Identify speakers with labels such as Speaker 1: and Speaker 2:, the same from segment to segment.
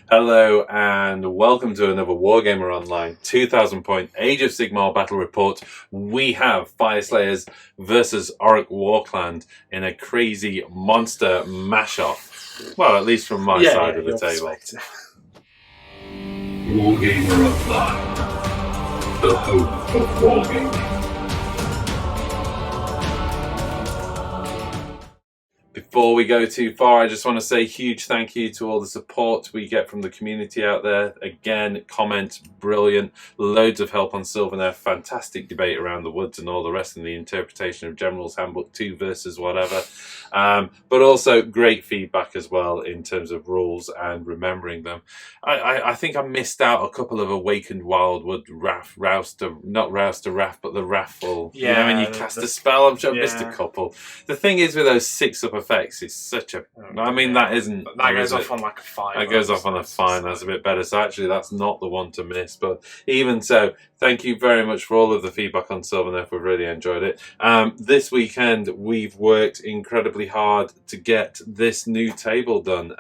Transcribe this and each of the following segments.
Speaker 1: Hello and welcome to another Wargamer Online 2000 point Age of Sigmar battle report. We have Fyreslayers versus Orruk Warclans in a crazy monster mash-off. Well, at least from my side of the table.
Speaker 2: Wargamer Online, the home of wargaming.
Speaker 1: Before we go too far, I just want to say a huge thank you to all the support we get from the community out there. Again, comments, brilliant. Loads of help on Sylvaneth. Fantastic debate around the woods and all the rest in the interpretation of General's Handbook 2 versus whatever. But also great feedback as well in terms of rules and remembering them. I think I missed out a couple of Awakened Wildwood Rouse to Wrath, but the Wrathful.
Speaker 3: Yeah,
Speaker 1: you know, when you cast a spell, I'm sure I missed a couple. The thing is with those 6-up effects, it's such a... I mean, that isn't...
Speaker 3: That goes off on like a 5.
Speaker 1: That goes off on a 5, that's a bit better. So actually, that's not the one to miss. But even so, thank you very much for all of the feedback on Sylvaneth. We've really enjoyed it. This weekend, we've worked incredibly hard to get this new table done.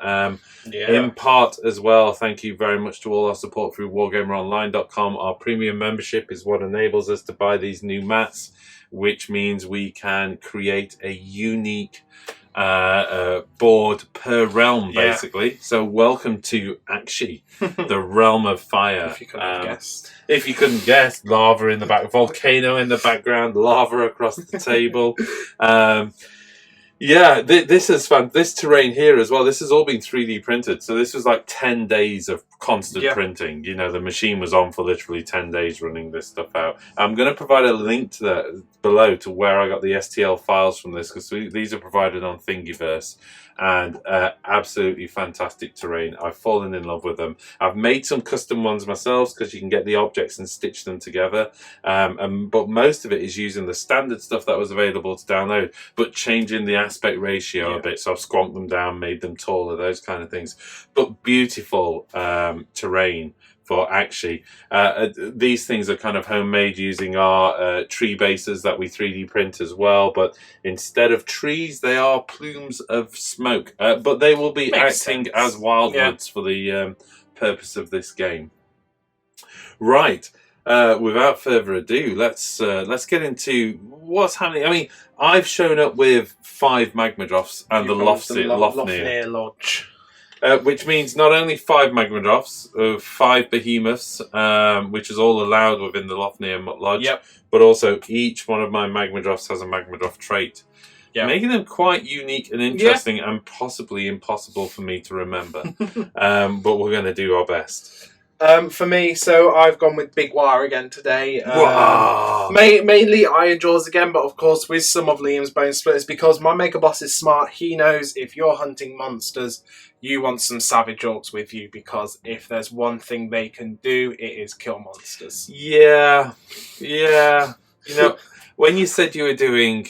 Speaker 1: In part as well, thank you very much to all our support through wargameronline.com. Our premium membership is what enables us to buy these new mats, which means we can create a unique board per realm, basically. So welcome to Akshi, the realm of fire.
Speaker 3: If you couldn't guess.
Speaker 1: If you couldn't guess, lava in the back, volcano in the background, lava across the table. Yeah, this is fun. This terrain here as well, this has all been 3D printed. So this was like 10 days of constant printing. You know, the machine was on for literally 10 days running this stuff out. I'm going to provide a link to that below to where I got the STL files from this, because these are provided on Thingiverse. And absolutely fantastic terrain. I've fallen in love with them. I've made some custom ones myself because you can get the objects and stitch them together. But most of it is using the standard stuff that was available to download, but changing the aspect ratio a bit. So I've squonked them down, made them taller, those kind of things. But beautiful terrain for Akshi. These things are kind of homemade using our tree bases that we 3D print as well, but instead of trees they are plumes of smoke, but they will be acting as wildwoods for the purpose of this game. Right, without further ado, let's get into what's happening. I mean, I've shown up with 5 Magmadroths and the Lofnir
Speaker 3: Lodge.
Speaker 1: Which means not only 5 Magmadroths, 5 Behemoths, which is all allowed within the Lofnir Lodge, but also each one of my Magmadroths has a Magmadroth trait, making them quite unique and interesting and possibly impossible for me to remember. But we're going to do our best.
Speaker 3: For me, so I've gone with Big Waaagh again today. Mainly Iron Jaws again, but of course with some of Liam's Bone Splitters, because my Mega Boss is smart. He knows if you're hunting monsters, you want some Savage Orcs with you, because if there's one thing they can do, it is kill monsters.
Speaker 1: Yeah. You know, when you said you were doing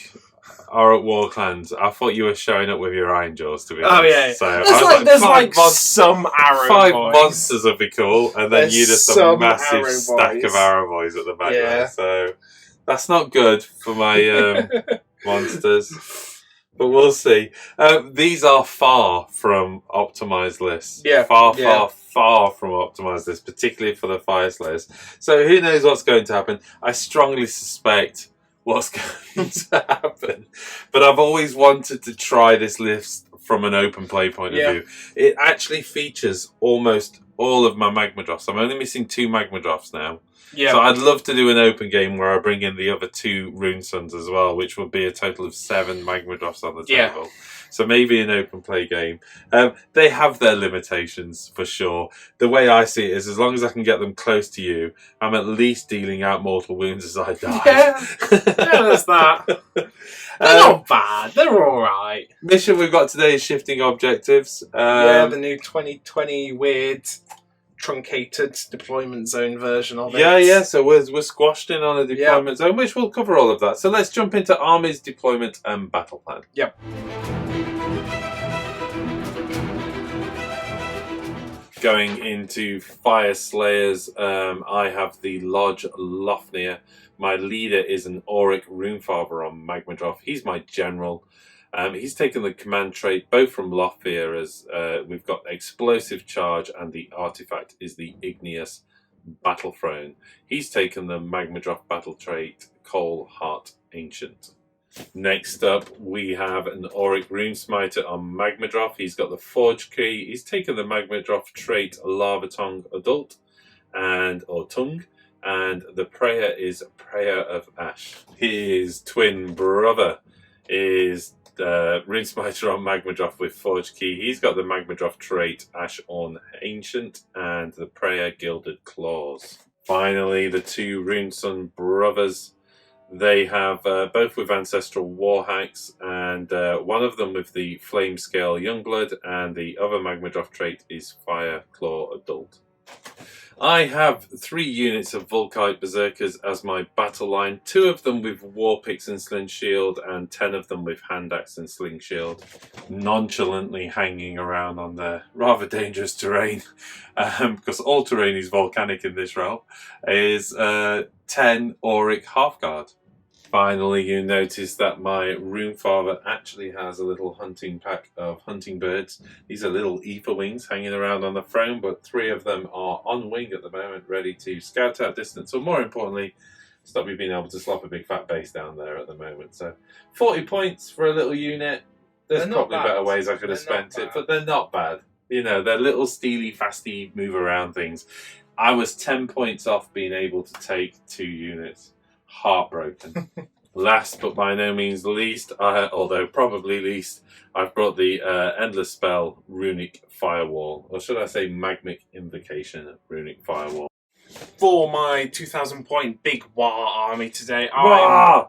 Speaker 1: Orruk Warclans, I thought you were showing up with your Iron Jaws, to be honest.
Speaker 3: Oh yeah,
Speaker 1: so
Speaker 3: there's like some Arrow
Speaker 1: 5
Speaker 3: boys.
Speaker 1: monsters would be cool, and then you just a massive stack of Arrow boys at the back there. So that's not good for my monsters, but we'll see. These are far from optimized lists. Far from optimized lists, particularly for the Fyreslayers. So who knows what's going to happen? I strongly suspect what's going to happen, but I've always wanted to try this list from an open play point of view. It actually features almost all of my Magmadroths. I'm only missing 2 Magmadroths now. So I'd love to do an open game where I bring in the other 2 Rune Suns as well, which would be a total of 7 Magmadroths on the table. So maybe an open play game. They have their limitations for sure. The way I see it is, as long as I can get them close to you, I'm at least dealing out mortal wounds as I die.
Speaker 3: There's that. They're not bad. They're all right.
Speaker 1: Mission we've got today is Shifting Objectives.
Speaker 3: The new 2020 weird truncated deployment zone version of it.
Speaker 1: Yeah, so we're squashed in on a deployment zone, which will cover all of that. So let's jump into armies, deployment and battle plan. Going into Fyreslayers, I have the Lodge Lofnir. My leader is an Orruk Runefather on Magmadroth. He's my general. He's taken the command trait both from Lofnir, as we've got Explosive Charge, and the artifact is the Igneous Battle Throne. He's taken the Magmadroth battle trait Coal Heart Ancient. Next up, we have an Orruk Runesmiter on Magmadroth. He's got the Forge Key. He's taken the Magmadroth trait Lava Tongue Adult or Tongue, and the prayer is Prayer of Ash. His twin brother is Runesmiter on Magmadroth with Forge Key. He's got the Magmadroth trait Ash on Ancient and the prayer Gilded Claws. Finally, the two Runeson brothers. They have both with Ancestral War Hacks, and one of them with the Flame Scale Youngblood, and the other Magmadroth trait is Fire Claw Adult. I have 3 units of Volkite Berserkers as my battle line, 2 of them with War Picks and Sling Shield, and 10 of them with Hand Axe and Sling Shield, nonchalantly hanging around on the rather dangerous terrain, because all terrain is volcanic in this realm, is 10 Orruk Halfguard. Finally, you notice that my Runefather actually has a little hunting pack of hunting birds. These are little ether wings hanging around on the throne, but 3 of them are on wing at the moment, ready to scout out distance, or more importantly, stop me being able to slap a big fat base down there at the moment. So 40 points for a little unit. There's probably better ways I could have spent it, but they're not bad. You know, they're little steely, fasty, move around things. I was 10 points off being able to take 2 units. Heartbroken. Last but by no means least, although probably least, I've brought the Endless Spell Runic Firewall, or should I say Magmic Invocation Runic Firewall.
Speaker 3: For my 2,000 point Big Waaagh army today, I'm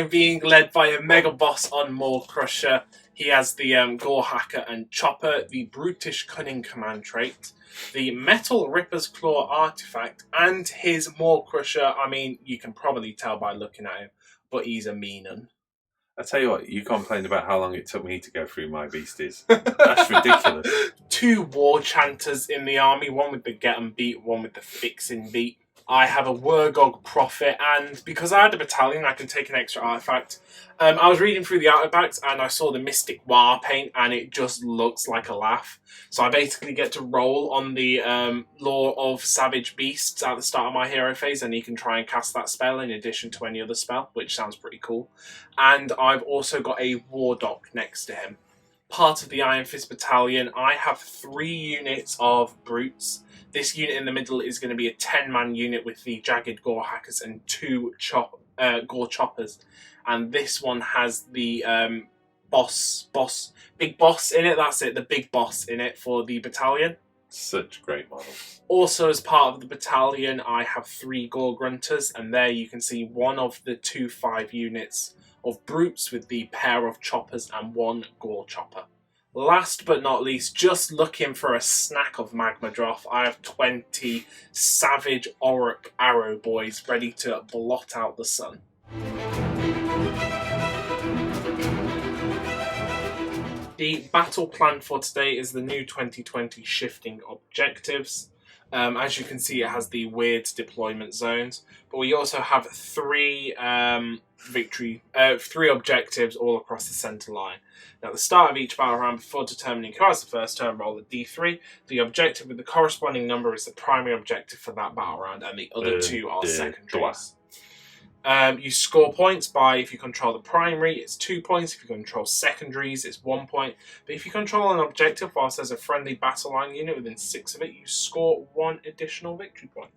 Speaker 3: being led by a Mega Boss on Maw Crusher. He has the Gore Hacker and Chopper, the Brutish Cunning command trait, the Metal Ripper's Claw artifact, and his Maw Crusher. I mean, you can probably tell by looking at him, but he's a mean un.
Speaker 1: I tell you what, you complained about how long it took me to go through my beasties. That's ridiculous.
Speaker 3: 2 War Chanters in the army, one with the Get 'em Beat, one with the Fixin' Beat. I have a Wurgog Prophet, and because I had a battalion, I can take an extra artifact. I was reading through the artifacts, and I saw the Mystic Waaagh paint, and it just looks like a laugh. So I basically get to roll on the Law of Savage Beasts at the start of my hero phase, and you can try and cast that spell in addition to any other spell, which sounds pretty cool. And I've also got a War Doc next to him. Part of the Iron Fist Battalion, I have 3 units of Brutes. This unit in the middle is going to be a 10-man unit with the Jagged Gore Hackers and 2 Gore Choppers. And this one has the Big Boss in it. That's it, the Big Boss in it for the battalion.
Speaker 1: Such great models.
Speaker 3: Also, as part of the battalion, I have 3 Gore Grunters. And there you can see one of the 2 5 units of Brutes with the pair of Choppers and 1 Gore Chopper. Last but not least, just looking for a snack of Magmadroth, I have 20 Savage Orruk Arrow Boys ready to blot out the sun. The battle plan for today is the new 2020 Shifting Objectives. As you can see, it has the weird deployment zones, but we also have 3 objectives all across the centre line. Now, at the start of each battle round, before determining who has the first turn, roll a d3. The objective with the corresponding number is the primary objective for that battle round, and the other 2 are secondaries. You score points by, if you control the primary, it's 2 points. If you control secondaries, it's 1 point. But if you control an objective whilst there's a friendly battle line unit within 6 of it, you score 1 additional victory point.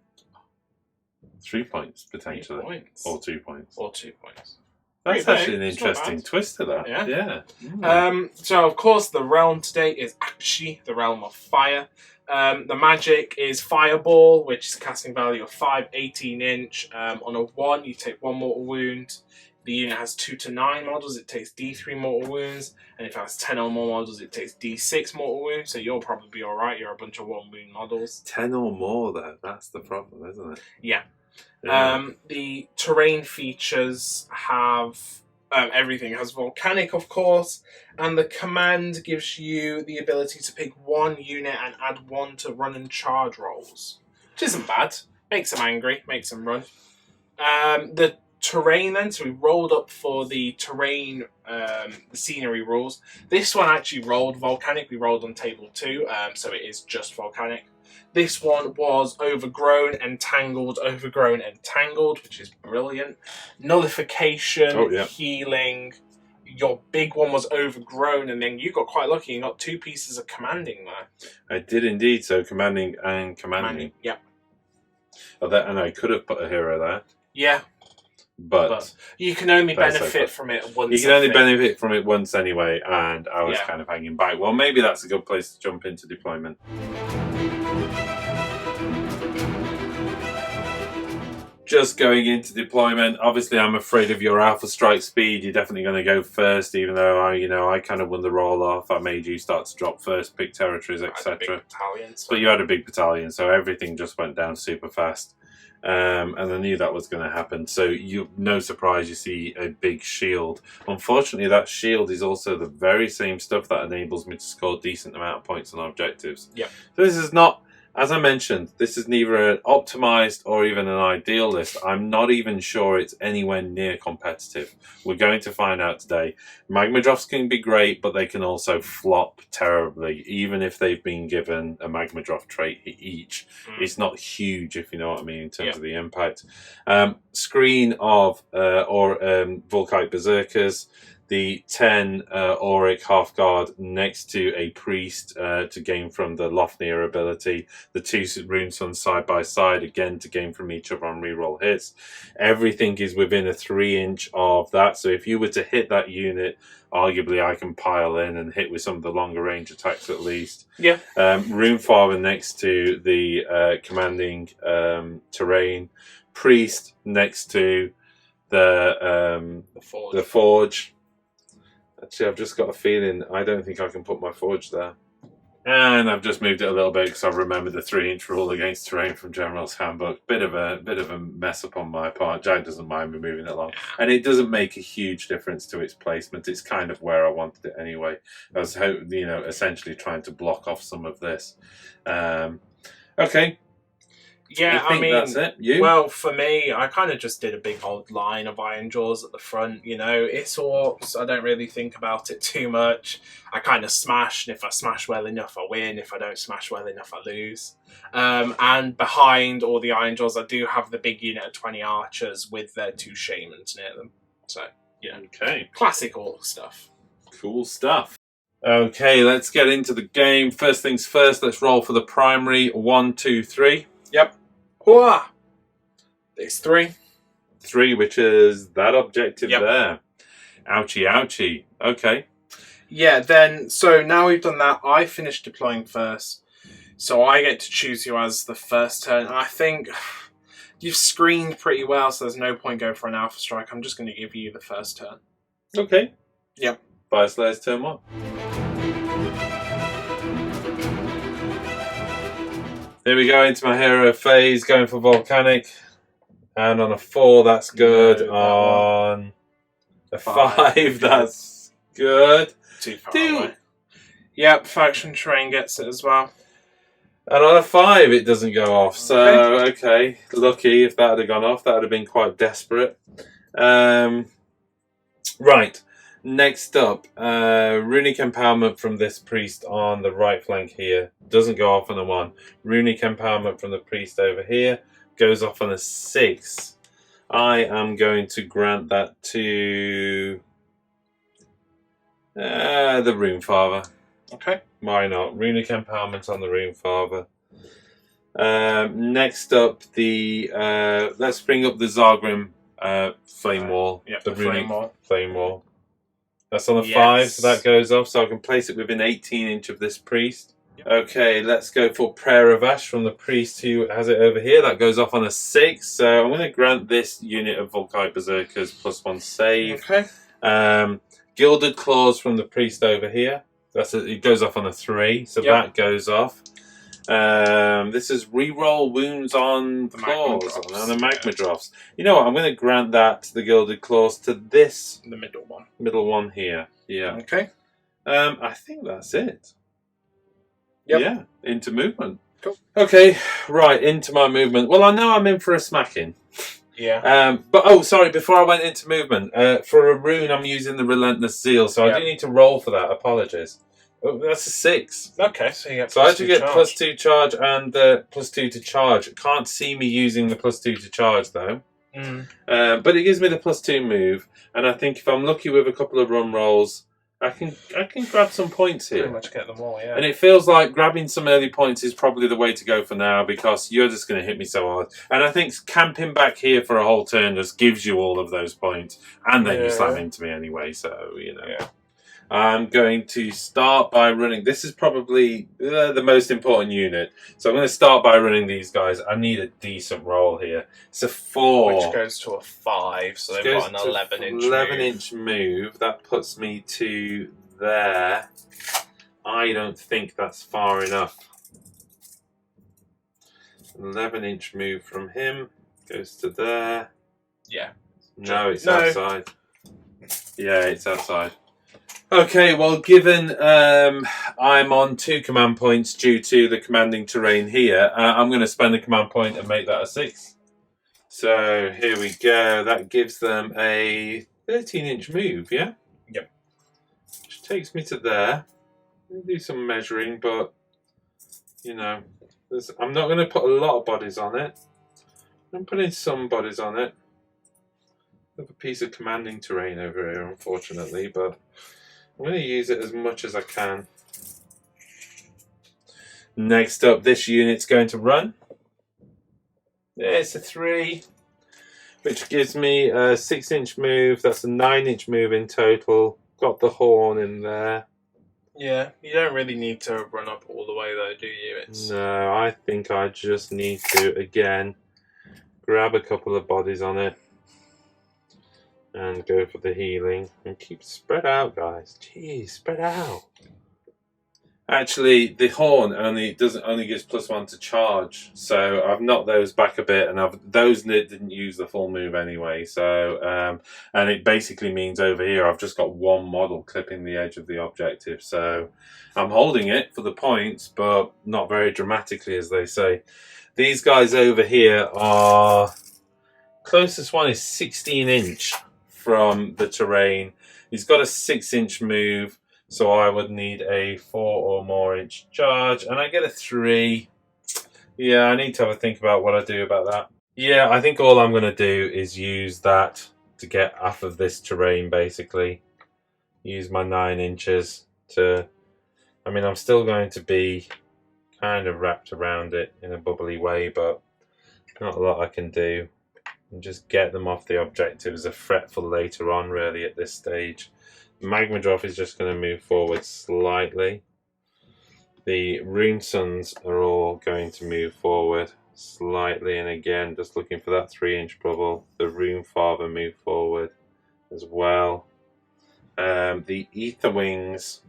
Speaker 1: 3 points, potentially.
Speaker 3: 3 points.
Speaker 1: Or 2 points.
Speaker 3: Or 2 points.
Speaker 1: That's actually an interesting twist to that.
Speaker 3: Yeah. So, of course, the realm today is Akshi, the realm of fire. The magic is Fireball, which is a casting value of 5, 18-inch. On a 1, you take 1 mortal wound. The unit has 2 to 9 models, it takes D3 mortal wounds. And if it has 10 or more models, it takes D6 mortal wounds. So you'll probably be alright, you're a bunch of 1 wound models.
Speaker 1: 10 or more, though, that's the problem, isn't it?
Speaker 3: Yeah. The terrain features have everything. It has volcanic, of course, and the command gives you the ability to pick 1 unit and add 1 to run and charge rolls, which isn't bad. Makes them angry, makes them run. The terrain then. So we rolled up for the terrain, the scenery rules. This one actually rolled volcanic. We rolled on table 2, so it is just volcanic. This one was overgrown, entangled, which is brilliant. Nullification, healing. Your big one was overgrown, and then you got quite lucky. You got 2 pieces of commanding there.
Speaker 1: I did indeed. So commanding and commanding.
Speaker 3: Yeah.
Speaker 1: Oh, and I could have put a hero there.
Speaker 3: Yeah.
Speaker 1: But
Speaker 3: you can only benefit from it once.
Speaker 1: You can only benefit from it once anyway, and I was kind of hanging back. Well, maybe that's a good place to jump into deployment. Just going into deployment. Obviously, I'm afraid of your alpha strike speed. You're definitely going to go first, even though I kind of won the roll off. I made you start to drop first, pick territories, etc. But you had a big battalion, so everything just went down super fast. And I knew that was going to happen. So no surprise you see a big shield. Unfortunately, that shield is also the very same stuff that enables me to score a decent amount of points on objectives.
Speaker 3: Yeah.
Speaker 1: So this is not, as I mentioned, this is neither an optimized or even an ideal list. I'm not even sure it's anywhere near competitive. We're going to find out today. Magma drops can be great, but they can also flop terribly, even if they've been given a magma drop trait each. It's not huge, if you know what I mean, in terms of the impact. Screen of Volkite Berserkers. The 10 Orruk half guard next to a priest to gain from the Lofnir ability. The 2 rune suns side by side again to gain from each other on reroll hits. Everything is within a 3-inch of that. So if you were to hit that unit, arguably I can pile in and hit with some of the longer range attacks at least.
Speaker 3: Yeah.
Speaker 1: Rune Father next to the commanding terrain. Priest next to the forge. Actually, I've just got a feeling I don't think I can put my forge there. And I've just moved it a little bit because I've remembered the 3-inch rule against terrain from General's Handbook. Bit of a mess up on my part. Jack doesn't mind me moving it along. And it doesn't make a huge difference to its placement. It's kind of where I wanted it anyway. I was essentially trying to block off some of this. Okay.
Speaker 3: Yeah, I mean,
Speaker 1: that's it. You?
Speaker 3: Well, for me, I kind of just did a big old line of Iron Jaws at the front. It's orcs. I don't really think about it too much. I kind of smash, and if I smash well enough, I win. If I don't smash well enough, I lose. And behind all the Iron Jaws, I do have the big unit of 20 archers with their 2 shamans near them. So,
Speaker 1: okay,
Speaker 3: classic orc stuff.
Speaker 1: Cool stuff. Okay, let's get into the game. First things first, let's roll for the primary. 1, 2, 3.
Speaker 3: Yep. Waaagh! It's 3.
Speaker 1: 3, which is that objective there. Ouchie, ouchie. Okay.
Speaker 3: Yeah, then, so now we've done that, I finished deploying first. So I get to choose who has the first turn. I think you've screened pretty well, so there's no point going for an alpha strike. I'm just going to give you the first turn.
Speaker 1: Okay.
Speaker 3: Yep.
Speaker 1: Fyreslayers turn 1. Here we go into my hero phase, going for volcanic, and on a 4 that's good.
Speaker 3: No, that
Speaker 1: on a 5 that's good.
Speaker 3: Too far away. Yep, faction terrain gets it as well.
Speaker 1: And on a 5 it doesn't go off. So okay, lucky. If that had gone off, that would have been quite desperate. Right. Next up, Runic Empowerment from this priest on the right flank here. Doesn't go off on a 1. Runic Empowerment from the priest over here goes off on a 6. I am going to grant that to the Rune Father.
Speaker 3: Okay.
Speaker 1: Why not? Runic Empowerment on the Rune Father. Next up, let's bring up the Zargrim Flame Wall.
Speaker 3: Yeah,
Speaker 1: the
Speaker 3: Runic
Speaker 1: Flame Wall. That's on a 5, so that goes off, so I can place it within 18-inch of this priest. Yep. Okay, let's go for Prayer of Ash from the priest who has it over here. That goes off on a 6, so I'm going to grant this unit of Volkite Berserkers +1 save.
Speaker 3: Okay.
Speaker 1: Gilded Claws from the priest over here. It goes off on a 3, so that goes off. This is reroll wounds on the claws and the magma drops. You know what? I'm going to grant that to the Gilded Claws to this
Speaker 3: the middle one.
Speaker 1: Middle one here. Yeah.
Speaker 3: Okay.
Speaker 1: I think that's it.
Speaker 3: Yep.
Speaker 1: Yeah. Into movement.
Speaker 3: Cool.
Speaker 1: Okay. Right. Into my movement. Well, I know I'm in for a smacking.
Speaker 3: Yeah.
Speaker 1: But oh, sorry. Before I went into movement, for a rune, I'm using the Relentless Zeal, so I do need to roll for that. Apologies. Oh, that's a 6.
Speaker 3: Okay, so you get
Speaker 1: So I
Speaker 3: plus
Speaker 1: actually
Speaker 3: 2
Speaker 1: get
Speaker 3: charge.
Speaker 1: +2 charge and +2 to charge. Can't see me using the +2 to charge though. But it gives me the +2 move, and I think if I'm lucky with a couple of run rolls, I can grab some points here.
Speaker 3: Pretty much get them all, yeah.
Speaker 1: And it feels like grabbing some early points is probably the way to go for now, because you're just going to hit me so hard. And I think camping back here for a whole turn just gives you all of those points, and then you slam into me anyway. So you know.
Speaker 3: Yeah.
Speaker 1: I'm going to start by running. This is probably the most important unit. So I'm going to start by running these guys. I need a decent roll here. It's a 4.
Speaker 3: Which goes to a 5, so they've got an 11-inch
Speaker 1: 11-inch move. That puts me to there. I don't think that's far enough. 11-inch move from him. Goes to there.
Speaker 3: Yeah.
Speaker 1: No, it's outside. Yeah, it's outside. Okay, well, given I'm on 2 command points due to the commanding terrain here, I'm going to spend a command point and make that a 6. So here we go. That gives them a 13-inch move, yeah?
Speaker 3: Yep.
Speaker 1: Which takes me to there. I'll do some measuring, but, you know, I'm not going to put a lot of bodies on it. I'm putting some bodies on it. I have a piece of commanding terrain over here, unfortunately, but I'm going to use it as much as I can. Next up, this unit's going to run. It's a 3, which gives me a 6-inch move. That's a 9-inch move in total. Got the horn in there.
Speaker 3: Yeah, you don't really need to run up all the way though, do you?
Speaker 1: No, I think I just need to, again, grab a couple of bodies on it. And go for the healing. And keep spread out, guys. Jeez, spread out. Actually, the horn only gives +1 to charge. So I've knocked those back a bit, and those didn't use the full move anyway. So and it basically means over here I've just got 1 model clipping the edge of the objective. So I'm holding it for the points, but not very dramatically, as they say. These guys over here are closest one is 16-inch. From the terrain. He's got a 6-inch move, so I would need a 4 or more inch charge, and I get a 3. Yeah, I need to have a think about what I do about that. Yeah, I think all I'm going to do is use that to get off of this terrain, basically. Use my 9 inches to... I mean, I'm still going to be kind of wrapped around it in a bubbly way, but not a lot I can do. And just get them off the objectives are fretful later on, really, at this stage. Magma Drop is just going to move forward slightly. The Rune Suns are all going to move forward slightly, and again, just looking for that 3-inch bubble. The Rune Father move forward as well. The Ether Wings.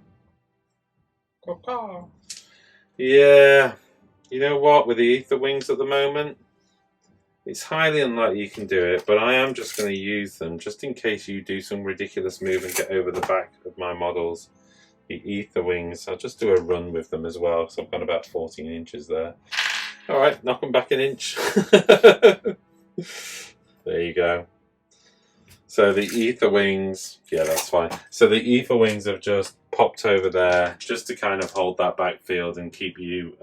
Speaker 1: Yeah, you know what, with the Ether Wings at the moment, it's highly unlikely you can do it, but I am just going to use them just in case you do some ridiculous move and get over the back of my models. The Ether Wings, I'll just do a run with them as well, so I've got about 14 inches there. Alright, knock them back an inch. There you go. So the Ether Wings, yeah, that's fine. So the Ether Wings have just popped over there just to kind of hold that backfield and keep you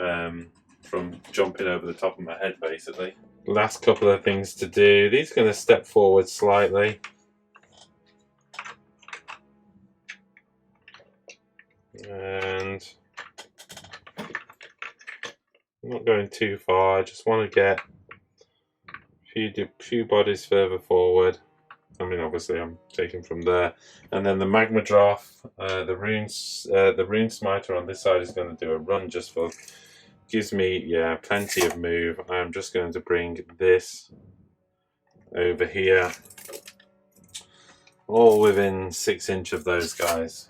Speaker 1: from jumping over the top of my head, basically. Last couple of things to do. These are going to step forward slightly. And I'm not going too far. I just want to get a few bodies further forward. I mean, obviously I'm taking from there. And then the Magma Drop, the Rune Smiter on this side is going to do a run just for... Gives me, yeah, plenty of move. I'm just going to bring this over here, all within 6 inch of those guys,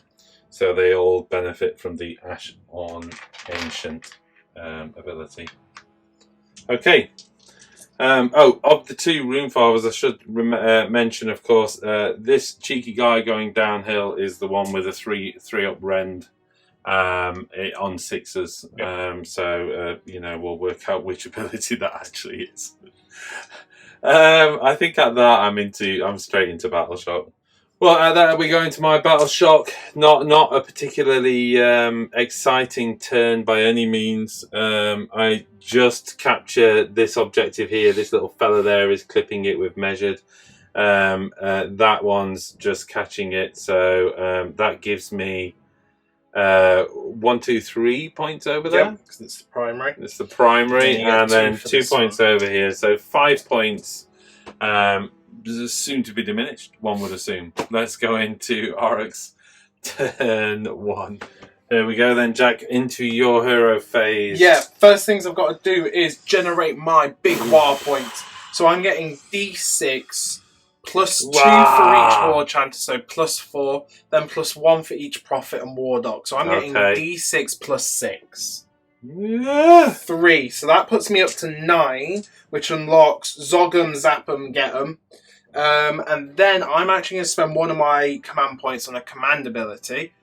Speaker 1: so they all benefit from the Ash on Ancient ability. Okay. Of the 2 Rune Fathers, I should mention, of course, this cheeky guy going downhill is the one with a 3-up rend. On 6s,
Speaker 3: yep.
Speaker 1: So you know, we'll work out which ability that actually is. I think at that I'm straight into Battle Shock. Well, at that we go into my Battle Shock. Not a particularly exciting turn by any means. I just capture this objective here. This little fella there is clipping it with measured. That one's just catching it. So that gives me 1, 2, 3 points over there.
Speaker 3: Because it's the primary.
Speaker 1: It's the primary, and then 2 points
Speaker 3: one.
Speaker 1: over here. So 5 points. Soon to be diminished, one would assume. Let's go into Orruk's turn 1. There we go then, Jack, into your hero phase.
Speaker 3: Yeah, first things I've got to do is generate my Big Waaagh points. So I'm getting D6 plus 2 for each War Chanter, so plus 4, then plus 1 for each Prophet and War Dog. So I'm getting D6 plus 6.
Speaker 1: Yeah.
Speaker 3: 3, so that puts me up to 9, which unlocks Zog'em, Zap'em, Get'em. And then I'm actually going to spend one of my command points on a command ability,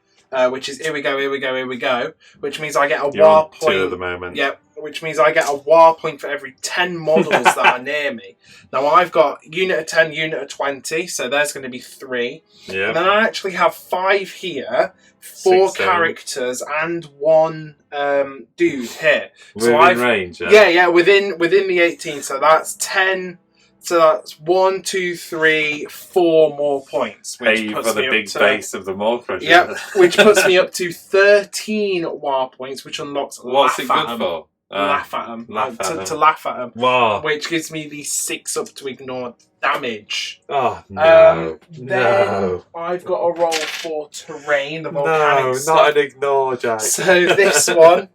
Speaker 3: which is here we go, which means I get a Waaagh point.
Speaker 1: 2 at the moment.
Speaker 3: Yep, which means I get a Waaagh point for every 10 models that are near me. Now I've got unit of 10, unit of 20, so there's going to be 3.
Speaker 1: Yeah.
Speaker 3: And then I actually have 5 here, 4
Speaker 1: 6,
Speaker 3: characters, and 1 dude here.
Speaker 1: Within range,
Speaker 3: yeah, within the 18. So that's 10. So that's 1, 2, 3, 4 more points. Which
Speaker 1: Pay
Speaker 3: puts
Speaker 1: for the
Speaker 3: me
Speaker 1: big
Speaker 3: up to,
Speaker 1: base of the Maw Crusher.
Speaker 3: Yep, which puts me up to 13 Waaagh points, which unlocks
Speaker 1: What's it good for?
Speaker 3: Laugh at them. To laugh at them.
Speaker 1: Wow.
Speaker 3: Which gives me the 6 up to ignore damage.
Speaker 1: Oh, no.
Speaker 3: Then I've got a roll for terrain, the volcanic stuff.
Speaker 1: Not an ignore, Jack.
Speaker 3: So this one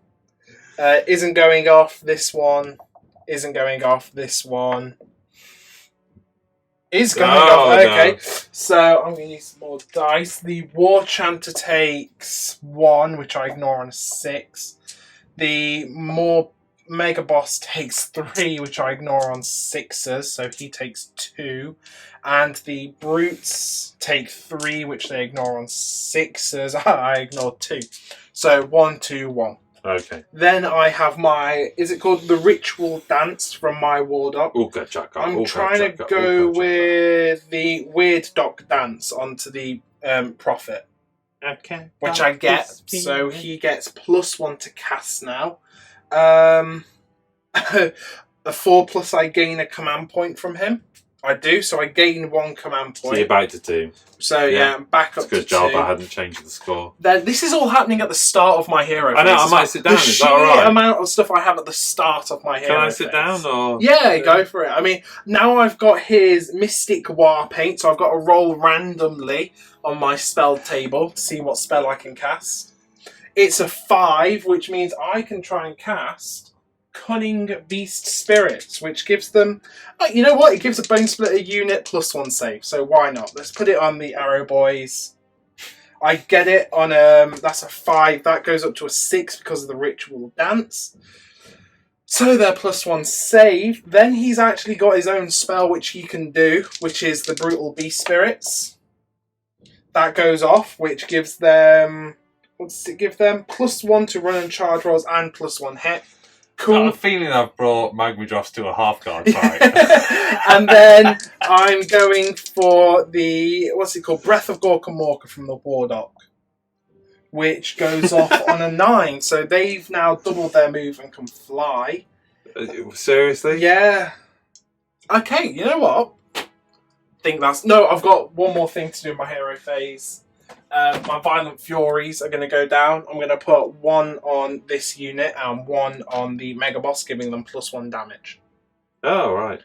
Speaker 3: isn't going off. This one isn't going off. This one is going off. Okay.
Speaker 1: No.
Speaker 3: So I'm going to use some more dice. The War Chanter takes 1, which I ignore on a 6. The more Mega Boss takes 3, which I ignore on 6s, so he takes 2. And the Brutes take 3, which they ignore on 6s. I ignore 2. So 1, 2, 1.
Speaker 1: Okay.
Speaker 3: Then I have my, is it called the Ritual Dance from my War Dog? I'm trying to go with the Weird Dog Dance onto the Prophet.
Speaker 1: Okay.
Speaker 3: Which I get, so he gets plus 1 to cast now. A 4+ I gain a command point from him. I do, so I gain 1 command point.
Speaker 1: So you're back to 2.
Speaker 3: So yeah, I'm back up to 2.
Speaker 1: Good job, I hadn't changed the score.
Speaker 3: Then this is all happening at the start of my hero phase.
Speaker 1: I know, I might sit down, is that alright?
Speaker 3: The sheer amount of stuff I have at the start of my hero
Speaker 1: Can I
Speaker 3: phase.
Speaker 1: sit down, or...?
Speaker 3: Yeah, go for it. I mean, now I've got his Mystic Waaagh paint, so I've got to roll randomly on my spell table to see what spell I can cast. It's a 5, which means I can try and cast Cunning Beast Spirits, which gives them... you know what? It gives a Bone Splitter unit plus 1 save, so why not? Let's put it on the Arrow Boys. I get it on that's a 5. That goes up to a 6 because of the Ritual Dance. So they're plus 1 save. Then he's actually got his own spell which he can do, which is the Brutal Beast Spirits. That goes off, which gives them... What does it give them? Plus 1 to run and charge rolls and plus 1 hit. Cool.
Speaker 1: I have a feeling I've brought Magmadross to a half-guard fight.
Speaker 3: And then I'm going for the, what's it called? Breath of Gorka Morka from the War Dog, which goes off on a 9. So they've now doubled their move and can fly.
Speaker 1: Seriously?
Speaker 3: Yeah. Okay, you know what? Think that's... No, I've got one more thing to do in my hero phase. My Violent Furies are going to go down. I'm going to put 1 on this unit and 1 on the Mega Boss, giving them plus 1 damage.
Speaker 1: Oh, right.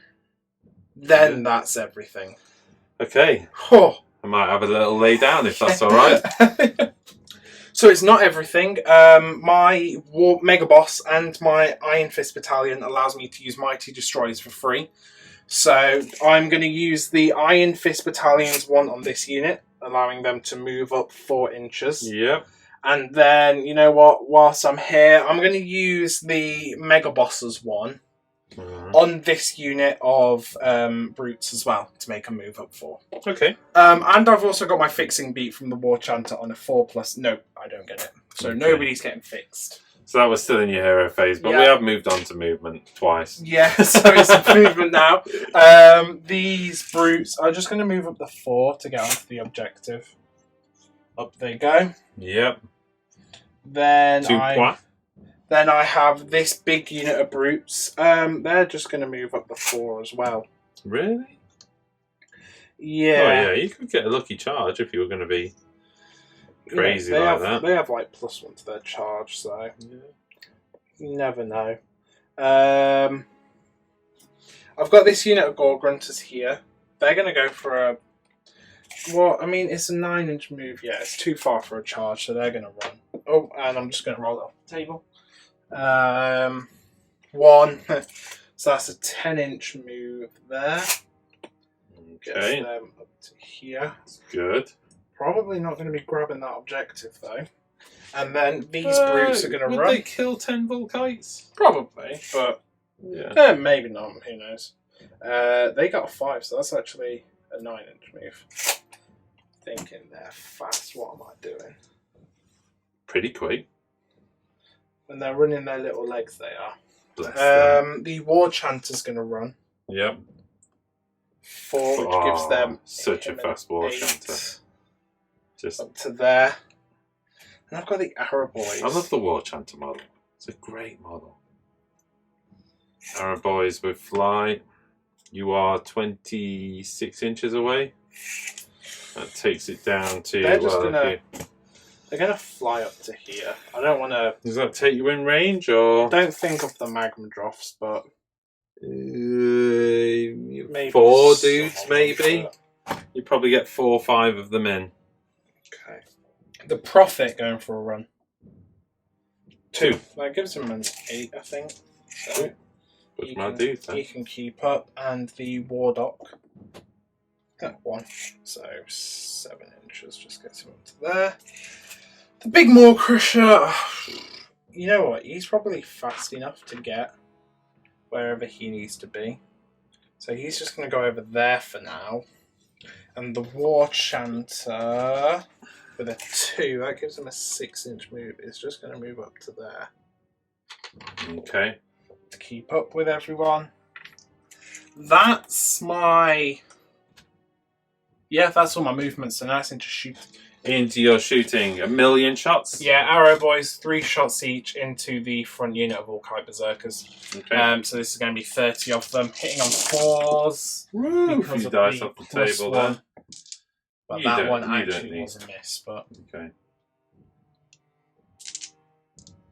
Speaker 3: Then that's everything.
Speaker 1: Okay.
Speaker 3: Oh.
Speaker 1: I might have a little lay down if that's all right.
Speaker 3: So it's not everything. My Mega Boss and my Iron Fist Battalion allows me to use Mighty Destroyers for free. So I'm going to use the Iron Fist Battalion's 1 on this unit, allowing them to move up 4 inches.
Speaker 1: Yep.
Speaker 3: And then, you know what, whilst I'm here, I'm going to use the Mega Boss's 1 on this unit of Brutes as well, to make a move up 4.
Speaker 1: Okay.
Speaker 3: And I've also got my Fixing Beat from the War Chanter on a 4+. No, I don't get it. So nobody's getting fixed.
Speaker 1: So that was still in your hero phase, but we have moved on to movement twice.
Speaker 3: Yeah, so it's a movement now. These brutes are just going to move up the 4 to get onto the objective. Up they go.
Speaker 1: Yep.
Speaker 3: Then I have this big unit of brutes. They're just going to move up the 4 as well.
Speaker 1: Really?
Speaker 3: Yeah.
Speaker 1: Oh yeah, you could get a lucky charge if you were going to be crazy like that.
Speaker 3: They have like +1 to their charge, so you never know. I've got this unit of Gore Grunters here. They're going to go for a... Well, I mean, it's a 9-inch move. Yeah, it's too far for a charge, so they're going to run. Oh, and I'm just going to roll it off the table. 1. So that's a 10-inch move there.
Speaker 1: Okay.
Speaker 3: Gets them up to here.
Speaker 1: That's good.
Speaker 3: Probably not going to be grabbing that objective, though. And then these brutes are going to run.
Speaker 1: Would they kill 10 Volkites?
Speaker 3: Probably, but maybe not. Who knows? They got a 5, so that's actually a 9-inch move. Thinking they're fast. What am I doing?
Speaker 1: Pretty quick.
Speaker 3: When they're running their little legs, they are.
Speaker 1: Bless them.
Speaker 3: The War Chanter's going to run.
Speaker 1: Yep.
Speaker 3: 4, which gives them
Speaker 1: such a fast War
Speaker 3: 8
Speaker 1: Chanter. Just
Speaker 3: up to there. And I've got the Arrow Boys.
Speaker 1: I love the War Chanter model. It's a great model. Arrow Boys with fly. You are 26 inches away. That takes it down to...
Speaker 3: They're just they're going to fly up to here. I don't want to...
Speaker 1: Does that take you in range, or...?
Speaker 3: Don't think of the Magma Drops, but...
Speaker 1: maybe 4 dudes, maybe? You probably get 4 or 5 of them in.
Speaker 3: Okay. The Prophet going for a run.
Speaker 1: 2.
Speaker 3: That gives him an 8, I think. So
Speaker 1: Which my dude,
Speaker 3: he can keep up. And the Wardock. 1. So 7 inches just gets him up to there. The Big Maw Crusher. You know what? He's probably fast enough to get wherever he needs to be. So he's just going to go over there for now. And the War Chanter with a 2, that gives him a 6-inch move. It's just going to move up to there.
Speaker 1: Okay.
Speaker 3: To keep up with everyone. That's my... Yeah, that's all my movements. So now it's into shoot.
Speaker 1: Into your shooting. 1,000,000 shots?
Speaker 3: Yeah, Arrow Boys, 3 shots each into the front unit of Volkite Berserkers.
Speaker 1: Okay.
Speaker 3: So this is going to be 30 of them, hitting on 4s.
Speaker 1: Woo! A few dice off the table there.
Speaker 3: But that one actually was a miss. But
Speaker 1: okay.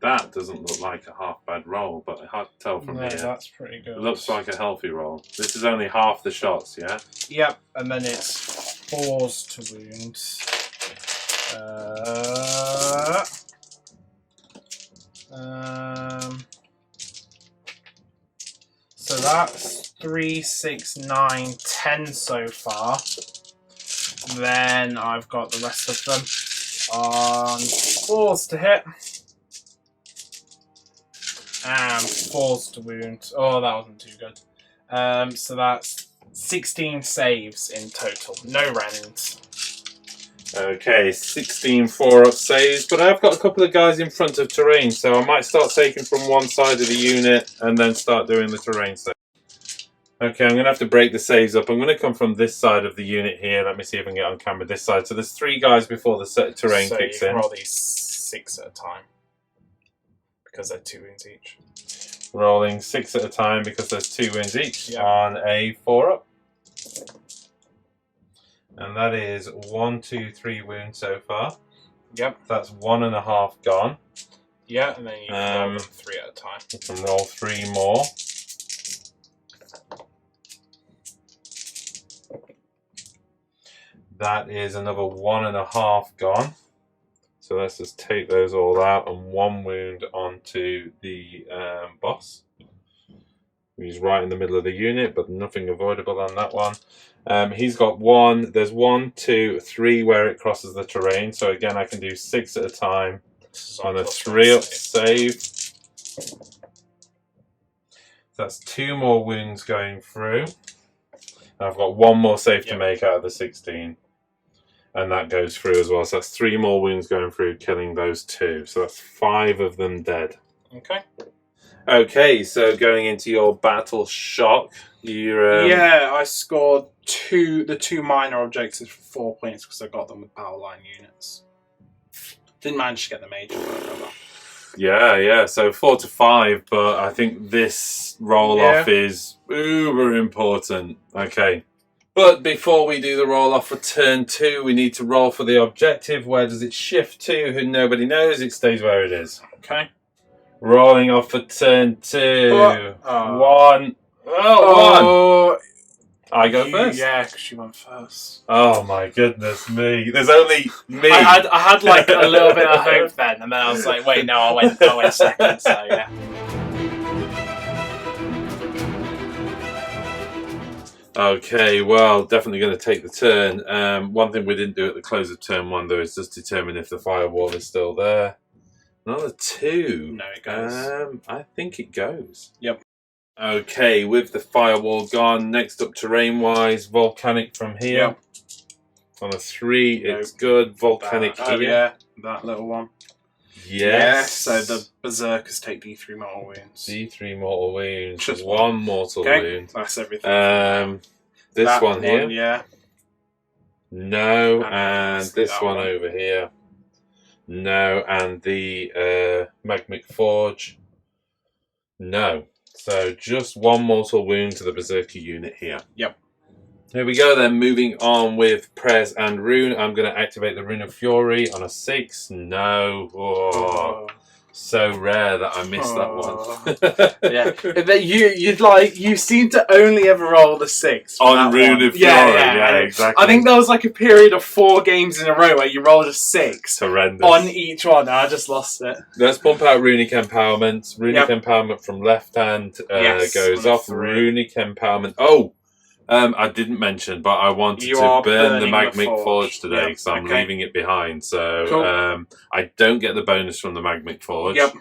Speaker 1: That doesn't look like a half bad roll, but I hard to tell from here.
Speaker 3: That's pretty good.
Speaker 1: It looks like a healthy roll. This is only half the shots, yeah?
Speaker 3: Yep, and then it's 4s to wound. So that's 3, 6, 9, 10 so far. Then I've got the rest of them on 4s to hit. And 4s to wound. Oh, that wasn't too good. So that's 16 saves in total. No rounds.
Speaker 1: Okay, 16 4-up saves, but I've got a couple of guys in front of terrain, so I might start taking from one side of the unit and then start doing the terrain save. Okay, I'm going to have to break the saves up. I'm going to come from this side of the unit here. Let me see if I can get on camera this side. So there's 3 guys before the terrain kicks in.
Speaker 3: So you roll these 6 at a time, because they're 2 wounds each.
Speaker 1: Rolling 6 at a time because there's 2 wounds each on a 4-up. And that is 1, 2, 3 wounds so far.
Speaker 3: Yep.
Speaker 1: That's 1.5 gone.
Speaker 3: Yeah, and then you can roll them 3 at a time.
Speaker 1: You can roll 3 more. That is another 1.5 gone. So let's just take those all out and 1 wound onto the boss. He's right in the middle of the unit, but nothing avoidable on that one. He's got 1. There's 1, 2, 3 where it crosses the terrain. So again, I can do 6 at a time on a 3-up save. That's 2 more wounds going through. And I've got 1 more save to make out of the 16. And that goes through as well. So that's 3 more wounds going through, killing those 2. So that's 5 of them dead.
Speaker 3: Okay.
Speaker 1: Okay, so going into your battle shock, you're...
Speaker 3: Yeah, I scored the two minor objectives for 4 points because I got them with power line units. Didn't manage to get the major, but whatever.
Speaker 1: Yeah, so 4 to 5, but I think this roll-off is uber important. Okay. But before we do the roll-off for turn 2, we need to roll for the objective. Where does it shift to? Who nobody knows. It stays where it is.
Speaker 3: Okay.
Speaker 1: Rolling off for turn 2. One.
Speaker 3: Oh,
Speaker 1: I go first?
Speaker 3: Yeah, because you went first.
Speaker 1: Oh my goodness me. There's only me.
Speaker 3: I had like a little bit of hope then, and then I was like, wait, no, I went second, so yeah.
Speaker 1: Okay, well, definitely going to take the turn. One thing we didn't do at the close of turn 1, though, is just determine if the firewall is still there. Another 2.
Speaker 3: No, it goes.
Speaker 1: I think it goes.
Speaker 3: Yep.
Speaker 1: Okay, with the firewall gone, next up terrain-wise, volcanic from here.
Speaker 3: Yep.
Speaker 1: On a 3, it's good. Volcanic here.
Speaker 3: Yeah, that little one.
Speaker 1: Yes.
Speaker 3: So the berserkers take D3 mortal wounds.
Speaker 1: D3 mortal wounds.
Speaker 3: Just
Speaker 1: one mortal wound.
Speaker 3: That's everything.
Speaker 1: This
Speaker 3: that
Speaker 1: one here.
Speaker 3: Yeah.
Speaker 1: No, and this one
Speaker 3: one
Speaker 1: over here. No, and the magmic forge. No. So just one mortal wound to the berserker unit here.
Speaker 3: Yep.
Speaker 1: Here we go then, moving on with Prez and Rune. I'm going to activate the Rune of Fury on a 6. No. Oh. So rare that I missed that one.
Speaker 3: Yeah. You seem to only ever roll the 6.
Speaker 1: On Rune of Fury, yeah, exactly.
Speaker 3: I think there was like a period of 4 games in a row where you rolled a 6.
Speaker 1: Horrendous.
Speaker 3: On each one, and I just lost it.
Speaker 1: Let's pump out Runic Empowerment. Runic Empowerment from left hand goes off.
Speaker 3: 3.
Speaker 1: Runic Empowerment. Oh! I didn't mention, but I wanted to burn the Magmic Forge today because I'm leaving it behind. So cool. I don't get the bonus from the Magmic Forge.
Speaker 3: Yep.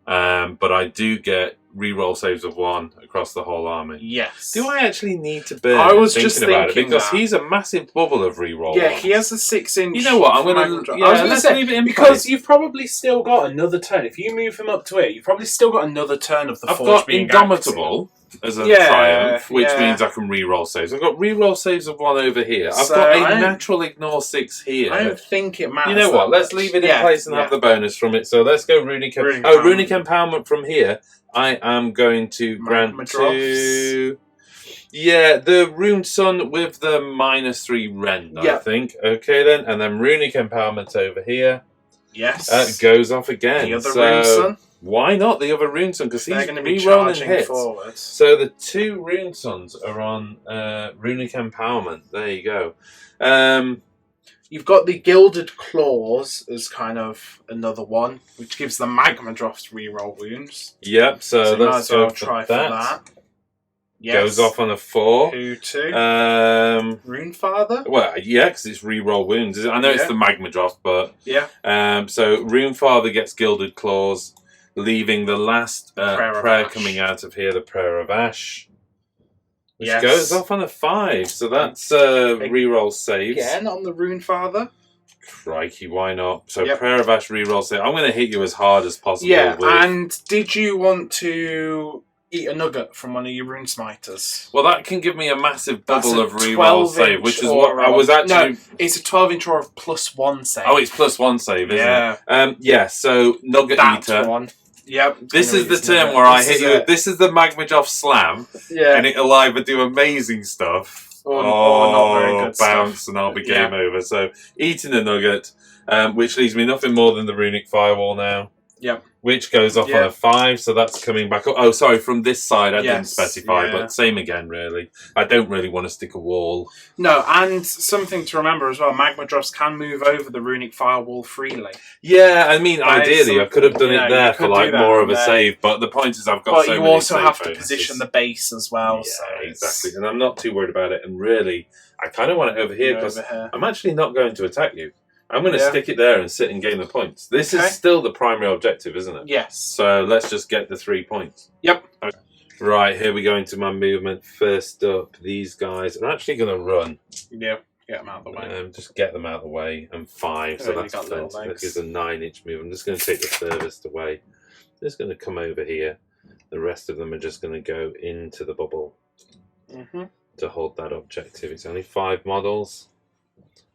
Speaker 1: But I do get reroll saves of 1 across the whole army.
Speaker 3: Yes.
Speaker 1: Do I actually need to burn?
Speaker 3: I was just thinking
Speaker 1: about it because
Speaker 3: that.
Speaker 1: he's a massive bubble of reroll.
Speaker 3: Yeah,
Speaker 1: ones.
Speaker 3: he has a 6-inch.
Speaker 1: You know what? I'm going to. Yeah, let's leave it in
Speaker 3: because
Speaker 1: place.
Speaker 3: you've probably still got another turn. If you move him up to it, you've probably still got another turn of the
Speaker 1: I've
Speaker 3: Forge
Speaker 1: got
Speaker 3: being
Speaker 1: Indomitable as a triumph, which means I can re-roll saves. I've got re-roll saves of 1 over here. I've got a natural ignore 6 here.
Speaker 3: I don't think it matters.
Speaker 1: You know what? Let's leave it in place and have the bonus from it. So let's go Runic Empowerment from here. I am going to grant to... Yeah, the Rune Sun with the -3 rend, I think. Okay then, and then Runic Empowerment over here.
Speaker 3: Yes.
Speaker 1: Goes off again.
Speaker 3: The other Rune Sun.
Speaker 1: Why not the other Rune Sun? Because he's
Speaker 3: going to be
Speaker 1: re-rolling
Speaker 3: charging
Speaker 1: hits.
Speaker 3: Forward.
Speaker 1: So the 2 Rune Suns are on Runic Empowerment. There you go.
Speaker 3: You've got the Gilded Claws as kind of another one, which gives the Magma Drops reroll wounds.
Speaker 1: Yep, so let's go
Speaker 3: try for that.
Speaker 1: Yes. Goes off on a 4.
Speaker 3: 2-2. Rune Father?
Speaker 1: Well, yeah, because it's reroll wounds. I know it's the Magma Drop, but...
Speaker 3: Yeah.
Speaker 1: So Rune Father gets Gilded Claws, leaving the last prayer coming out of here, the Prayer of Ash. Which goes off on a 5, so that's reroll saves.
Speaker 3: Again on the Rune Father.
Speaker 1: Crikey, why not? So Prayer of Ash reroll save. I'm going to hit you as hard as possible.
Speaker 3: Yeah, and did you want to eat a nugget from one of your Rune Smiters?
Speaker 1: Well, that can give me a massive bubble of reroll save, which is what I was actually...
Speaker 3: No, it's a 12-inch aura of +1 save.
Speaker 1: Oh, it's +1 save, isn't it? Yeah, so Nugget Eater.
Speaker 3: One. Yep.
Speaker 1: This is the turn where I hit you. This is the Magmajoff Slam.
Speaker 3: Yeah.
Speaker 1: And it'll either do amazing stuff
Speaker 3: or not very good
Speaker 1: bounce
Speaker 3: stuff.
Speaker 1: And I'll be game over. So eating a nugget, which leaves me nothing more than the Runic Firewall now.
Speaker 3: Yep.
Speaker 1: Which goes off on a 5, so that's coming back up. Oh, sorry, from this side I didn't specify, but same again, really. I don't really want to stick a wall.
Speaker 3: No, and something to remember as well, Magma Drops can move over the Runic Firewall freely.
Speaker 1: Yeah, I mean, ideally, I could have done it there for like more of a save, but the point is I've got so many
Speaker 3: But you also have to
Speaker 1: bonuses.
Speaker 3: position the base as well.
Speaker 1: Yeah,
Speaker 3: so
Speaker 1: exactly, and I'm not too worried about it, and really, I kind of want it over here, because I'm actually not going to attack you. I'm going to stick it there and sit and gain the points. This is still the primary objective, isn't it?
Speaker 3: Yes.
Speaker 1: So let's just get the 3 points.
Speaker 3: Yep.
Speaker 1: Okay. Right, here we go into my movement. First up, these guys are actually going to run.
Speaker 3: Yeah, get them out of the way.
Speaker 1: Just get them out of the way. And 5, so that's plenty. That gives a 9-inch move. I'm just going to take the furthest away. It's going to come over here. The rest of them are just going to go into the bubble to hold that objective. It's only 5 models,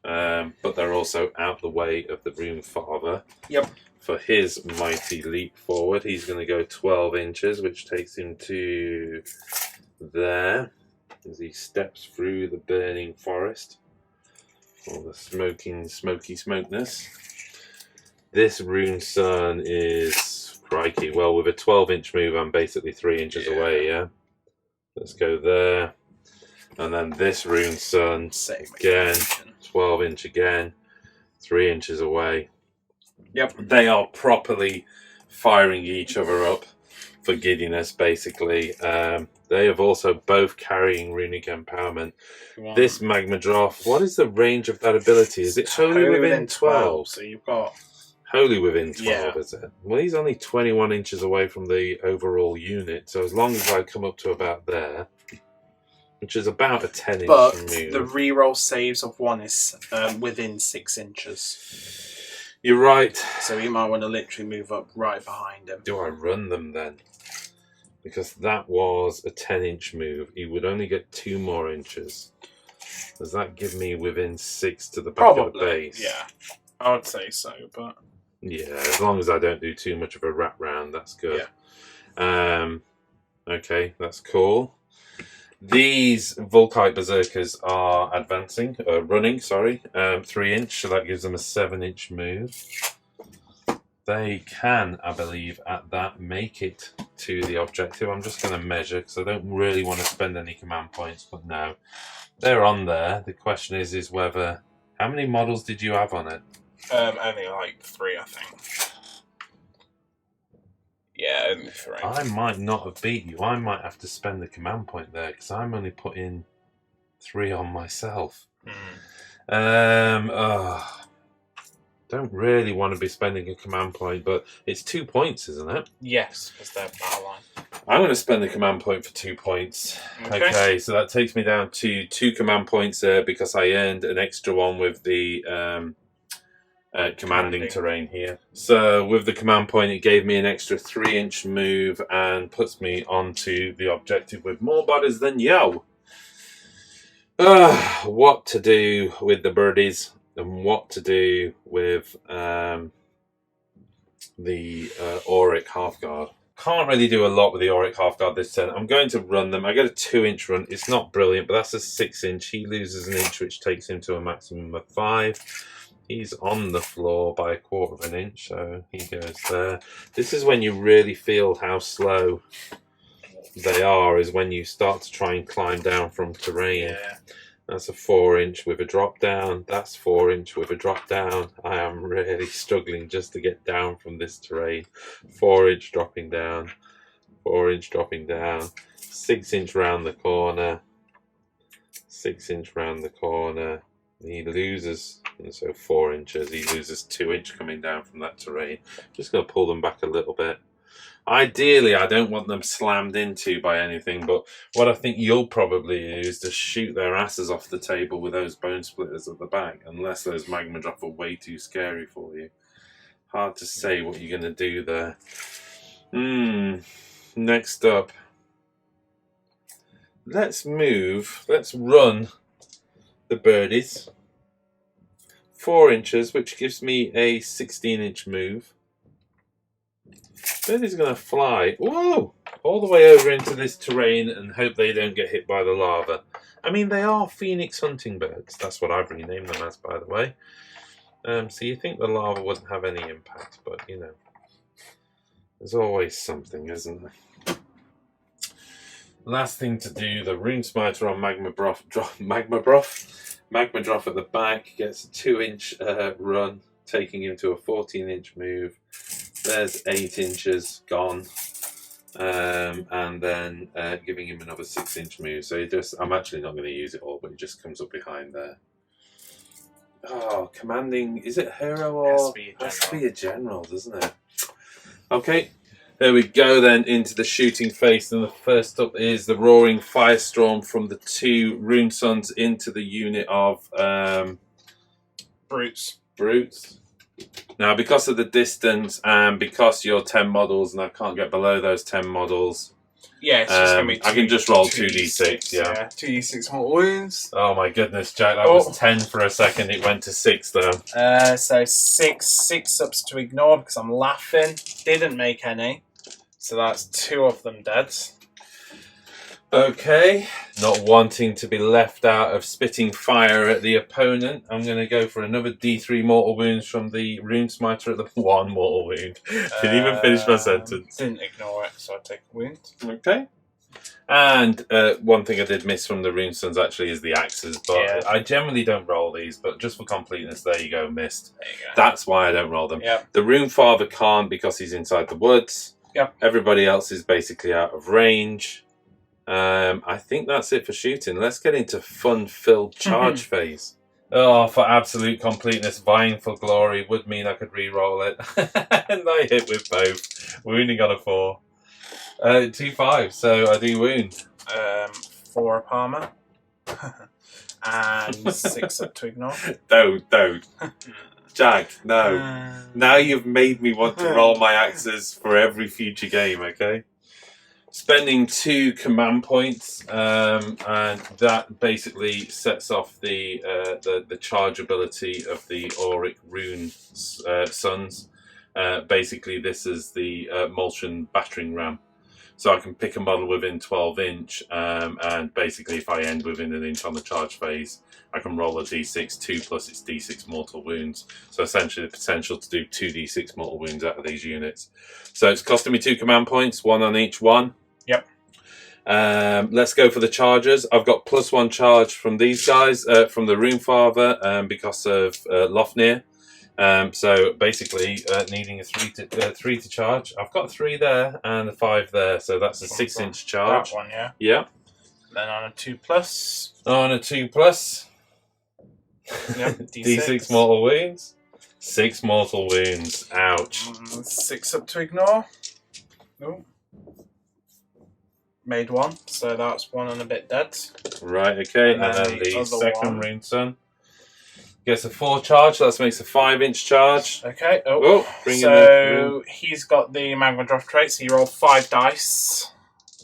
Speaker 1: but they're also out the way of the Rune Father.
Speaker 3: Yep.
Speaker 1: For his mighty leap forward, he's going to go 12 inches, which takes him to there as he steps through the burning forest. All the smoky smokeness. This Rune Sun is crikey. Well, with a 12-inch move, I'm basically 3 inches away. Yeah. Let's go there, and then this Rune Sun again, 12-inch again, 3 inches away.
Speaker 3: Yep.
Speaker 1: They are properly firing each other up for giddiness, basically. They have also both carrying runic empowerment. This Magma Drop, what is the range of that ability? Is it wholly within 12?
Speaker 3: So you've got
Speaker 1: wholly within 12, is it? Well, he's only 21 inches away from the overall unit, so as long as I come up to about there, which is about a 10-inch
Speaker 3: but
Speaker 1: move.
Speaker 3: The reroll saves of 1 is within 6 inches.
Speaker 1: You're right.
Speaker 3: So you might want to literally move up right behind him.
Speaker 1: Do I run them then? Because that was a 10-inch move. He would only get 2 more inches. Does that give me within 6 to the back of the base?
Speaker 3: Yeah. I would say so, but...
Speaker 1: Yeah, as long as I don't do too much of a wrap round, that's good. Yeah. Okay, that's cool. These Volkite Berserkers are running, 3-inch, so that gives them a 7-inch move. They can, I believe, at that, make it to the objective. I'm just going to measure, because I don't really want to spend any command points, but no. They're on there. The question is whether... How many models did you have on it?
Speaker 3: Only like 3, I think. Yeah, only 3.
Speaker 1: I might not have beat you. I might have to spend the command point there, because I'm only putting 3 on myself. Don't really want to be spending a command point, but it's 2 points, isn't it?
Speaker 3: Yes, because they're battle line.
Speaker 1: I'm going to spend the command point for 2 points. Okay, so that takes me down to 2 command points there, because I earned an extra one with the commanding terrain here. So with the command point, it gave me an extra 3-inch move and puts me onto the objective with more bodies than yo. What to do with the birdies and what to do with the Orruk Halfguard. Can't really do a lot with the Orruk Halfguard this turn. I'm going to run them. I get a 2-inch run. It's not brilliant, but that's a 6-inch. He loses an inch, which takes him to a maximum of 5. He's on the floor by 1/4 of an inch, so he goes there. This is when you really feel how slow they are, is when you start to try and climb down from terrain.
Speaker 3: Yeah.
Speaker 1: That's a 4-inch with a drop down. That's 4-inch with a drop down. I am really struggling just to get down from this terrain. 4-inch dropping down. 4-inch dropping down. 6-inch round the corner. 6-inch round the corner. He loses, so 4 inches. He loses 2-inch coming down from that terrain. Just going to pull them back a little bit. Ideally, I don't want them slammed into by anything, but what I think you'll probably do is to shoot their asses off the table with those bone splitters at the back, unless those magma drop are way too scary for you. Hard to say what you're going to do there. Next up, let's run the birdies. 4 inches, which gives me a 16-inch move. Birdie's going to fly, whoa, all the way over into this terrain and hope they don't get hit by the lava. I mean, they are Phoenix hunting birds. That's what I've renamed them as, by the way. So you think the lava wouldn't have any impact, but, you know, there's always something, isn't there? Last thing to do, the Rune Smiter on Magma Drop at the back gets a 2-inch run, taking him to a 14-inch move. There's 8 inches gone, and then giving him another 6-inch move. So I'm actually not going to use it all, but it just comes up behind there. Oh, commanding, is it hero or has to be a general, doesn't it? Okay. There we go then into the shooting face, and the first up is the Roaring Firestorm from the 2 Rune Suns into the unit of
Speaker 3: Brutes.
Speaker 1: Now, because of the distance and because you're 10 models and I can't get below those 10 models,
Speaker 3: yeah, it's just going to be
Speaker 1: I can just roll 2d6, yeah.
Speaker 3: 2d6 mortal wounds.
Speaker 1: Oh my goodness, Jack, that was 10 for a second. It went to 6 though.
Speaker 3: So 6 subs to ignore because I'm laughing. Didn't make any. So that's 2 of them dead.
Speaker 1: Okay, not wanting to be left out of spitting fire at the opponent, I'm going to go for another D3 mortal wounds from the Rune Smiter at the 1 mortal wound. Didn't even finish my sentence.
Speaker 3: Didn't ignore it, so I take a wound.
Speaker 1: Okay. And one thing I did miss from the Rune Sons actually is the axes, but I generally don't roll these, but just for completeness, there you go, missed.
Speaker 3: There you go.
Speaker 1: That's why I don't roll them.
Speaker 3: Yep.
Speaker 1: The Rune Father can't because he's inside the woods.
Speaker 3: Yep.
Speaker 1: Everybody else is basically out of range. I think that's it for shooting. Let's get into fun-filled charge phase. Oh, for absolute completeness, vying for glory would mean I could re-roll it. And I hit with both. Wounding on a 4. 2-5, so I do wound.
Speaker 3: 4 up armor. And 6 up to ignore.
Speaker 1: Don't. Jag, no. Now you've made me want to roll my axes for every future game, okay? Spending 2 command points, and that basically sets off the charge ability of the Orruk Rune Sons. Basically, this is the Molten battering ram. So I can pick a model within 12 inch, and basically if I end within an inch on the charge phase, I can roll a d6, 2 plus its d6 mortal wounds. So essentially the potential to do 2d6 mortal wounds out of these units. So it's costing me 2 command points, 1 on each one.
Speaker 3: Yep.
Speaker 1: Let's go for the charges. I've got +1 charge from these guys, from the Rune Father, because of Lofnir. So basically, needing a 3 to charge. I've got 3 there and a 5 there, so that's a 6-inch charge.
Speaker 3: That one, yeah.
Speaker 1: Yeah.
Speaker 3: Then on a 2+.
Speaker 1: On a 2+.
Speaker 3: Yep.
Speaker 1: D6 mortal wounds. 6 mortal wounds. Ouch.
Speaker 3: 6 up to ignore. Nope. Made 1, so that's 1 and a bit dead.
Speaker 1: Right. Okay. And then the second Rune Son gets a 4 charge. That makes a 5-inch charge.
Speaker 3: Okay.
Speaker 1: So
Speaker 3: he's got the magma drop trait. So you roll 5 dice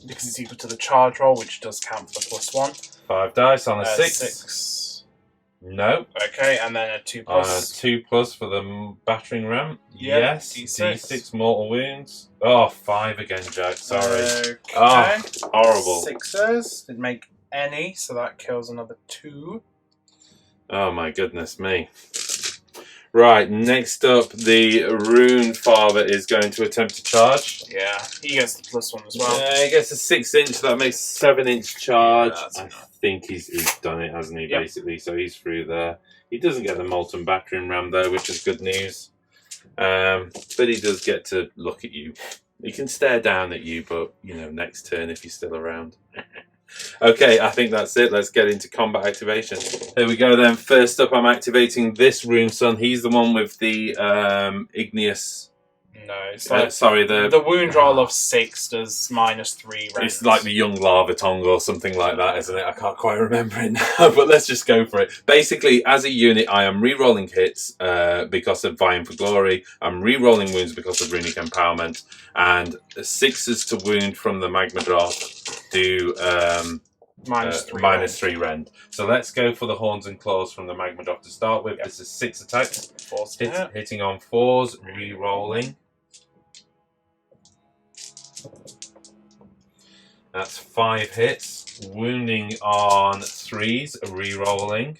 Speaker 3: because it's equal to the charge roll, which does count for the +1.
Speaker 1: 5 dice on a 6.
Speaker 3: 6.
Speaker 1: No.
Speaker 3: Okay, and then a 2+.
Speaker 1: 2+ for the battering ram.
Speaker 3: Yep,
Speaker 1: Yes.
Speaker 3: D6
Speaker 1: mortal wounds. Oh, 5 again, Jack. Sorry.
Speaker 3: Okay.
Speaker 1: Oh, horrible.
Speaker 3: 6s. Didn't make any, so that kills another 2.
Speaker 1: Oh my goodness me. Right, next up, the Rune Father is going to attempt to charge.
Speaker 3: Yeah, he gets the +1 as well.
Speaker 1: Yeah, he gets a 6-inch, so that makes a 7-inch charge.
Speaker 3: Yeah,
Speaker 1: I think he's done it, hasn't he,
Speaker 3: yep.
Speaker 1: basically, so he's through there. He doesn't get the Molten battering ram, though, which is good news. But he does get to look at you. He can stare down at you, but, you know, next turn if he's still around. Okay, I think that's it. Let's get into combat activation. Here we go then. First up, I'm activating this Rune Son. He's the one with the igneous...
Speaker 3: No, it's like
Speaker 1: sorry,
Speaker 3: the wound roll of 6 does -3 rend.
Speaker 1: It's like the young lava tongue or something like that, isn't it? I can't quite remember it now, but let's just go for it. Basically, as a unit, I am re-rolling hits because of vying for glory. I'm re-rolling wounds because of runic empowerment, and 6s to wound from the magma drop do -3 rend. So let's go for the horns and claws from the magma drop to start with. Yep. This is 6 attacks,
Speaker 3: 4
Speaker 1: hitting on 4s, re-rolling. That's 5 hits, wounding on 3s, re-rolling.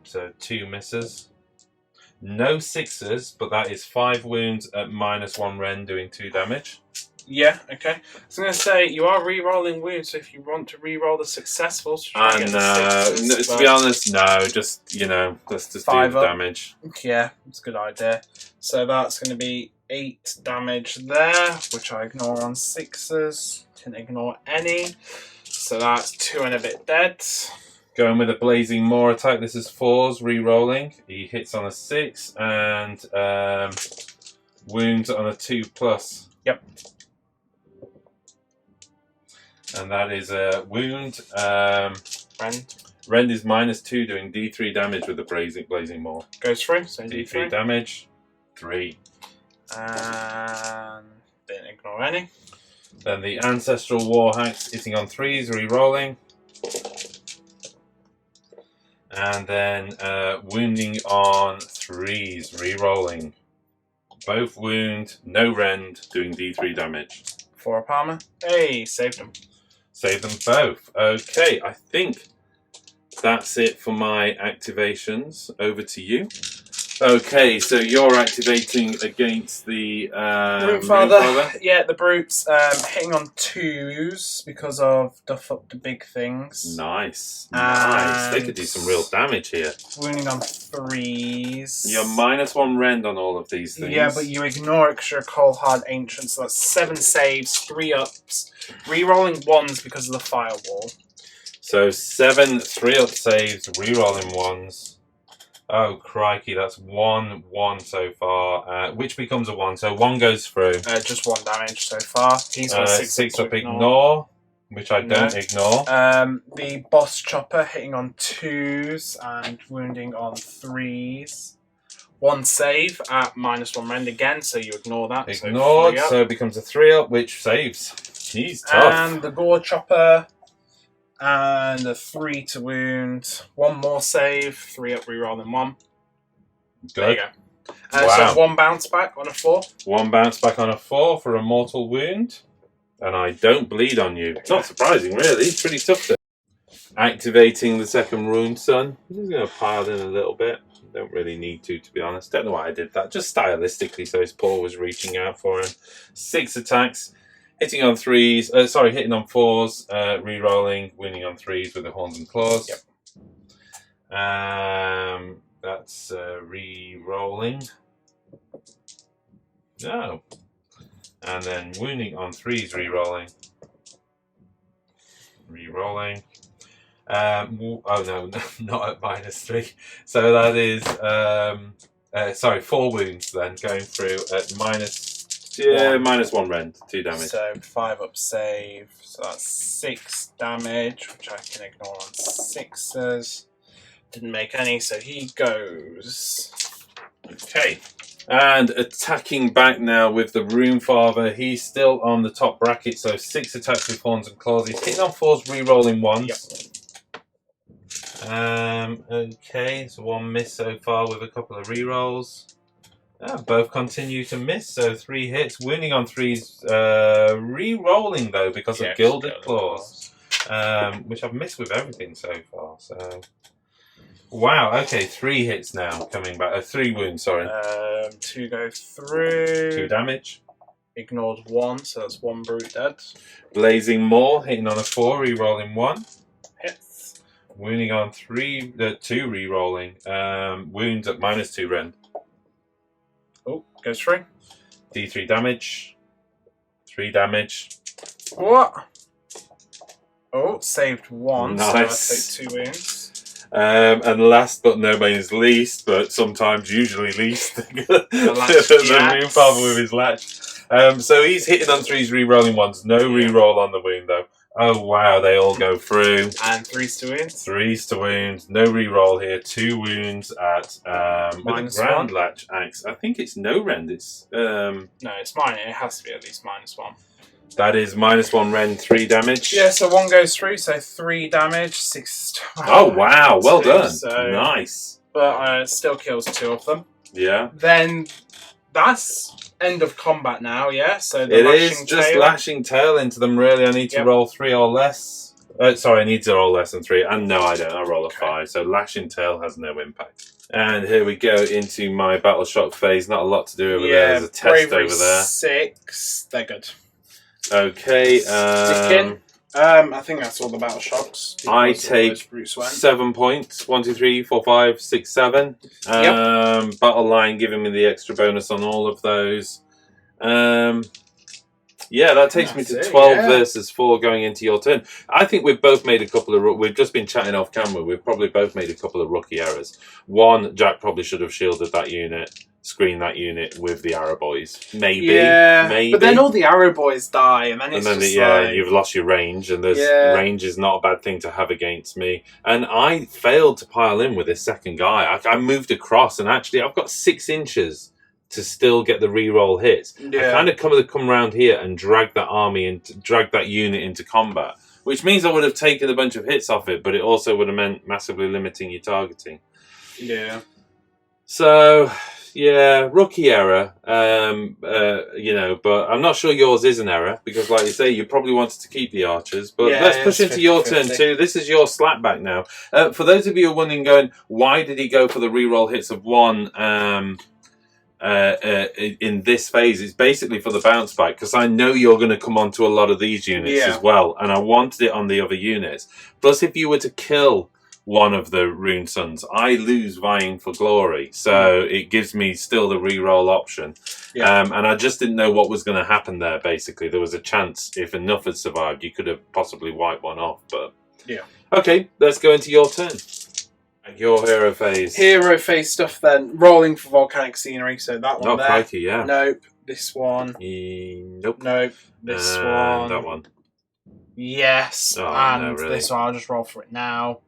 Speaker 1: So 2 misses. No 6s, but that is 5 wounds at -1 rend, doing 2 damage.
Speaker 3: Yeah, okay. I was going to say, you are re-rolling wounds, so if you want to re-roll the successfuls...
Speaker 1: To be honest, no. Just, you know, let's just do the damage.
Speaker 3: Yeah, it's a good idea. So that's going to be 8 damage there, which I ignore on 6s. Didn't ignore any. So that's 2 and a bit dead.
Speaker 1: Going with a Blazing Maw attack. This is 4s, re-rolling. He hits on a 6 and wounds on a 2+.
Speaker 3: Yep.
Speaker 1: And that is a wound. Rend is -2, doing D3 damage with the blazing maul.
Speaker 3: Goes through, so
Speaker 1: D3 damage. 3.
Speaker 3: And didn't ignore any.
Speaker 1: Then the Ancestral Warhacks hitting on 3s, re-rolling. And then wounding on 3s, re-rolling. Both wound, no rend, doing D3 damage.
Speaker 3: 4 up armor. Hey, saved them.
Speaker 1: Save them both. Okay, I think that's it for my activations. Over to you. Okay, so you're activating against the
Speaker 3: Runefather. Yeah, the brutes hitting on 2s because of duff up the big things.
Speaker 1: Nice, nice. They could do some real damage here.
Speaker 3: Wounding on 3s.
Speaker 1: You're -1 rend on all of these things.
Speaker 3: Yeah, but you ignore it because you're a cold hard ancient, so that's 7 saves, 3 ups, re-rolling 1s because of the firewall.
Speaker 1: So 7 3-up saves, re-rolling 1s. Oh, crikey, that's 1 so far, which becomes a 1. So 1 goes through.
Speaker 3: Just 1 damage so far. He's got
Speaker 1: 6 up ignore, which I don't ignore.
Speaker 3: The boss chopper hitting on 2s and wounding on 3s. 1 save at -1 rend again, so you ignore that.
Speaker 1: Ignored, so it becomes a 3-up, which saves. He's tough.
Speaker 3: And the gore chopper. And a 3 to wound. 1 more save. 3 up, re-rolling 1.
Speaker 1: Good.
Speaker 3: There you go.
Speaker 1: Wow.
Speaker 3: So 1 bounce back on a 4.
Speaker 1: 1 bounce back on a 4 for a mortal wound. And I don't bleed on you. It's not surprising, really. It's pretty tough there. Activating the second rune sun. I'm just going to pile in a little bit. Don't really need to be honest. Don't know why I did that. Just stylistically, so his paw was reaching out for him. 6 attacks. Hitting on 3s, hitting on 4s, re-rolling, winning on 3s with the horns and claws. Yep. That's re-rolling. No. And then wounding on 3s, re-rolling. Re-rolling. Oh no, not at -3. So that is, 4 wounds then, going through at -1 rend, 2 damage.
Speaker 3: So 5 up save, so that's 6 damage, which I can ignore on 6s. Didn't make any, so he goes.
Speaker 1: Okay. And attacking back now with the Runefather. He's still on the top bracket, so 6 attacks with horns and claws. He's hitting on 4s, re-rolling 1s. Yep. Okay, so 1 miss so far with a couple of re-rolls. Both continue to miss, so 3 hits. Wounding on 3s, re-rolling though because of Gilded Claws, which I've missed with everything so far. So, wow. Okay, 3 hits now coming back. 3 wounds. Sorry.
Speaker 3: 2 go through.
Speaker 1: 2 damage.
Speaker 3: Ignored 1, so that's 1 brute dead.
Speaker 1: Blazing Maul hitting on a 4, re-rolling 1.
Speaker 3: Hits.
Speaker 1: Wounding on 2, re-rolling. Wounds at -2 rend.
Speaker 3: Oh, goes through.
Speaker 1: D3 damage. 3 damage.
Speaker 3: What? Oh, saved 1,
Speaker 1: Nice.
Speaker 3: so I take 2 wounds.
Speaker 1: And last but no means least, but sometimes usually least, the Runefather with his latch. So he's hitting on 3s, re-rolling 1s. No re-roll on the wound though. Oh wow, they all go through.
Speaker 3: And 3s to wounds.
Speaker 1: 3s to wounds. No re-roll here. 2 wounds at with a Grand
Speaker 3: -1.
Speaker 1: Latch Axe. I think it's no rend. It's
Speaker 3: no, it's mine. It has to be at least -1.
Speaker 1: that is -1 rend, 3 damage.
Speaker 3: Yeah, so 1 goes through, so 3 damage, 6.
Speaker 1: Oh wow, well done.
Speaker 3: So,
Speaker 1: nice.
Speaker 3: But still kills 2 of them.
Speaker 1: Yeah.
Speaker 3: Then that's end of combat now, yeah? So the
Speaker 1: It
Speaker 3: lashing
Speaker 1: is just
Speaker 3: tail.
Speaker 1: lashing tail into them, really. I need to roll 3 or less. Sorry, I need to roll less than 3. And no, I don't. I roll a 5. So lashing tail has no impact. And here we go into my battle shock phase. Not a lot to do over there. There's a test
Speaker 3: bravery
Speaker 1: over there.
Speaker 3: 6. They're good.
Speaker 1: Okay.
Speaker 3: Sticking. I think that's all the battle shocks.
Speaker 1: I take 7 points. 1, 2, 3, 4, 5, 6, 7. Battle line giving me the extra bonus on all of those. Yeah, that takes me to
Speaker 3: That's it,
Speaker 1: 12
Speaker 3: yeah.
Speaker 1: versus 4 going into your turn. I think we've both made a couple of... We've just been chatting off camera. We've probably both made a couple of rookie errors. One, Jack probably should have shielded that unit, screened that unit with the arrow boys. Maybe.
Speaker 3: Yeah,
Speaker 1: maybe.
Speaker 3: but then all the arrow boys die, and then it's just like...
Speaker 1: you've lost your range, and range is not a bad thing to have against me. And I failed to pile in with this second guy. I moved across, and actually I've got 6 inches to still get the reroll hits.
Speaker 3: Yeah.
Speaker 1: I kind of come around here and drag that army and drag that unit into combat, which means I would have taken a bunch of hits off it, but it also would have meant massively limiting your targeting.
Speaker 3: Yeah.
Speaker 1: So, yeah, rookie error, you know, but I'm not sure yours is an error, because like you say, you probably wanted to keep the archers, but let's push into your turn too. This is your slapback now. For those of you who are wondering, going, why did he go for the reroll hits of 1 in this phase? It's basically for the bounce back, because I know you're going to come onto a lot of these units as well, and I wanted it on the other units. Plus, if you were to kill one of the Rune Sons, I lose vying for glory, so it gives me still the reroll option. And I just didn't know what was going to happen there. Basically, there was a chance if enough had survived, you could have possibly wiped one off. But okay, let's go into your turn. Your hero phase.
Speaker 3: Hero phase stuff then. Rolling for volcanic scenery, so that one there.
Speaker 1: Crikey, yeah.
Speaker 3: Nope. This one.
Speaker 1: Nope.
Speaker 3: Nope. This one.
Speaker 1: That one.
Speaker 3: Yes.
Speaker 1: Oh,
Speaker 3: and
Speaker 1: no, really?
Speaker 3: this one, I'll just roll for it now.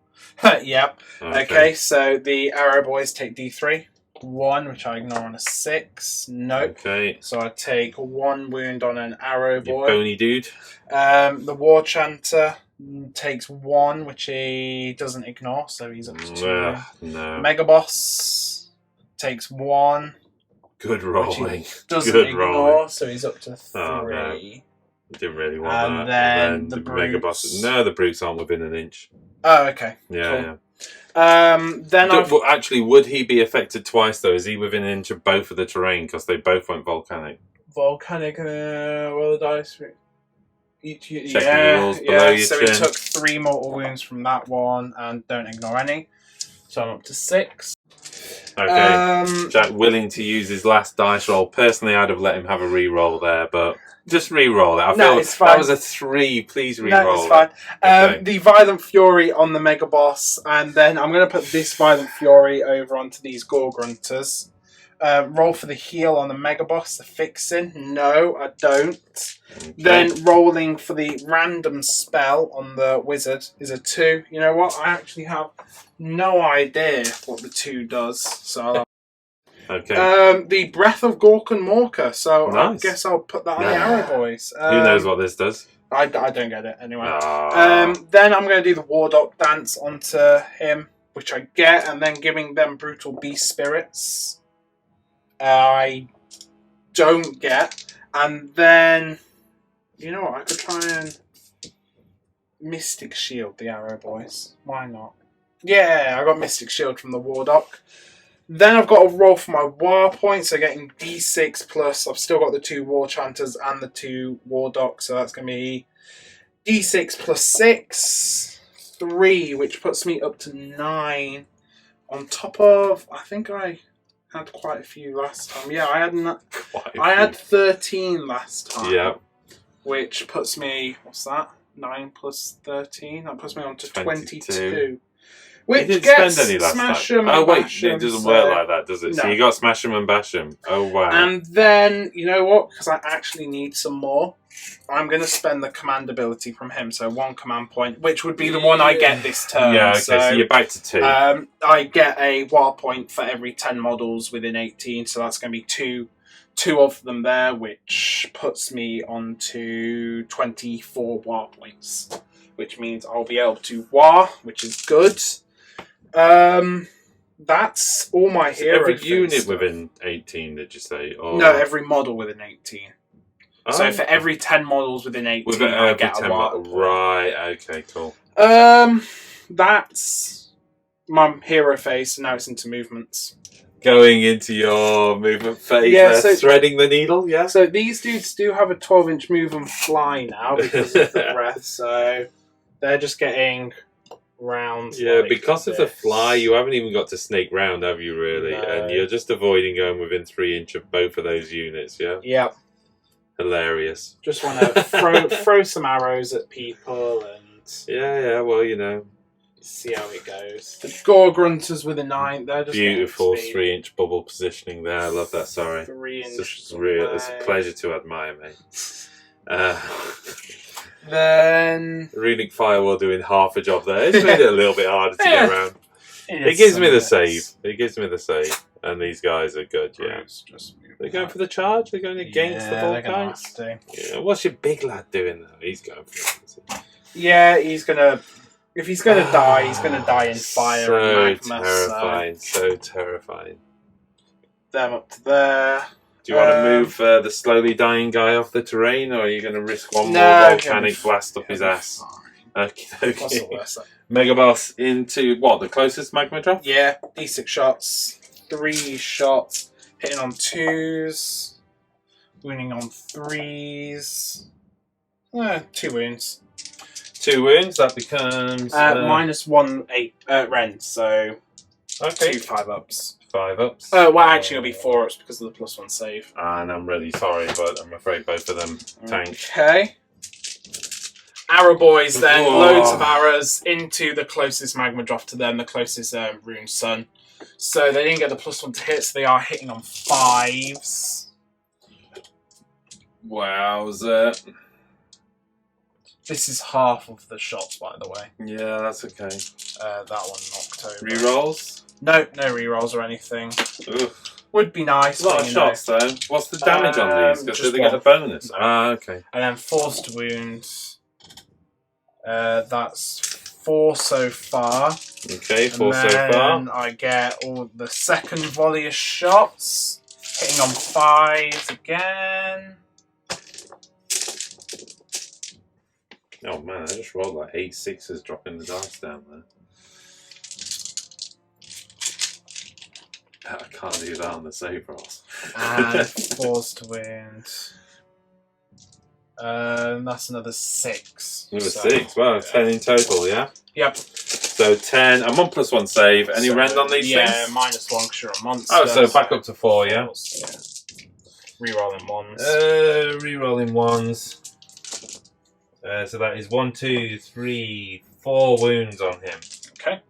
Speaker 3: Yep. Okay, so the arrow boys take D3. 1, which I ignore on a 6. Nope.
Speaker 1: Okay.
Speaker 3: So I take 1 wound on an arrow boy.
Speaker 1: You bony dude.
Speaker 3: The war chanter takes 1, which he doesn't ignore, so he's up to 2.
Speaker 1: No.
Speaker 3: Mega boss takes 1.
Speaker 1: Good rolling.
Speaker 3: Doesn't ignore, so he's up to 3.
Speaker 1: Oh, no. Didn't really want
Speaker 3: And
Speaker 1: that.
Speaker 3: then the
Speaker 1: Mega boss. No, the brutes aren't within an inch.
Speaker 3: Oh, okay.
Speaker 1: Yeah,
Speaker 3: cool. Then
Speaker 1: actually, would he be affected twice though? Is he within an inch of both of the terrain because they both went volcanic?
Speaker 3: Volcanic. Roll the dice.
Speaker 1: Checking the rules below your
Speaker 3: so
Speaker 1: turn.
Speaker 3: he took 3 mortal wounds from that one, and don't ignore any. So I'm up to 6.
Speaker 1: Okay. Jack willing to use his last dice roll. Personally, I'd have let him have a re-roll there, but just re-roll it. I feel
Speaker 3: it's fine.
Speaker 1: That was a 3. Please re-roll
Speaker 3: No, it's fine.
Speaker 1: Okay.
Speaker 3: The Violent Fury on the Mega Boss, and then I'm going to put this Violent Fury over onto these Gore Grunters. Roll for the heal on the Mega Boss, the fixing. No, I don't.
Speaker 1: Okay.
Speaker 3: Then rolling for the random spell on the Wizard is a 2. You know what? I actually have no idea what the 2 does. So
Speaker 1: Okay.
Speaker 3: the Breath of Gork and Morka. So
Speaker 1: Nice.
Speaker 3: I guess I'll put that on the Arrow Boys.
Speaker 1: Who knows what this does?
Speaker 3: I don't get it anyway.
Speaker 1: Ah.
Speaker 3: Then I'm going to do the Warlock dance onto him, which I get, and then giving them Brutal Beast Spirits. I don't get. And then, you know what, I could try and Mystic Shield the Arrow Boys. Why not? Yeah, I got Mystic Shield from the Warlock. Then I've got to roll for my war points, so getting D6 plus. I've still got the 2 War Chanters and the 2 War Dogs, so that's going to be D6 plus 6, 3, which puts me up to 9. On top of, I think I had quite a few last time. Yeah, I had 13 last time.
Speaker 1: Yeah.
Speaker 3: Which puts me, what's that? 9 plus 13? That puts me on to 22. Which
Speaker 1: you didn't
Speaker 3: gets
Speaker 1: spend any last
Speaker 3: Smash
Speaker 1: time.
Speaker 3: 'em
Speaker 1: Oh
Speaker 3: and
Speaker 1: wait,
Speaker 3: Bash 'em,
Speaker 1: it doesn't
Speaker 3: so-
Speaker 1: work like that, does it?
Speaker 3: No.
Speaker 1: So you got Smash 'em and Bash 'em. Oh wow.
Speaker 3: And then, you know what? Because I actually need some more, I'm going to spend the command ability from him. So 1 command point, which would be the one I get this turn.
Speaker 1: Yeah, okay, so you're back to 2.
Speaker 3: I get a war point for every 10 models within 18, so that's going to be 2 of them there, which puts me on to 24 war points, which means I'll be able to war, which is good. That's all my hero.
Speaker 1: Every
Speaker 3: phase
Speaker 1: unit
Speaker 3: stuff.
Speaker 1: within 18, did you say? Or...
Speaker 3: No, every model within 18.
Speaker 1: Oh.
Speaker 3: So for every 10 models within 18,
Speaker 1: Within
Speaker 3: I
Speaker 1: every
Speaker 3: get a
Speaker 1: 10
Speaker 3: war
Speaker 1: mo-
Speaker 3: point.
Speaker 1: Right, okay, cool.
Speaker 3: That's my hero phase, so now it's into movements.
Speaker 1: Going into your movement phase,
Speaker 3: Yeah, so-
Speaker 1: threading the needle, yeah?
Speaker 3: So these dudes do have a 12-inch move and fly now because of the breath, so they're just getting round.
Speaker 1: Yeah,
Speaker 3: like
Speaker 1: because of the
Speaker 3: this.
Speaker 1: fly, you haven't even got to snake round, have you, really?
Speaker 3: No.
Speaker 1: And you're just avoiding going within 3 inch of both of those units, yeah?
Speaker 3: Yep.
Speaker 1: Hilarious.
Speaker 3: Just want to throw some arrows at people and
Speaker 1: Yeah, well, you know.
Speaker 3: See how it goes. The Gore Grunters with a 9. They're just
Speaker 1: beautiful 3-inch bubble positioning there. I love that. Sorry.
Speaker 3: 3-inch.
Speaker 1: It's real. It's a pleasure to admire, mate.
Speaker 3: Then
Speaker 1: Runic Firewall doing half a job there. It's made it a little bit harder to get around. It gives me the save. It gives me the save. And these guys are good, yeah. They're going for the charge? They're going against the Volkites? Yeah. What's your big lad doing though? He's going for it.
Speaker 3: Yeah, he's going to... If he's going to die, he's going to die in fire and magma.
Speaker 1: Terrifying, so terrifying.
Speaker 3: Them up to there.
Speaker 1: Do you want to move the slowly dying guy off the terrain, or are you going to risk one more volcanic blast up his ass? Okay. Mega Boss into what? The closest magma drop?
Speaker 3: Yeah, D6 shots. 3 shots. Hitting on 2s. Wounding on 3s. 2 wounds.
Speaker 1: 2 wounds, that becomes...
Speaker 3: -1 rend, so...
Speaker 1: Okay.
Speaker 3: 2 5-ups.
Speaker 1: 5-ups.
Speaker 3: Well, actually, it'll be 4-ups because of the +1 save.
Speaker 1: And I'm really sorry, but I'm afraid both of them tank.
Speaker 3: Okay. Arrow boys then. Whoa. Loads of arrows into the closest magma drop to them, the closest rune sun. So they didn't get the +1 to hit, so they are hitting on 5s.
Speaker 1: Wowza.
Speaker 3: This is half of the shots, by the way.
Speaker 1: Yeah, that's okay.
Speaker 3: That one knocked over.
Speaker 1: Rerolls?
Speaker 3: No rerolls or anything.
Speaker 1: Ugh.
Speaker 3: Would be nice.
Speaker 1: A lot of shots, though. What's the damage on these? Because they get a bonus. Ah, okay.
Speaker 3: And then forced wounds. That's 4 so far.
Speaker 1: Okay, 4 so far.
Speaker 3: I get all the second volley of shots. Hitting on 5s again.
Speaker 1: Oh man, I just rolled like 8 6s dropping the dice down there. I can't do that on the save rolls.
Speaker 3: And forced wound. That's another 6.
Speaker 1: Another 6, wow, 10 in total, yeah?
Speaker 3: Yep.
Speaker 1: So 10, I'm on +1 save. Any rend on these things?
Speaker 3: Yeah, -1 because you're a monster.
Speaker 1: Oh, so back up to 4, yeah?
Speaker 3: Rerolling 1s.
Speaker 1: Rerolling 1s. So that is 1, 2, 3, 4 wounds on him.
Speaker 3: Okay.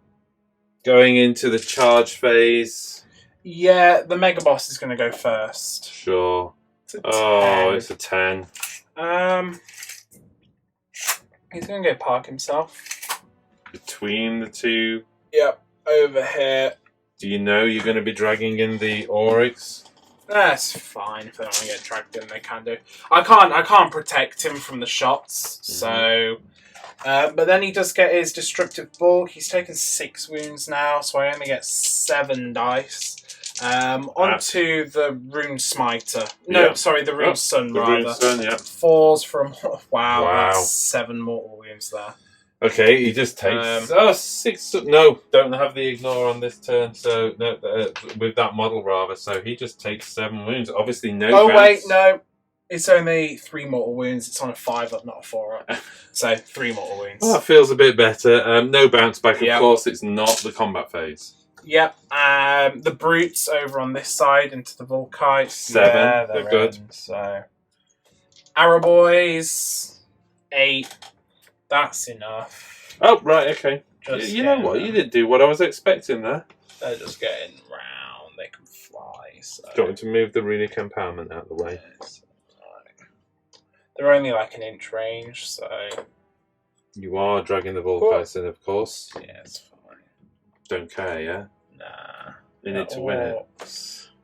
Speaker 1: Going into the charge phase.
Speaker 3: Yeah, the Mega Boss is going to go first.
Speaker 1: Sure.
Speaker 3: It's a 10.
Speaker 1: Oh, it's a 10.
Speaker 3: He's going to go park himself.
Speaker 1: Between the two.
Speaker 3: Yep, over here.
Speaker 1: Do you know you're going to be dragging in the Orruks?
Speaker 3: That's fine. If they want to get dragged in, they can do. I can't protect him from the shots. So, but then he does get his destructive bulk. He's taken 6 wounds now, so I only get 7 dice. Onto the rune smiter. No, sorry, the rune sun rather.
Speaker 1: Rune sun, yeah.
Speaker 3: 4s from wow. That's 7 mortal wounds there.
Speaker 1: Okay, he just takes 6. No, don't have the ignore on this turn. So no, with that model rather. So he just takes 7 wounds. Obviously, no.
Speaker 3: Oh wait, no. It's only 3 mortal wounds. It's on a 5-up, not a 4-up. So 3 mortal wounds.
Speaker 1: Well, that feels a bit better. No bounce back. Of course, it's not the combat phase.
Speaker 3: Yep. The brutes over on this side into the Volkites.
Speaker 1: 7. Yeah, they're good.
Speaker 3: So Arrow boys 8. That's enough.
Speaker 1: Oh, right, okay. You know what? You didn't do what I was expecting there.
Speaker 3: They're just getting round. They can fly. So.
Speaker 1: Do you want to move the runic empowerment out of the way?
Speaker 3: Yes. They're only like an inch range, so...
Speaker 1: You are dragging the Volkites in, of course.
Speaker 3: Yeah, it's fine.
Speaker 1: Don't care, yeah?
Speaker 3: Nah.
Speaker 1: In it to win it.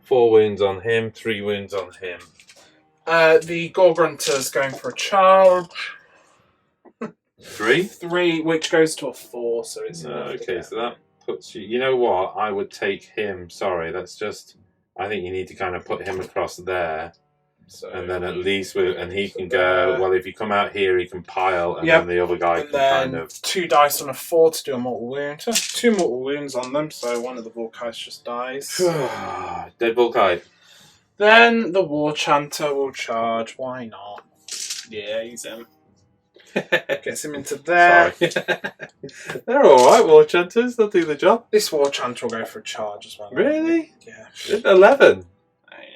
Speaker 1: 4 wounds on him, 3 wounds on him.
Speaker 3: The Gore Grunter's going for a charge.
Speaker 1: 3?
Speaker 3: 3, which goes to a 4, so it's...
Speaker 1: okay, so that puts you... You know what? I would take him. Sorry, that's just... I think you need to kind of put him across there. So and then at least... And he can go... Well, if you come out here, he can pile, and then the other guy can kind of...
Speaker 3: 2 dice on a 4 to do a mortal wound. 2 mortal wounds on them, so one of the Volkites just dies.
Speaker 1: Dead Volkite.
Speaker 3: Then the War Chanter will charge. Why not? Yeah, he's in. Gets him into there.
Speaker 1: Sorry. They're alright, War Chanters. They'll do the job.
Speaker 3: This War Chanter will go for a charge as well.
Speaker 1: Really?
Speaker 3: Yeah.
Speaker 1: 11?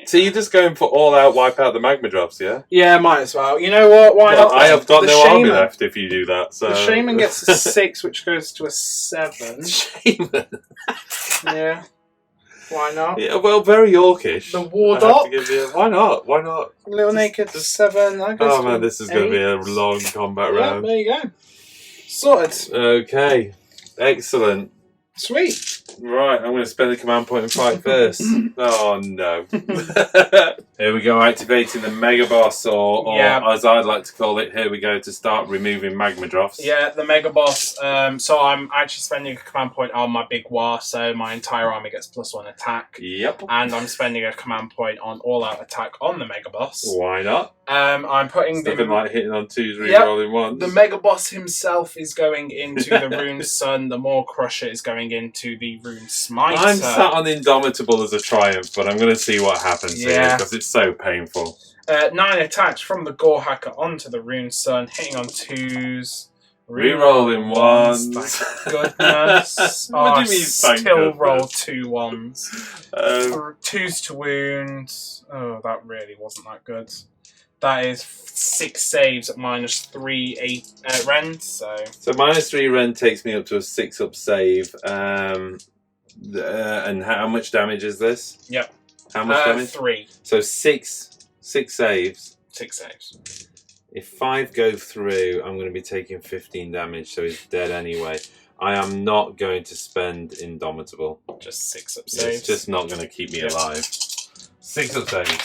Speaker 1: So you're just going for all out wipe out the magma drops, yeah?
Speaker 3: Yeah, might as well. You know what? Why not?
Speaker 1: I have got
Speaker 3: The
Speaker 1: no army
Speaker 3: Shaman.
Speaker 1: left if you do that. So
Speaker 3: The Shaman gets a 6, which goes to a 7.
Speaker 1: Shaman.
Speaker 3: Yeah. Why not?
Speaker 1: Yeah, well, very orcish.
Speaker 3: The War
Speaker 1: I have to
Speaker 3: Doc.
Speaker 1: give you- Why not? Why not?
Speaker 3: Little Naked 7. That goes
Speaker 1: Oh
Speaker 3: to
Speaker 1: man, this is going to be a
Speaker 3: 8.
Speaker 1: long combat
Speaker 3: Yeah,
Speaker 1: round.
Speaker 3: there you go. Sorted.
Speaker 1: Okay, excellent.
Speaker 3: Sweet.
Speaker 1: Right, I'm going to spend the command point and fight first. Oh no. Here we go, activating the Mega Boss, or
Speaker 3: Yeah.
Speaker 1: as I'd like to call it, here we go to start removing magma drops.
Speaker 3: Yeah, the Mega Boss. So I'm actually spending a command point on my Big Waaagh, so my entire army gets +1 attack.
Speaker 1: Yep.
Speaker 3: And I'm spending a command point on all-out attack on the Mega Boss.
Speaker 1: Why not?
Speaker 3: I'm putting
Speaker 1: Nothing like hitting on 2s,
Speaker 3: Yep.
Speaker 1: re-rolling 1s.
Speaker 3: the Mega Boss himself is going into the Rune Sun. The Maw Crusher is going into the Rune Smiter.
Speaker 1: I'm sat on Indomitable as a triumph, but I'm going to see what happens here
Speaker 3: Yeah.
Speaker 1: because it's so painful.
Speaker 3: 9 attacks from the Gore Hacker onto the Rune Sun, hitting on 2s.
Speaker 1: Re-rolling 1s.
Speaker 3: Thank goodness.
Speaker 1: What do you mean, thank
Speaker 3: still
Speaker 1: goodness?
Speaker 3: roll 2 1s. 2s to wound. Oh, that really wasn't that good. That is 6 saves at -3 rend. So
Speaker 1: -3 rend takes me up to a 6 up save. And how much damage is this?
Speaker 3: Yep.
Speaker 1: How much damage?
Speaker 3: 3.
Speaker 1: So 6 saves.
Speaker 3: 6 saves.
Speaker 1: If 5 go through, I'm going to be taking 15 damage, so he's dead anyway. I am not going to spend Indomitable.
Speaker 3: Just 6 up saves.
Speaker 1: It's just not going to keep me
Speaker 3: Yep.
Speaker 1: alive. 6 up saves.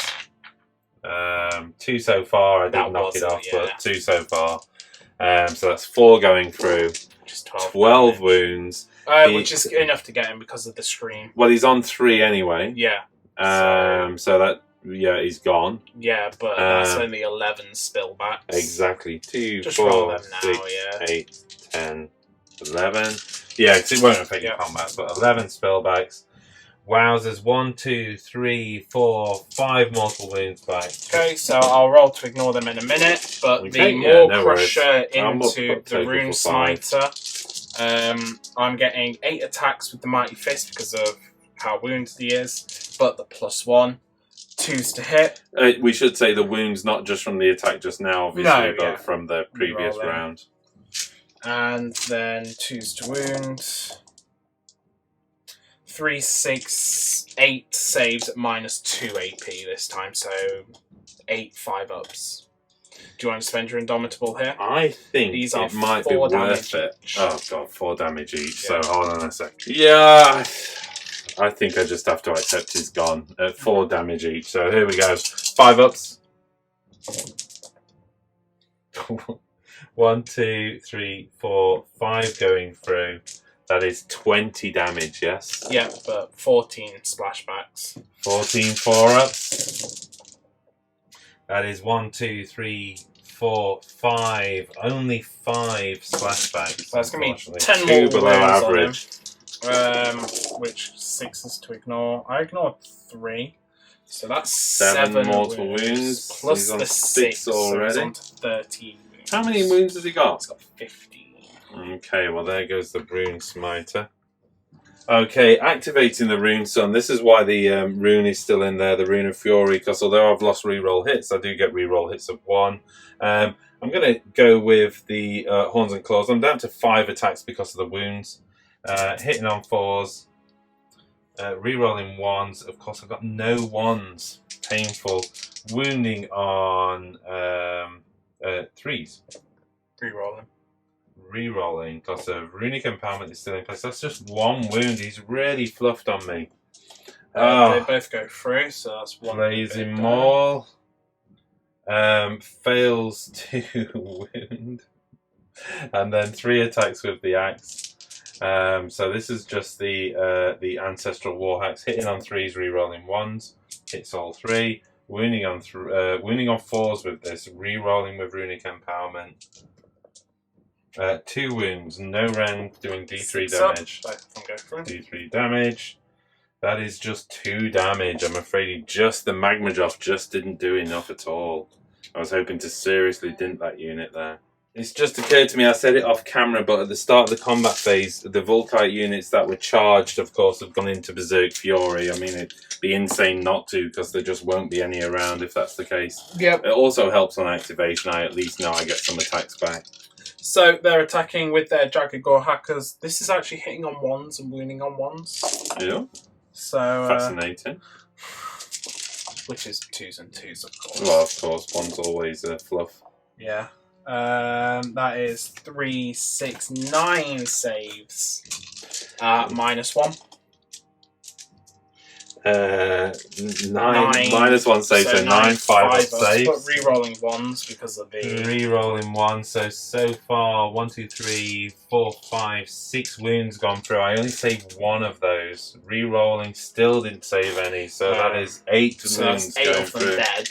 Speaker 1: 2 so far. I did
Speaker 3: That
Speaker 1: knock
Speaker 3: was
Speaker 1: it
Speaker 3: it,
Speaker 1: off,
Speaker 3: yeah.
Speaker 1: but 2 so far. So that's 4 going through.
Speaker 3: Just 12.
Speaker 1: 12
Speaker 3: damage.
Speaker 1: wounds.
Speaker 3: Which is enough to get him because of the stream.
Speaker 1: Well, he's on 3 anyway.
Speaker 3: Yeah.
Speaker 1: So that, yeah, he's gone.
Speaker 3: Yeah, but that's only 11 spillbacks.
Speaker 1: Exactly. 2,
Speaker 3: Just roll
Speaker 1: 4,
Speaker 3: them now,
Speaker 1: 6,
Speaker 3: yeah.
Speaker 1: 8, 10, 11. Yeah, because it won't affect your combat, but 11 spellbacks. Wowzers, 1, 2, 3, 4, 5 mortal wounds back.
Speaker 3: Okay, so I'll roll to ignore them in a minute, but
Speaker 1: Okay,
Speaker 3: the
Speaker 1: yeah,
Speaker 3: Maw
Speaker 1: no
Speaker 3: Crusher
Speaker 1: worries. I'll
Speaker 3: into
Speaker 1: put
Speaker 3: the
Speaker 1: total
Speaker 3: Rune
Speaker 1: for 5.
Speaker 3: Smiter. I'm getting 8 attacks with the Mighty Fist because of how wounded he is, but the +1. 2s to hit.
Speaker 1: We should say the wounds not just from the attack just now, obviously,
Speaker 3: No,
Speaker 1: but
Speaker 3: yeah.
Speaker 1: from the previous
Speaker 3: Rolling.
Speaker 1: round.
Speaker 3: And then 2s to wound. 3, 6, 8 saves at -2 AP this time, so 8 5-ups. Do you want to spend your Indomitable here?
Speaker 1: I think
Speaker 3: These are
Speaker 1: it might be
Speaker 3: 4
Speaker 1: worth
Speaker 3: damage
Speaker 1: it.
Speaker 3: each.
Speaker 1: Oh god, 4 damage each.
Speaker 3: Yeah.
Speaker 1: So hold on a sec. Yeah, I think I just have to accept he's gone at 4 damage each. So here we go. 5 ups. 1, 2, 3, 4, 5 going through. That is 20 damage, yes?
Speaker 3: Yeah, but 14 splashbacks.
Speaker 1: 14 4-ups. That is 1, 2, 3, 4, 5. Only 5 splashbacks.
Speaker 3: So that's going to be 10
Speaker 1: 2
Speaker 3: more
Speaker 1: below
Speaker 3: wounds
Speaker 1: average.
Speaker 3: on him. Which 6 to ignore. I ignored 3. So that's
Speaker 1: 7 mortal
Speaker 3: wounds.
Speaker 1: wounds.
Speaker 3: Plus
Speaker 1: He's on
Speaker 3: the
Speaker 1: 6
Speaker 3: 6 already.
Speaker 1: already.
Speaker 3: So he's on to 13 wounds.
Speaker 1: How many wounds has he got?
Speaker 3: He's got 50.
Speaker 1: Okay, well there goes the Rune Smiter. Okay, activating the Rune Sun. This is why the rune is still in there, the Rune of Fury, because although I've lost reroll hits, I do get reroll hits of 1. I'm going to go with the Horns and Claws. I'm down to 5 attacks because of the wounds. Hitting on 4s. Rerolling 1s. Of course, I've got no 1s. Painful. Wounding on 3s.
Speaker 3: Rerolling.
Speaker 1: Rerolling because of Runic Empowerment is still in place. That's just 1 wound. He's really fluffed on me.
Speaker 3: They both go through, so that's 1.
Speaker 1: Blazing Maul. Fails to wound. And then 3 attacks with the axe. So this is just the Ancestral Warhacks. Hitting on 3s, rerolling 1s. Hits all 3. Wounding on 4s with this. Rerolling with Runic Empowerment. 2 wounds, no rend, doing D3 damage. D3 damage. That is just 2 damage. I'm afraid the Magma Drop just didn't do enough at all. I was hoping to seriously dint that unit there. It's just occurred to me, I said it off camera, but at the start of the combat phase, the Volkite units that were charged, of course, have gone into Berserk Fury. I mean, it'd be insane not to, because there just won't be any around if that's the case.
Speaker 3: Yep.
Speaker 1: It also helps on activation. I at least know I get some attacks back.
Speaker 3: So they're attacking with their Jagged Gore Hackers. This is actually hitting on ones and wounding on ones.
Speaker 1: Yeah.
Speaker 3: So
Speaker 1: Fascinating.
Speaker 3: Which is 2s and 2s, of course.
Speaker 1: Well, of course, one's always fluff.
Speaker 3: Yeah. That is 3, 6, 9 saves. -1.
Speaker 1: 9 minus 1 save, so 9 5 saves.
Speaker 3: But re-rolling ones because of the
Speaker 1: re-rolling 1. So far 1, 2, 3, 4, 5, 6 wounds gone through. I only saved 1 of those. Re-rolling still didn't save any. So that is 8 wounds
Speaker 3: 8
Speaker 1: going
Speaker 3: of them
Speaker 1: through.
Speaker 3: dead.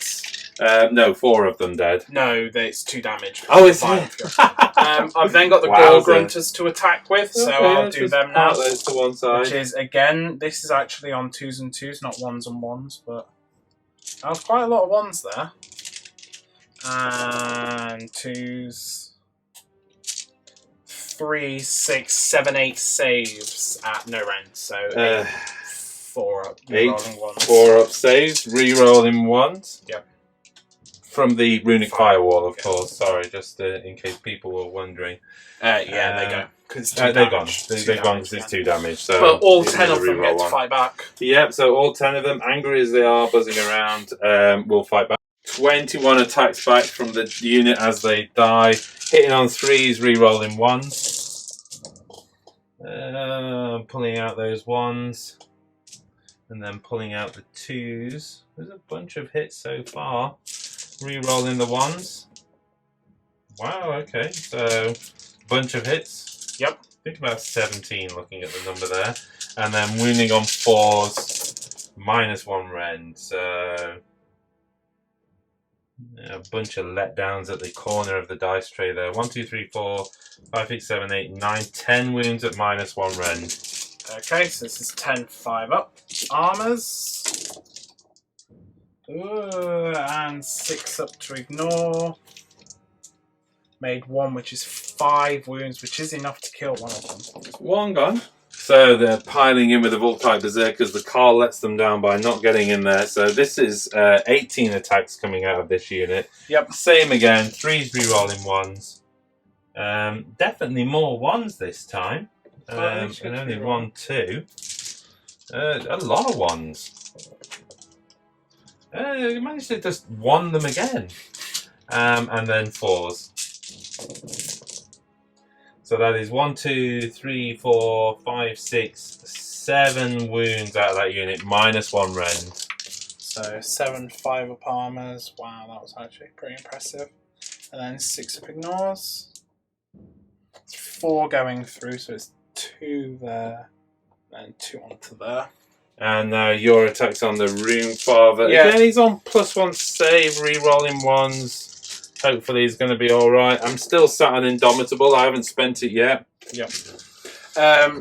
Speaker 1: No, 4 of them dead.
Speaker 3: No, it's 2 damage.
Speaker 1: Oh, it's
Speaker 3: I've then got the Gore Grunters to attack with, so I'll do them now.
Speaker 1: Those to one side.
Speaker 3: Which is, again, this is actually on 2s and 2s, not 1s and 1s, but I have quite a lot of 1s there. And 2s. 3, 6, 7, 8 saves at no rend, so 8, 4 up, re-rolling 1s.
Speaker 1: 4 up saves, re-rolling 1s.
Speaker 3: Yep.
Speaker 1: From the Runic Firewall, of course. Sorry, just in case people were wondering.
Speaker 3: Yeah, they go.
Speaker 1: They're gone. They're gone because it's 2 damage. So
Speaker 3: but all 10 of them get to fight back.
Speaker 1: Yep, so all 10 of them, angry as they are, buzzing around, will fight back. 21 attacks back from the unit as they die. Hitting on 3s, re-rolling 1s. Pulling out those 1s. And then pulling out the 2s. There's a bunch of hits so far. Re-rolling the 1s. Wow, okay. So, bunch of hits.
Speaker 3: Yep.
Speaker 1: I think about 17 looking at the number there. And then wounding on 4s. -1 rend. So, a bunch of letdowns at the corner of the dice tray there. 1, 2, 3, 4, 5, 6, 7, 8, 9, 10 wounds at -1 rend.
Speaker 3: Okay, so this is 10, 5 up. Armors. And 6 up to ignore. Made 1, which is 5 wounds, which is enough to kill one of them.
Speaker 1: 1 gone. So they're piling in with the Volkite Berserkers. The car lets them down by not getting in there. So this is 18 attacks coming out of this unit.
Speaker 3: Yep.
Speaker 1: Same again. 3s re-rolling 1s. Definitely more 1s this time. And only 1, 2. A lot of 1s. You managed to just 1 them again. And then 4s. So that is 1, 2, 3, 4, 5, 6, 7 wounds out of that unit, -1 rend.
Speaker 3: So 7, 5 up armors. Wow, that was actually pretty impressive. And then 6 up ignores. It's 4 going through, so it's 2 there, and 2 onto there.
Speaker 1: And now your attack's on the Runefather.
Speaker 3: Yeah.
Speaker 1: Again, he's on +1 save, re-rolling 1s. Hopefully he's going to be alright. I'm still sat on Indomitable. I haven't spent it yet.
Speaker 3: Yep.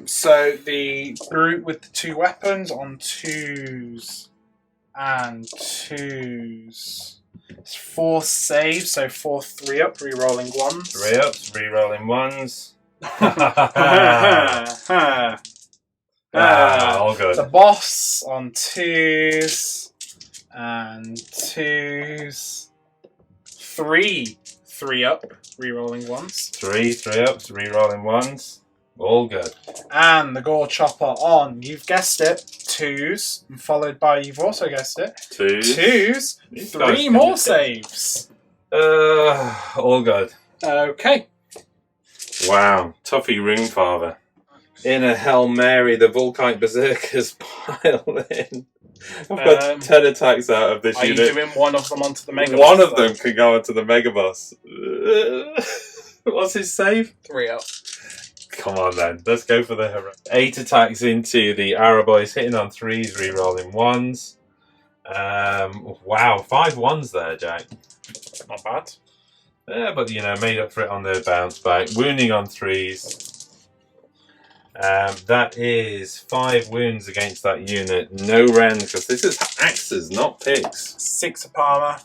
Speaker 3: So the group with the 2 weapons on 2s and 2s. It's 4 saves, so 4 3 up, re-rolling 1s.
Speaker 1: 3 ups, re-rolling 1s. All good.
Speaker 3: The boss on 2s and 2s. 3 up, re-rolling 1s.
Speaker 1: 3 ups, re-rolling 1s. All good.
Speaker 3: And the Gore Chopper on, you've guessed it, 2s, and followed by, you've also guessed it, 2s, 3 more saves.
Speaker 1: All good.
Speaker 3: Okay.
Speaker 1: Wow, toughy Runefather. In a Hail Mary, the Volkite Berserkers pile in. I've got 10 attacks out of this unit.
Speaker 3: Are you doing one of them onto the Mega
Speaker 1: One
Speaker 3: Boss,
Speaker 1: of them can go onto the Mega Boss. What's his save?
Speaker 3: 3 up.
Speaker 1: Come on then, let's go for the hero. 8 attacks into the Araboys, hitting on 3s, re-rolling 1s. Wow, 5 1s there, Jack.
Speaker 3: Not bad.
Speaker 1: Yeah, but you know, made up for it on the bounce back. Wounding on 3s. That is 5 wounds against that unit. No rend, because this is axes, not picks.
Speaker 3: 6 up armor,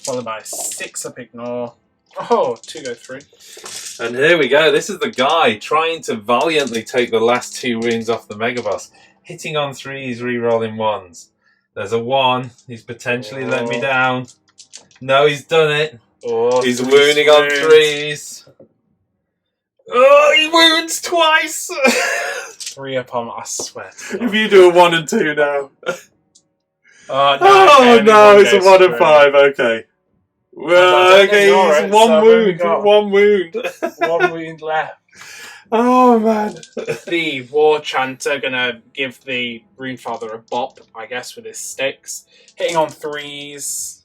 Speaker 3: followed by 6 up ignore, Oh, 2 go 3.
Speaker 1: And here we go. This is the guy trying to valiantly take the last 2 wounds off the Mega Boss. Hitting on 3s, re-rolling 1s. There's a 1. He's potentially let me down. No, he's done it.
Speaker 3: Oh,
Speaker 1: he's wounding on 3s. Oh, he wounds twice.
Speaker 3: 3 upon, I swear.
Speaker 1: If you do a 1 and 2 now.
Speaker 3: Oh,
Speaker 1: no, it's a 1 and 5. Okay. Well, okay, he's one wound. One wound.
Speaker 3: 1 wound left.
Speaker 1: Oh, man.
Speaker 3: The War Chanter gonna give the Runefather a bop, I guess, with his sticks. Hitting on 3s.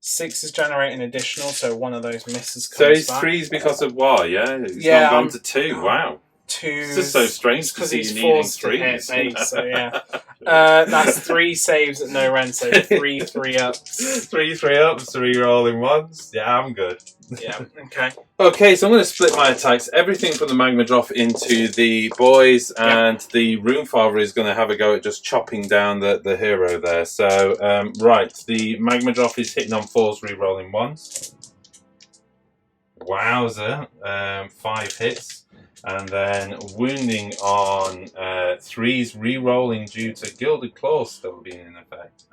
Speaker 3: 6 is generating additional, so one of those misses comes
Speaker 1: So he's
Speaker 3: back.
Speaker 1: 3s because of why, yeah? He's
Speaker 3: Yeah,
Speaker 1: not gone to 2. Wow.
Speaker 3: 2s.
Speaker 1: It's just so strange
Speaker 3: because
Speaker 1: to see
Speaker 3: he's
Speaker 1: you needing
Speaker 3: forced to hit
Speaker 1: 3s.
Speaker 3: base, so yeah. That's 3 saves at no rend, so 3 3-ups.
Speaker 1: 3 3-ups, 3 rolling 1s. Yeah, I'm good.
Speaker 3: Yeah, okay.
Speaker 1: Okay, so I'm going to split my attacks. Everything from the Magma Drop into the boys, and the Runefather is going to have a go at just chopping down the hero there. So, right, the Magma Drop is hitting on 4s, re-rolling 1s. Wowzer. 5 hits. And then wounding on 3s, re-rolling due to Gilded Claws still being in effect.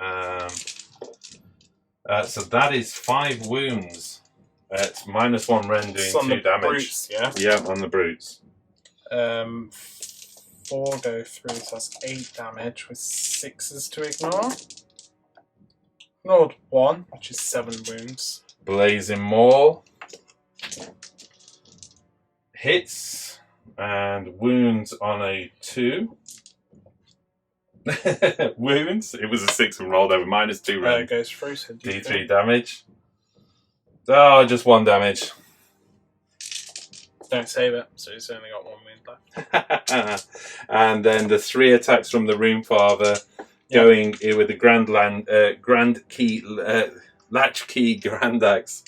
Speaker 1: So that is 5 wounds. It's -1 rend doing 2 damage.
Speaker 3: Brutes, yeah?
Speaker 1: Yeah, on the brutes.
Speaker 3: 4 go through, so that's 8 damage with 6s to ignore. Ignored 1, which is 7 wounds.
Speaker 1: Blazing Maul. Hits. And wounds on a 2. Wounds. It was a 6 and rolled over. -2 rend.
Speaker 3: It goes through, so
Speaker 1: D3 damage. Oh, just 1 damage.
Speaker 3: Don't save it, so he's only got 1 wound left.
Speaker 1: And then the 3 attacks from the Runefather going with the Latch Key Grand Axe.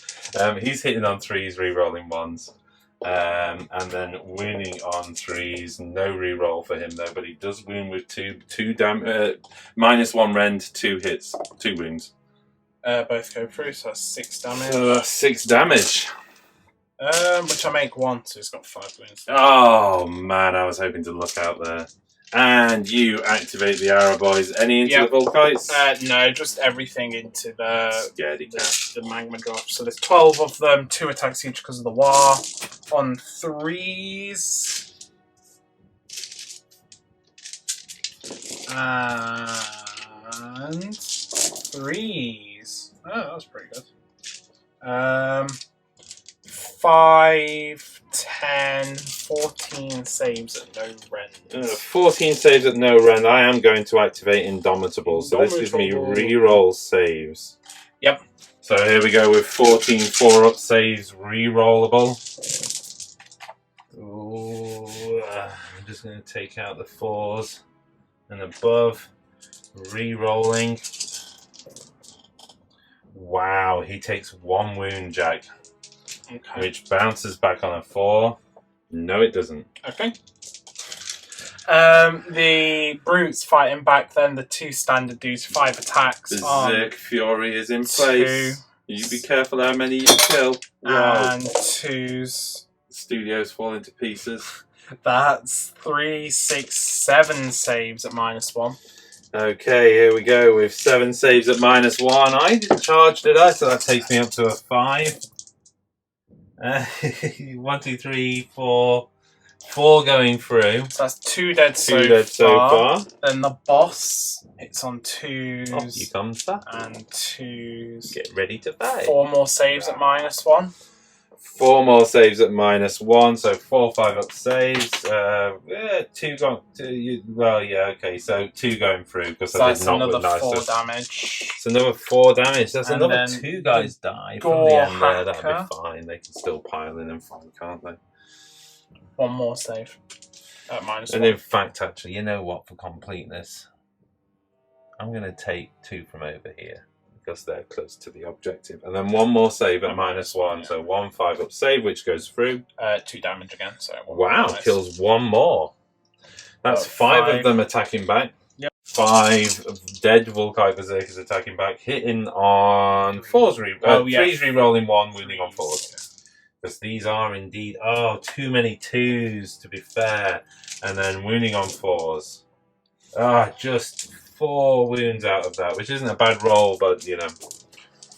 Speaker 1: He's hitting on 3s, re-rolling 1s. And then wounding on 3s, no re-roll for him though, but he does wound with -1 rend, 2 hits, 2 wounds.
Speaker 3: Both go through, so that's 6 damage.
Speaker 1: So that's 6 damage.
Speaker 3: Which I make 1, so he's got 5 wounds.
Speaker 1: Oh man, I was hoping to look out there. And you activate the arrow boys. Any into the Volkites?
Speaker 3: No, just everything into the magma drop. So there's 12 of them, 2 attacks each because of the Waaagh. On 3s. And 3s. Oh, that was pretty good. 5, 10, 14 saves at no rend.
Speaker 1: 14 saves at no rend. I am going to activate Indomitable, so this gives me re-roll saves.
Speaker 3: Yep.
Speaker 1: So here we go with 14 4-up saves, re-rollable. Ooh, I'm just going to take out the 4s and above. Re-rolling. Wow, he takes 1 wound, Jack.
Speaker 3: Okay.
Speaker 1: Which bounces back on a 4. No, it doesn't.
Speaker 3: Okay. The brutes fighting back. Then the 2 standard dudes, 5 attacks.
Speaker 1: The Zerk Fury is in place.
Speaker 3: 2.
Speaker 1: You be careful how many you kill.
Speaker 3: And 2s.
Speaker 1: The studios fall into pieces.
Speaker 3: That's 3, 6, 7 saves at -1.
Speaker 1: Okay, here we go with 7 saves at -1. I didn't charge, did I? So that takes me up to a 5. 1, 2, 3, 4. 4 going through.
Speaker 3: So that's 2 dead,
Speaker 1: 2 dead so far.
Speaker 3: Then the boss hits on 2s.
Speaker 1: Off you come, sir.
Speaker 3: And 2s.
Speaker 1: Get ready to fight.
Speaker 3: 4 more saves at -1.
Speaker 1: 4 more saves at -1, so 4 5-up saves. 2 gone. Well, yeah, okay. So 2 going through because I did not
Speaker 3: another
Speaker 1: with
Speaker 3: 4
Speaker 1: nice.
Speaker 3: damage.
Speaker 1: It's another 4 damage. That's
Speaker 3: And
Speaker 1: another
Speaker 3: then
Speaker 1: 2 guys die from the end there. That'll
Speaker 3: Hacker.
Speaker 1: be fine. They can still pile in and fight, can't they?
Speaker 3: 1 more save at -1.
Speaker 1: And in fact, actually, you know what? For completeness, I'm going to take 2 from over here because they're close to the objective, and then 1 more save at -1.
Speaker 3: Yeah.
Speaker 1: So 1 5-up save, which goes through.
Speaker 3: 2 damage again. So
Speaker 1: Wow,
Speaker 3: nice.
Speaker 1: kills 1 more. That's 5 of them attacking back.
Speaker 3: Yep.
Speaker 1: 5 dead Volkite Berserkers attacking back, hitting on 4s, 3s re-rolling 1, wounding on 4s. Because these are indeed, too many 2s to be fair. And then wounding on 4s. Just 4 wounds out of that, which isn't a bad roll, but you know.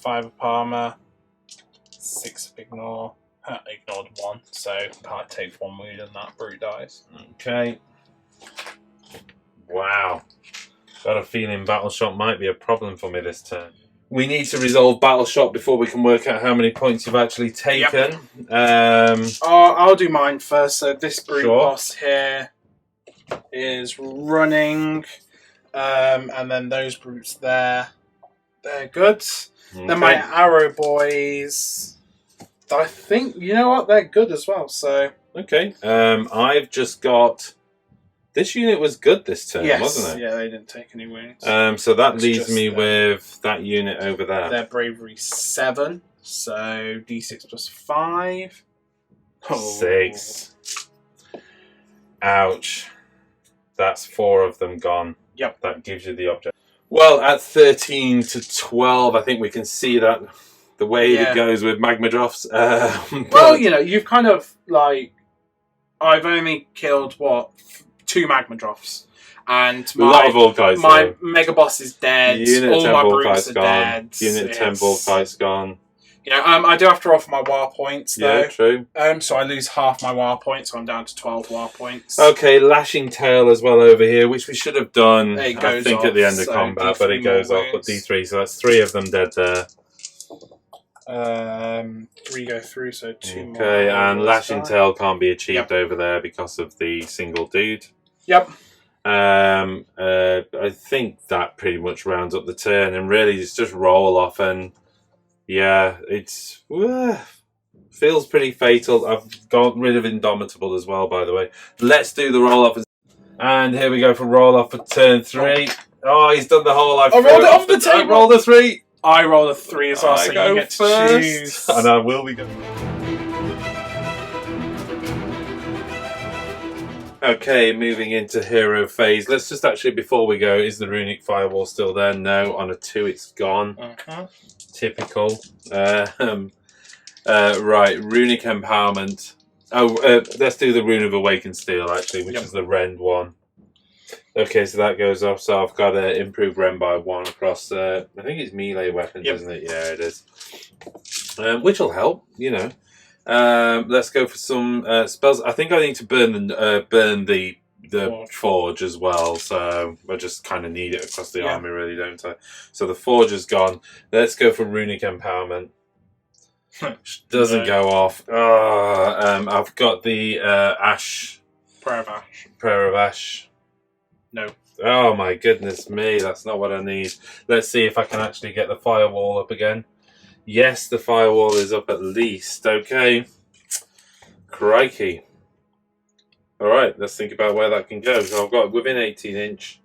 Speaker 3: 5 of armor, 6 of ignore. Ignored 1, so can't take 1 wound and that brute dies.
Speaker 1: Okay. Wow. Got a feeling battle shot might be a problem for me this turn. We need to resolve battle shot before we can work out how many points you've actually taken.
Speaker 3: Yep. I'll do mine first. So this brute
Speaker 1: Sure.
Speaker 3: boss here is running, and then those brutes there, they're good.
Speaker 1: Okay.
Speaker 3: Then my arrow boys, I think, you know what, they're good as well. So
Speaker 1: okay. I've just got. This unit was good this turn, wasn't it?
Speaker 3: Yeah, they didn't take any wounds.
Speaker 1: So that
Speaker 3: It's
Speaker 1: leaves
Speaker 3: just,
Speaker 1: me with that unit over there.
Speaker 3: Their bravery 7, so d6 plus 5.
Speaker 1: 6. Ouch. That's 4 of them gone.
Speaker 3: Yep.
Speaker 1: That gives you the object. Well, at 13 to 12, I think we can see that the way it goes with magma drops.
Speaker 3: Well, you know, you've kind of like, I've only killed 2 magma drops, and
Speaker 1: a lot of Volkites.
Speaker 3: My mega boss is dead.
Speaker 1: Unit
Speaker 3: all
Speaker 1: 10
Speaker 3: my
Speaker 1: Volkites
Speaker 3: brutes are
Speaker 1: gone.
Speaker 3: dead.
Speaker 1: Unit 10 Volkites gone.
Speaker 3: You know, I do have to roll for my war points though.
Speaker 1: Yeah, true.
Speaker 3: So I lose half my war points, so I'm down to 12 war points.
Speaker 1: Okay, lashing tail as well over here, which we should have done.
Speaker 3: It
Speaker 1: I
Speaker 3: goes
Speaker 1: think
Speaker 3: off,
Speaker 1: at the end of
Speaker 3: so
Speaker 1: combat, but it goes off with D3, so that's 3 of them dead there.
Speaker 3: 3 go through, so 2 more.
Speaker 1: Okay, and lashing tail can't be achieved over there because of the single dude.
Speaker 3: Yep.
Speaker 1: I think that pretty much rounds up the turn, and really it's just roll off, and yeah, it's feels pretty fatal. I've got rid of Indomitable as well, by the way. Let's do the roll off, and here we go for roll off for turn 3. Oh, he's done the whole. I
Speaker 3: rolled it off the table.
Speaker 1: I rolled a 3.
Speaker 3: I roll a 3 as well,
Speaker 1: I
Speaker 3: so
Speaker 1: go
Speaker 3: you get
Speaker 1: first,
Speaker 3: to choose.
Speaker 1: and I will be good. Okay, moving into hero phase. Let's just actually, before we go, is the runic firewall still there? No, on a 2 it's gone. Typical. Right, runic empowerment. Let's do the rune of awakened steel actually, which is the rend one. Okay, so that goes off. So I've got to improve rend by 1 across. I think it's melee weapons, isn't it? Yeah, it is. Which will help, you know. Let's go for some spells. I think I need to burn the forge as well, so I just kind of need it across the army, really, don't I? So the forge is gone. Let's go for runic empowerment. Doesn't go off. I've got the ash.
Speaker 3: Prayer of Ash.
Speaker 1: Prayer of Ash.
Speaker 3: No.
Speaker 1: Oh my goodness me, that's not what I need. Let's see if I can actually get the firewall up again. Yes, the firewall is up at least. Okay. Crikey. Alright, let's think about where that can go. So I've got within 18 inch.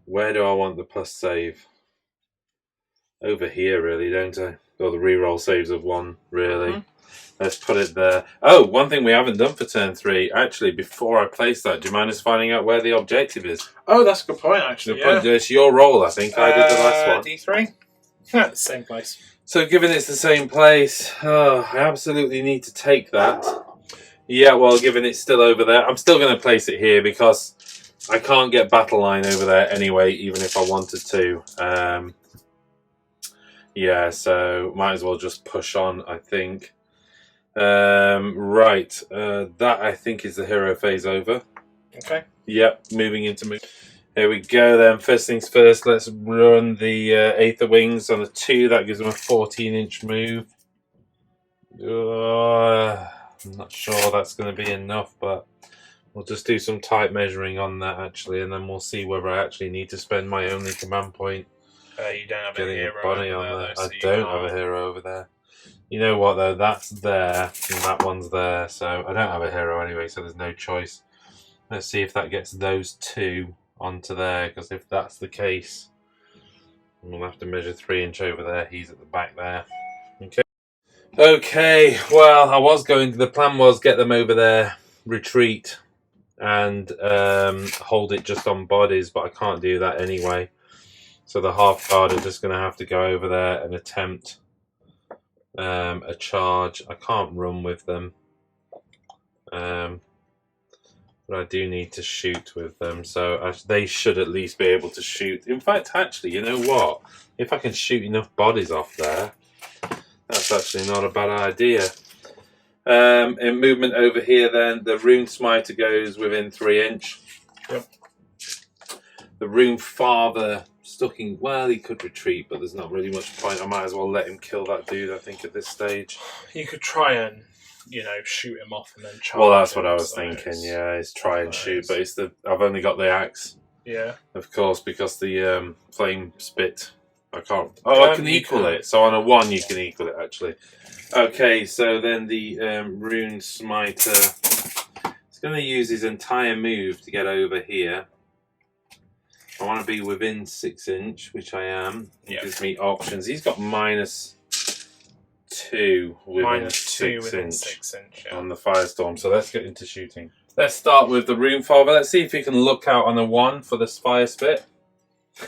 Speaker 1: Where do I want the plus save? Over here, really, don't I? Or the reroll saves of 1, really. Let's put it there. Oh, one thing we haven't done for turn 3. Actually, before I place that, do you mind us finding out where the objective is?
Speaker 3: Oh, that's a good point, actually.
Speaker 1: It's your roll, I think. I did the last one.
Speaker 3: D3? Same place.
Speaker 1: So, given it's the same place, I absolutely need to take that. Yeah, well, given it's still over there, I'm still going to place it here because I can't get battle line over there anyway, even if I wanted to. Yeah, so might as well just push on, I think. Right, that I think is the hero phase over.
Speaker 3: Okay.
Speaker 1: Yep, moving into move. Here we go then. First things first, let's run the Aether Wings on a 2. That gives them a 14-inch move. I'm not sure that's going to be enough, but we'll just do some tight measuring on that actually, and then we'll see whether I actually need to spend my only command point.
Speaker 3: You don't have
Speaker 1: Getting
Speaker 3: a hero
Speaker 1: a body
Speaker 3: over
Speaker 1: on
Speaker 3: there,
Speaker 1: there.
Speaker 3: though,
Speaker 1: I
Speaker 3: so
Speaker 1: don't have a hero over there. You know what though? That's there, and that one's there. So I don't have a hero anyway, so there's no choice. Let's see if that gets those 2 onto there, because if that's the case, we'll have to measure 3-inch over there. He's at the back there. Okay. Okay, well, the plan was get them over there, retreat, and hold it just on bodies, but I can't do that anyway. So the half guard are just going to have to go over there and attempt a charge. I can't run with them. But I do need to shoot with them, so they should at least be able to shoot. In fact, actually, you know what? If I can shoot enough bodies off there, that's actually not a bad idea. In movement over here, then, the Rune Smiter goes within 3 inch.
Speaker 3: Yep.
Speaker 1: The Rune Father, stucking, well, he could retreat, but there's not really much point. I might as well let him kill that dude, I think, at this stage.
Speaker 3: You could try and, you know, shoot him off and then charge.
Speaker 1: Well, that's what I
Speaker 3: him,
Speaker 1: was
Speaker 3: so
Speaker 1: thinking, yeah, is try and shoot, but it's I've only got the axe.
Speaker 3: Yeah.
Speaker 1: Of course, because the flame spit, I can't. Oh, I can equal it. So on a 1, you can equal it, actually. Okay, so then the Rune Smiter is going to use his entire move to get over here. I want to be within 6 inch, which I am. It gives me options. He's got -2 within 6 inch on the Firestorm. So let's get into shooting. Let's start with the Rune Father. Let's see if he can look out on a 1 for this fire spit.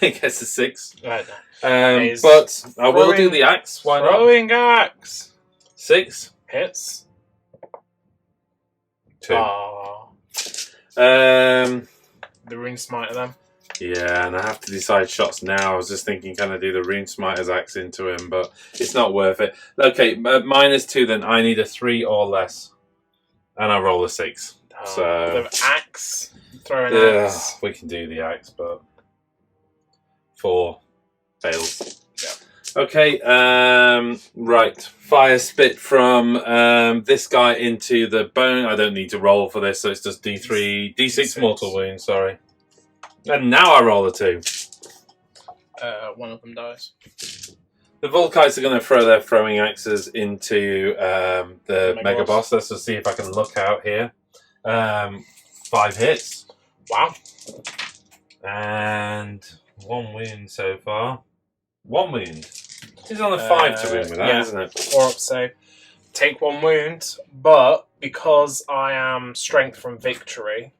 Speaker 1: He gets a 6.
Speaker 3: Right.
Speaker 1: But I will do the axe. Why not?
Speaker 3: Throwing axe.
Speaker 1: 6
Speaker 3: hits.
Speaker 1: 2.
Speaker 3: Ah.
Speaker 1: The
Speaker 3: Rune Smiter then.
Speaker 1: Yeah, and I have to decide shots now. I was just thinking, can I do the Rune Smiter's axe into him? But it's not worth it. Okay, -2 then. I need a 3 or less. And I roll a 6. So
Speaker 3: the axe. Throw an axe.
Speaker 1: We can do the axe, but 4 fails.
Speaker 3: Yeah.
Speaker 1: Okay, right. Fire spit from this guy into the bone. I don't need to roll for this, so it's just D6 mortal wound, sorry. And now I roll a 2.
Speaker 3: One of them dies.
Speaker 1: The Volkites are going to throw their throwing axes into the Mega Boss. Let's just see if I can look out here. 5 hits.
Speaker 3: Wow.
Speaker 1: And 1 wound so far. 1 wound. It's on a 5 to wound with that, isn't it?
Speaker 3: Orruk save. Take 1 wound, but because I am strength from victory,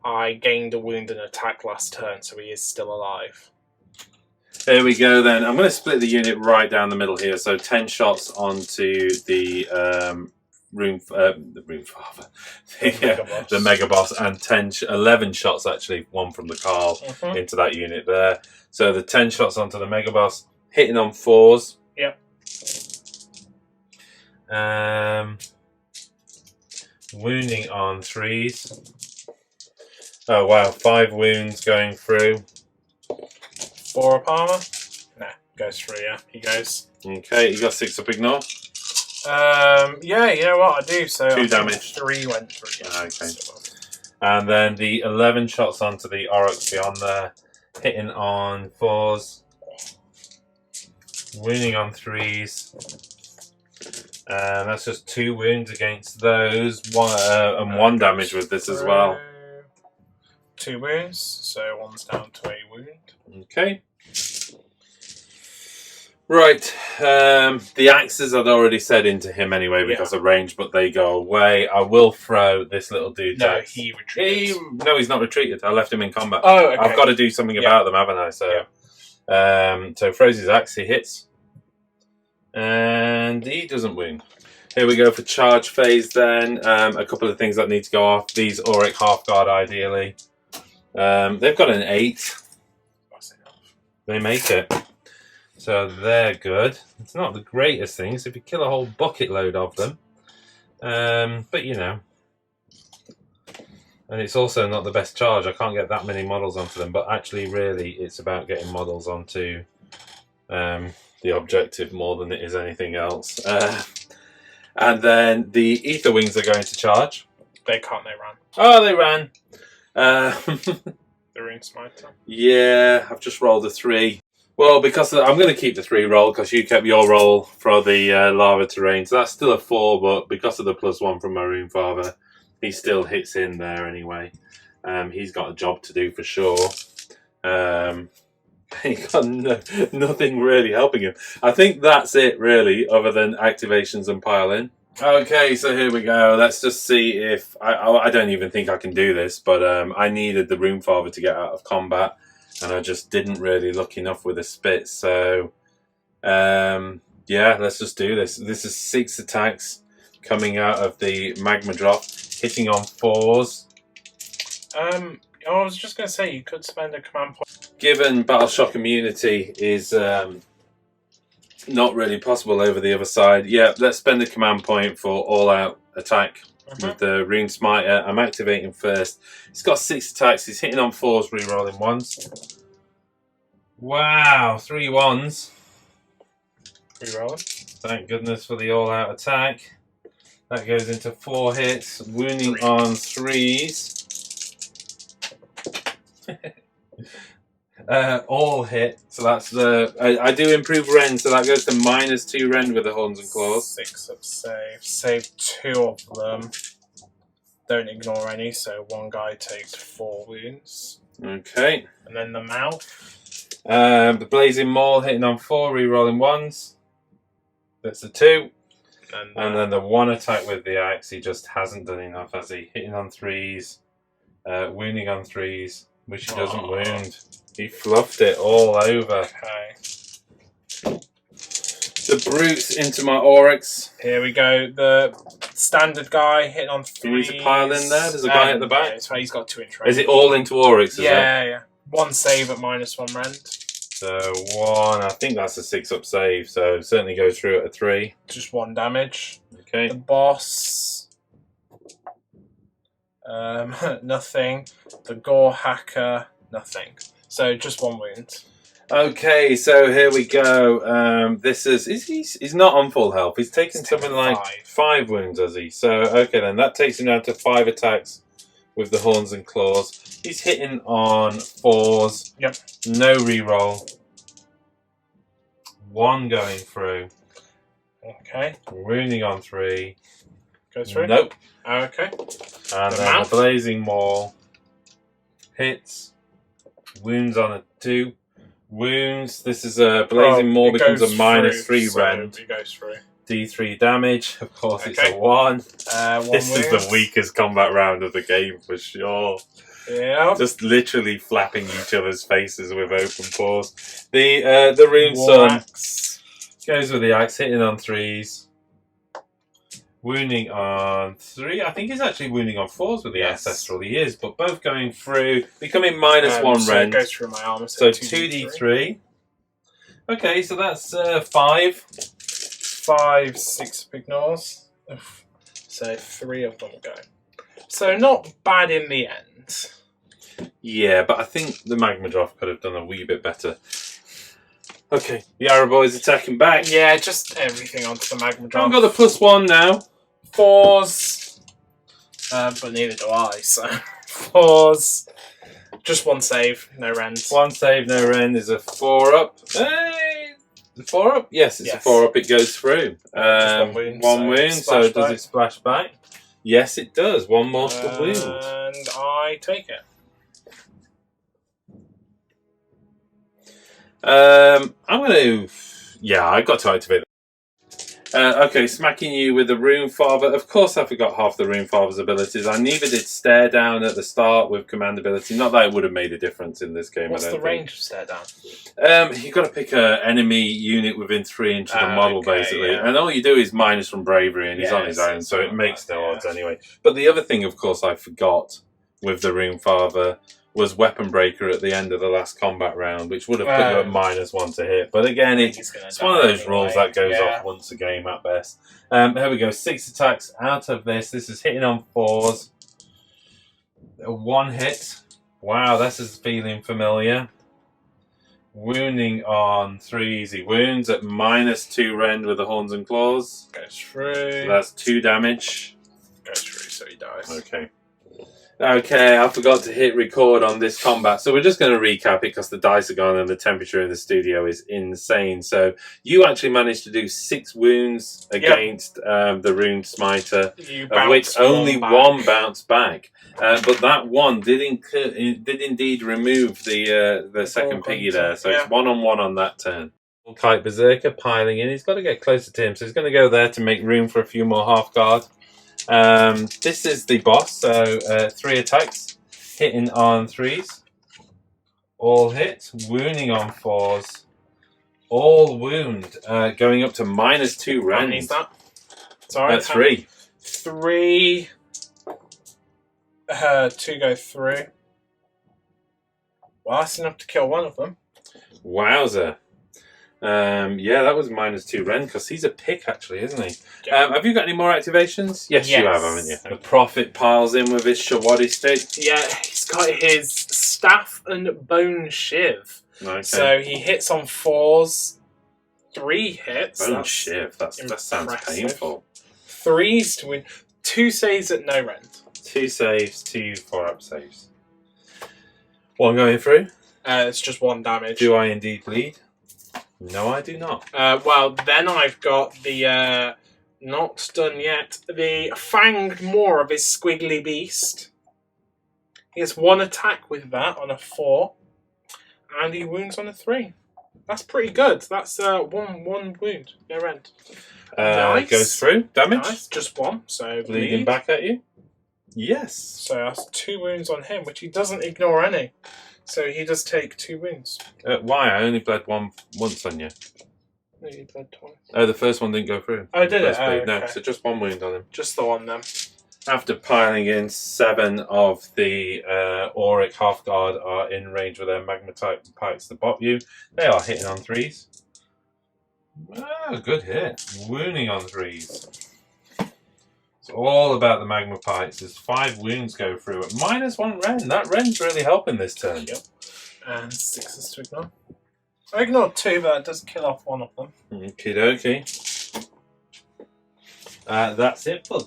Speaker 3: I gained a wound and attack last turn, so he is still alive.
Speaker 1: There we go then. I'm going to split the unit right down the middle here. So 10 shots onto the Rune Father, the Mega Boss, and 11 shots actually, 1 from the Carl into that unit there. So the 10 shots onto the Mega Boss, hitting on 4s.
Speaker 3: Yep.
Speaker 1: Wounding on 3s. Oh wow, 5 wounds going through.
Speaker 3: 4 up armor? Nah, goes through, yeah. He goes.
Speaker 1: Okay, you got 6 up ignore?
Speaker 3: Yeah, you know what, I do, so
Speaker 1: 2 damage.
Speaker 3: 3 went through, yeah.
Speaker 1: Okay. And then the 11 shots onto the Orruk beyond there, hitting on 4s. Wounding on 3s. And that's just 2 wounds against those. And 1 damage with this as well.
Speaker 3: 2 wounds, so 1's down to a wound.
Speaker 1: Okay. Right. The axes I'd already said into him anyway because of range, but they go away. I will throw this little dude.
Speaker 3: No, he retreated.
Speaker 1: No, he's not retreated. I left him in combat.
Speaker 3: Oh, okay.
Speaker 1: I've got to do something about them, haven't I? So, so throws his axe. He hits. And he doesn't win. Here we go for charge phase then. A couple of things that need to go off. These Orruk half guard ideally. They've got an 8. They make it. So they're good. It's not the greatest things if you kill a whole bucket load of them. But you know. And it's also not the best charge. I can't get that many models onto them. But actually, really, it's about getting models onto the objective more than it is anything else. And then the Ether Wings are going to charge.
Speaker 3: They can't, they ran.
Speaker 1: Oh, they ran.
Speaker 3: The Rune Smiter.
Speaker 1: Yeah, I've just rolled a 3. Well, because I'm going to keep the 3 roll because you kept your roll for the lava terrain. So that's still a 4, but because of the +1 from my Rune Father, he still hits in there anyway. He's got a job to do for sure. He got nothing really helping him. I think that's it really, other than activations and pile in. Okay, so here we go. Let's just see if I don't even think I can do this, but I needed the Rune Father to get out of combat, and I just didn't really look enough with a spit. So Yeah, let's just do this. This is 6 attacks coming out of the magma drop, hitting on 4s.
Speaker 3: I was just going to say, you could spend a command point.
Speaker 1: Given Battle Shock immunity is not really possible over the other side, yeah, let's spend a command point for all-out attack with the Rune Smiter. I'm activating first. He's got 6 attacks. He's hitting on 4s, re-rolling 1s. Wow, 3 1s.
Speaker 3: Re-rolling.
Speaker 1: Thank goodness for the all-out attack. That goes into 4 hits, wounding on 3s. All hit, so that's the. I do improve Rend, so that goes to -2 Rend with the Horns and Claws.
Speaker 3: 6 up save. Save 2 of them. Don't ignore any, so one guy takes 4 wounds.
Speaker 1: Okay.
Speaker 3: And then the mouth.
Speaker 1: The Blazing Maul hitting on 4, re-rolling 1s. That's a 2. And then the 1 attack with the axe, he just hasn't done enough, has he? Hitting on 3s, wounding on 3s, which he doesn't wound. He fluffed it all over.
Speaker 3: Okay.
Speaker 1: The Brutes into my Orruks.
Speaker 3: Here we go. The standard guy hitting on 3s.
Speaker 1: Do you need to pile in there? There's a guy at the back.
Speaker 3: Yeah, he's got 2-inch range.
Speaker 1: Is it all into Orruks?
Speaker 3: Yeah. 1 save at -1 Rend.
Speaker 1: So 1, I think that's a 6 up save, so certainly goes through at a 3.
Speaker 3: Just 1 damage.
Speaker 1: Okay.
Speaker 3: The boss. Nothing. The Gore Hacker. Nothing. So just 1 wound.
Speaker 1: Okay, so here we go. This is he's not on full health. He's taken something like 5 wounds, has he? So okay, then that takes him down to 5 attacks with the Horns and Claws. He's hitting on 4s.
Speaker 3: Yep.
Speaker 1: No reroll. 1 going through.
Speaker 3: Okay.
Speaker 1: Wounding on 3.
Speaker 3: Goes through.
Speaker 1: Nope.
Speaker 3: Okay.
Speaker 1: And then the Blazing Maul hits. Wounds on a 2. Wounds. This is a Blazing Maul becomes a -3 Rend.
Speaker 3: So it goes through.
Speaker 1: D3 damage. Of course, it's a 1.
Speaker 3: 1
Speaker 1: This is the
Speaker 3: wound.
Speaker 1: weakest combat round of the game for sure.
Speaker 3: Yeah.
Speaker 1: Just literally flapping each other's faces with open paws. The Rune Sun goes with the axe, hitting on 3s. Wounding on 3. I think he's actually wounding on 4s with the Ancestral. He is, but both going through, becoming -1
Speaker 3: so
Speaker 1: Rend.
Speaker 3: it goes through my armor.
Speaker 1: So 2d3. Okay, so that's 5.
Speaker 3: 5, 6 ignores. So 3 of them go. So not bad in the end.
Speaker 1: Yeah, but I think the Magma Drop could have done a wee bit better. Okay, the Arrow Boys attacking back.
Speaker 3: Yeah, just everything onto the Magma Drop.
Speaker 1: I've got the +1 now.
Speaker 3: 4s. But neither do I, so 4s. Just 1 save, no Rends.
Speaker 1: 1 save, no Rend is a 4 up. Hey! The 4 up? Yes, it's a 4 up. It goes through.
Speaker 3: Just 1 wound.
Speaker 1: So does it splash back? Yes, it does. 1 mortal wound.
Speaker 3: And I take it.
Speaker 1: I'm going to... Yeah, I've got to activate that. Okay, smacking you with the Rune Father. Of course I forgot half the Rune Father's abilities. I neither did Stare Down at the start with command ability. Not that it would have made a difference in this game.
Speaker 3: What's
Speaker 1: I don't
Speaker 3: the range of Stare Down?
Speaker 1: You've got to pick an enemy unit within 3 inches of the model, basically.
Speaker 3: Yeah.
Speaker 1: And all you do is minus from bravery, and he's on his own, so it makes no odds anyway. But the other thing, of course, I forgot with the Rune Father was Weapon Breaker at the end of the last combat round, which would have put you at -1 to hit. But again, it's one of those rules that goes off once a game at best. Here we go, 6 attacks out of this. This is hitting on 4s. 1 hit. Wow, this is feeling familiar. Wounding on 3s. He wounds at -2 Rend with the Horns and Claws.
Speaker 3: Goes through.
Speaker 1: So that's 2 damage.
Speaker 3: Goes through, so he dies.
Speaker 1: Okay. Okay, I forgot to hit record on this combat, so we're just going to recap it because the dice are gone and the temperature in the studio is insane. So you actually managed to do 6 wounds against the Rune Smiter, of which only 1 bounced back. But that 1 did indeed remove the second piggy there, so it's 1-on-1 on that turn. Kite Berserker piling in. He's got to get closer to him, so he's going to go there to make room for a few more half guard. This is the boss, so 3 attacks, hitting on 3s, all hit, wounding on 4s, all wound, going up to -2
Speaker 3: How
Speaker 1: rend.
Speaker 3: many is that? Sorry,
Speaker 1: 3.
Speaker 3: 3. 2 go through. Well, that's enough to kill one of them.
Speaker 1: Wowzer. Yeah, that was -2 rend because he's a pick, actually, isn't he?
Speaker 3: Yeah.
Speaker 1: Have you got any more activations? Yes, you have, haven't you? The Prophet piles in with his Shawadi stick.
Speaker 3: Yeah, he's got his staff and bone shiv.
Speaker 1: Okay.
Speaker 3: So he hits on 4s. 3 hits.
Speaker 1: Bone shiv. That sounds painful.
Speaker 3: 3s to win. 2 saves at no rend.
Speaker 1: 2 saves, 2 4-up saves. One going through.
Speaker 3: It's just 1 damage.
Speaker 1: Do I indeed bleed? No, I do not.
Speaker 3: Well, then I've got the, not done yet, the Fanged Maw of his Squiggly Beast. He has 1 attack with that on a 4, and he wounds on a 3. That's pretty good. That's one wound, no end. Nice.
Speaker 1: Goes through. Damage?
Speaker 3: Nice, just 1, so
Speaker 1: Bleeding back at you? Yes.
Speaker 3: So that's 2 wounds on him, which he doesn't ignore any. So he does take 2 wounds.
Speaker 1: Why? I only bled once on you.
Speaker 3: No, you bled twice.
Speaker 1: Oh, the first one didn't go through.
Speaker 3: Oh, did it?
Speaker 1: First bleed.
Speaker 3: Oh,
Speaker 1: No,
Speaker 3: okay.
Speaker 1: so just 1 wound on him.
Speaker 3: Just the 1 then.
Speaker 1: After piling in, 7 of the Orruk Halfguard are in range with their magma type pikes to bop you. They are hitting on 3s. Oh, good hit. Wounding on 3s. It's all about the magma pikes. There's 5 wounds go through at -1 rend. That rend's really helping this turn.
Speaker 3: Yep. And 6s to ignore. I ignored 2, but that does kill off 1 of them.
Speaker 1: Okie dokie. That's it for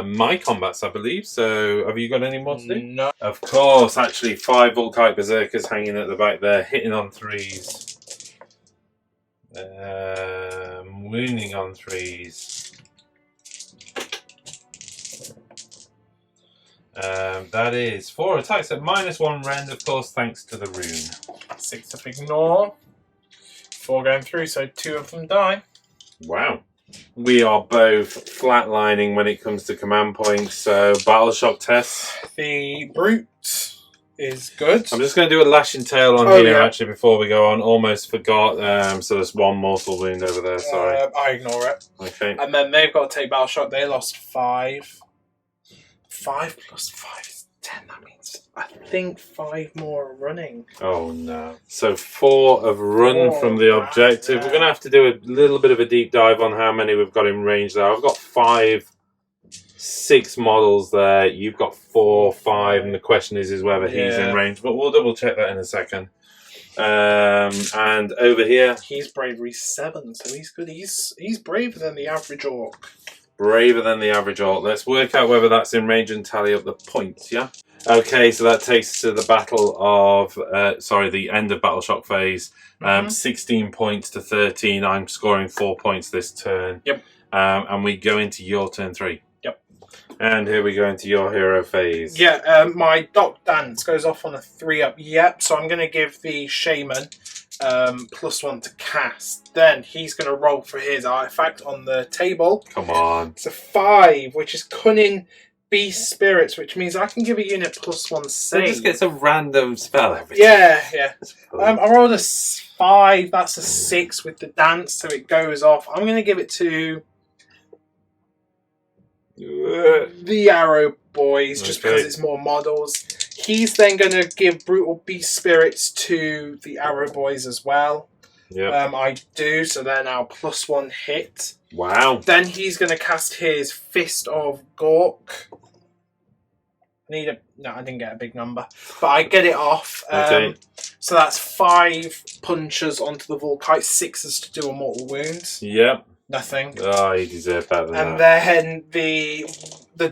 Speaker 1: my combats, I believe. So, have you got any more to do?
Speaker 3: No.
Speaker 1: Of course, actually, 5 Volkite Berserkers hanging at the back there, hitting on 3s. Wounding on 3s. That is 4 attacks at -1 rend, of course, thanks to the rune.
Speaker 3: 6 to ignore. 4 going through, so 2 of them die.
Speaker 1: Wow. We are both flatlining when it comes to command points, so battle shock tests.
Speaker 3: The brute is good.
Speaker 1: I'm just going to do a lashing tail on here actually before we go on. Almost forgot. So there's 1 mortal wound over there. Sorry.
Speaker 3: I ignore it.
Speaker 1: Okay.
Speaker 3: And then they've got to take battle shock. They lost 5. 5 plus 5 is 10. That means I think 5 more are running.
Speaker 1: Oh no. So 4 have run from the objective. We're going to have to do a little bit of a deep dive on how many we've got in range there. I've got 6 models there. You've got 4, 5, and the question is whether he's in range. But we'll double check that in a second. And over here,
Speaker 3: he's bravery 7, so he's good. He's braver than the average orc.
Speaker 1: Braver than the average orc. Let's work out whether that's in range and tally up the points, yeah? Okay, so that takes us to the battle of, the end of battle shock phase. 16 points to 13. I'm scoring 4 points this turn.
Speaker 3: Yep.
Speaker 1: And we go into your turn 3.
Speaker 3: Yep.
Speaker 1: And here we go into your hero phase.
Speaker 3: Yeah, my Doc Dance goes off on a 3-up. Yep, so I'm going to give the Shaman +1 to cast. Then he's going to roll for his artifact on the table.
Speaker 1: Come on.
Speaker 3: It's a 5, which is Cunning Beast Spirits, which means I can give a unit +1 save.
Speaker 1: So it just gets a random spell every time.
Speaker 3: Yeah. I rolled a 5. That's a 6 with the dance, so it goes off. I'm going to give it to the Arrow Boys, just because it's more models. He's then going to give Brutal Beast Spirits to the Arrow Boys as well.
Speaker 1: Yeah.
Speaker 3: I do, so they're now +1 hit.
Speaker 1: Wow.
Speaker 3: Then he's going to cast his Fist of Gork. No, I didn't get a big number, but I get it off.
Speaker 1: Okay.
Speaker 3: So that's 5 punches onto the Volkite, 6s to do a mortal wound.
Speaker 1: Yep.
Speaker 3: Nothing.
Speaker 1: Oh, you deserve better than
Speaker 3: And
Speaker 1: that.
Speaker 3: then the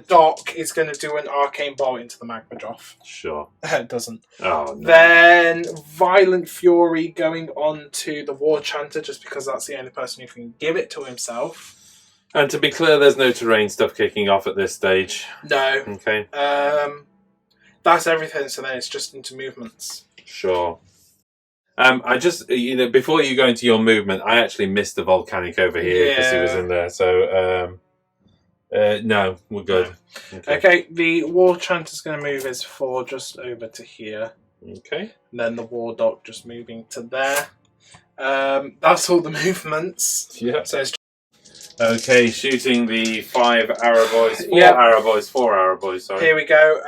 Speaker 3: Doc is going to do an Arcane Bolt into the Magma Joff.
Speaker 1: Sure.
Speaker 3: It doesn't.
Speaker 1: Oh, no.
Speaker 3: Then Violent Fury going on to the War Chanter, just because that's the only person who can give it to himself.
Speaker 1: And to be clear, there's no terrain stuff kicking off at this stage.
Speaker 3: No.
Speaker 1: Okay.
Speaker 3: That's everything, so then it's just into movements.
Speaker 1: Sure. I just, before you go into your movement, I actually missed the volcanic over here because he was in there. So, no, we're good.
Speaker 3: Okay, the War Chanter's going to move his 4 just over to here.
Speaker 1: Okay.
Speaker 3: And then the War Doc just moving to there. That's all the movements.
Speaker 1: Yeah.
Speaker 3: So it's
Speaker 1: Okay, shooting the 5 arrow boys, 4
Speaker 3: Yep.
Speaker 1: arrow boys, 4 arrow boys, sorry.
Speaker 3: here we go.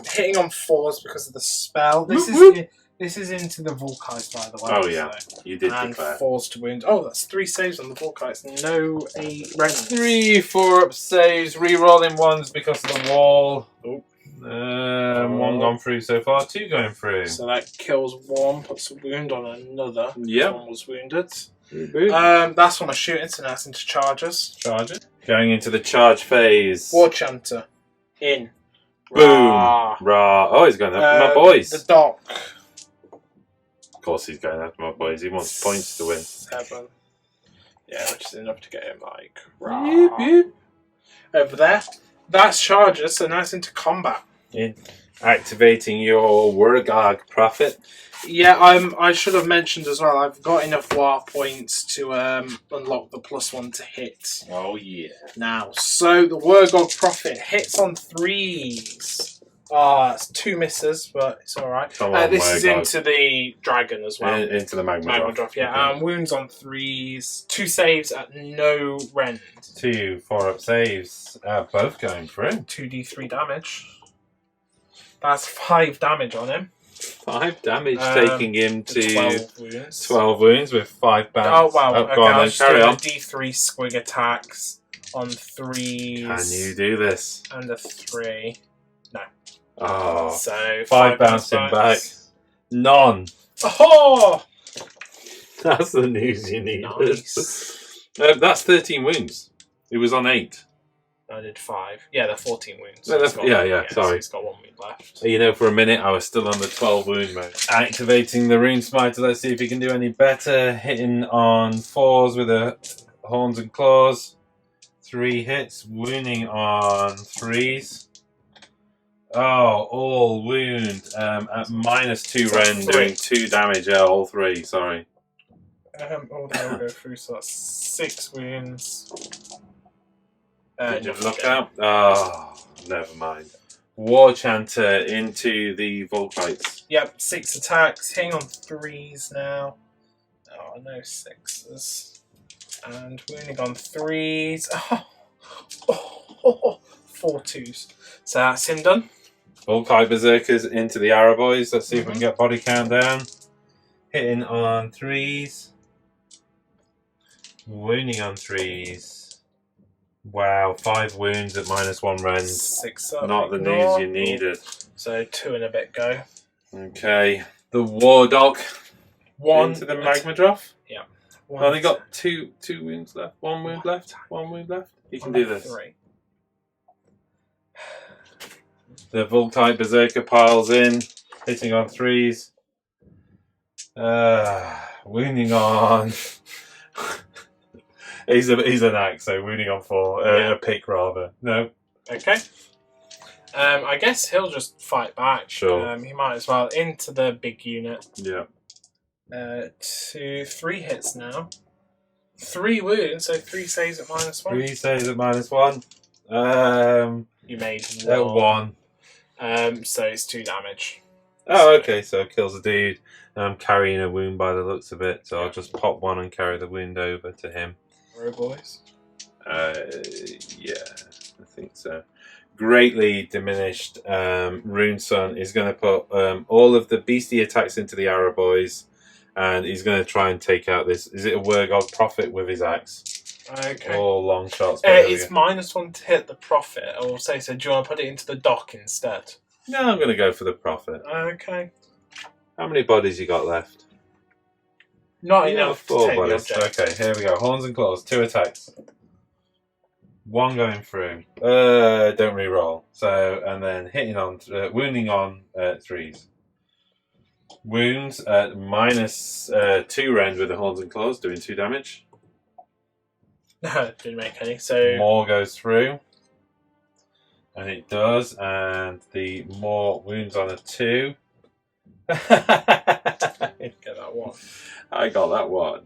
Speaker 3: Hitting on 4s because of the spell. This
Speaker 1: Whoop,
Speaker 3: is this is into the Volkites, by the way.
Speaker 1: Oh, yeah.
Speaker 3: So.
Speaker 1: You did
Speaker 3: And
Speaker 1: declare.
Speaker 3: 4s to wound. Oh, that's 3 saves on the Volkites. No 8 rents.
Speaker 1: 3 4-up saves, re-rolling ones because of the wall.
Speaker 3: Oh.
Speaker 1: 1 gone through so far, 2 going through.
Speaker 3: So that kills 1, puts a wound on another.
Speaker 1: Yep.
Speaker 3: One was wounded.
Speaker 1: Reboot.
Speaker 3: That's on a shooting, so now it's into charges.
Speaker 1: Charge it. Going into the charge phase.
Speaker 3: War Chanter. In.
Speaker 1: Boom.
Speaker 3: Rah.
Speaker 1: Rah. Oh, he's going after my boys.
Speaker 3: The dock.
Speaker 1: Of course he's going after my boys. He wants points to win.
Speaker 3: 7. Yeah, which is enough to get him like rah.
Speaker 1: Yep, yep.
Speaker 3: Over there. That's charges, so now it's into combat.
Speaker 1: Activating your Warhammer Prophet.
Speaker 3: Yeah, I should have mentioned as well, I've got enough war points to unlock the +1 to hit
Speaker 1: Oh, yeah.
Speaker 3: now. So the Wargog Prophet hits on 3s. It's 2 misses, but it's alright.
Speaker 1: Come on,
Speaker 3: This is
Speaker 1: Wargog.
Speaker 3: into the dragon as well.
Speaker 1: Into the magma
Speaker 3: Magma
Speaker 1: drop.
Speaker 3: drop, yeah.
Speaker 1: Okay.
Speaker 3: Wounds on 3s. 2 saves at no rend.
Speaker 1: 2 4-up saves. Both going through.
Speaker 3: 2d3 damage. That's 5 damage on him.
Speaker 1: 5 damage, taking him to
Speaker 3: 12 wounds.
Speaker 1: 12 wounds with 5 bounce.
Speaker 3: Oh, wow.
Speaker 1: Oh,
Speaker 3: Okay,
Speaker 1: go on
Speaker 3: I'll
Speaker 1: then,
Speaker 3: just
Speaker 1: carry
Speaker 3: do
Speaker 1: on.
Speaker 3: a d3 squig attacks on 3s.
Speaker 1: Can you do this?
Speaker 3: And a 3.
Speaker 1: Oh,
Speaker 3: So
Speaker 1: 5 bouncing back. None.
Speaker 3: Oh!
Speaker 1: That's the news you needed.
Speaker 3: Nice.
Speaker 1: That's 13 wounds. It was on 8.
Speaker 3: I did 5. Yeah, they're 14 wounds.
Speaker 1: No,
Speaker 3: It's
Speaker 1: that's- yeah,
Speaker 3: so
Speaker 1: sorry.
Speaker 3: it's got 1 wound left.
Speaker 1: You know, for a minute I was still on the 12 wound mode. Activating the Rune Smiter. Let's see if he can do any better. Hitting on 4s with the horns and claws. 3 hits. Wounding on 3s. Oh, all wound. At -2 rend, doing 2 damage. Yeah, all 3. Sorry.
Speaker 3: Oh, they'll go through, so that's 6 wounds.
Speaker 1: Did you
Speaker 3: enough
Speaker 1: look
Speaker 3: again.
Speaker 1: out? Oh, never mind. War Chanter into the Volkites.
Speaker 3: Yep, 6 attacks, hitting on 3s now. Oh, no 6s. And wounding on 3s. Oh, 4 2s. So that's him done.
Speaker 1: Volkite Berserkers into the Arrow Boys. Let's see if we can get body count down. Hitting on 3s. Wounding on 3s. Wow, 5 wounds at -1 rend.
Speaker 3: 6 up.
Speaker 1: Not the
Speaker 3: ignore.
Speaker 1: news you needed.
Speaker 3: So 2 and a bit go.
Speaker 1: Okay. The War Dog
Speaker 3: 1
Speaker 1: into the Magma Drop.
Speaker 3: Yeah.
Speaker 1: Oh, they got two wounds left. 1 wound left. 1 wound left. You can do this.
Speaker 3: 3.
Speaker 1: The Volkite Berserker piles in, hitting on 3s. Wounding on. he's an axe, so wounding on 4. A pick rather. No.
Speaker 3: Okay. I guess he'll just fight back.
Speaker 1: Sure.
Speaker 3: He might as well into the big unit.
Speaker 1: Yeah.
Speaker 3: 3 hits now. 3 wounds, so 3 saves at -1.
Speaker 1: 3 saves at -1.
Speaker 3: You made
Speaker 1: 1.
Speaker 3: So it's 2 damage.
Speaker 1: Oh, okay, so it kills a dude. I'm carrying a wound by the looks of it, so I'll just pop 1 and carry the wound over to him.
Speaker 3: Row boys.
Speaker 1: Yeah, I think so. Greatly diminished. Rune Sun is going to put all of the beastie attacks into the Arrow Boys, and he's going to try and take out this. Is it a Wargog Prophet with his axe?
Speaker 3: Okay.
Speaker 1: All long shots. but there we
Speaker 3: It's
Speaker 1: go.
Speaker 3: -1 to hit the Prophet. I will say so. Do you want to put it into the dock instead?
Speaker 1: No, I'm going to go for the Prophet.
Speaker 3: Okay.
Speaker 1: How many bodies you got left?
Speaker 3: Not
Speaker 1: You have
Speaker 3: enough to
Speaker 1: 4
Speaker 3: take the
Speaker 1: bodies.
Speaker 3: object.
Speaker 1: Okay, here we go. Horns and claws. 2 attacks. 1 going through. Don't re-roll. So, and then hitting on, wounding on 3s. Wounds at -2 rend with the horns and claws, doing 2 damage.
Speaker 3: No, didn't make any. So
Speaker 1: More goes through. And it does, and the more wounds on a 2.
Speaker 3: get that 1.
Speaker 1: I got that 1.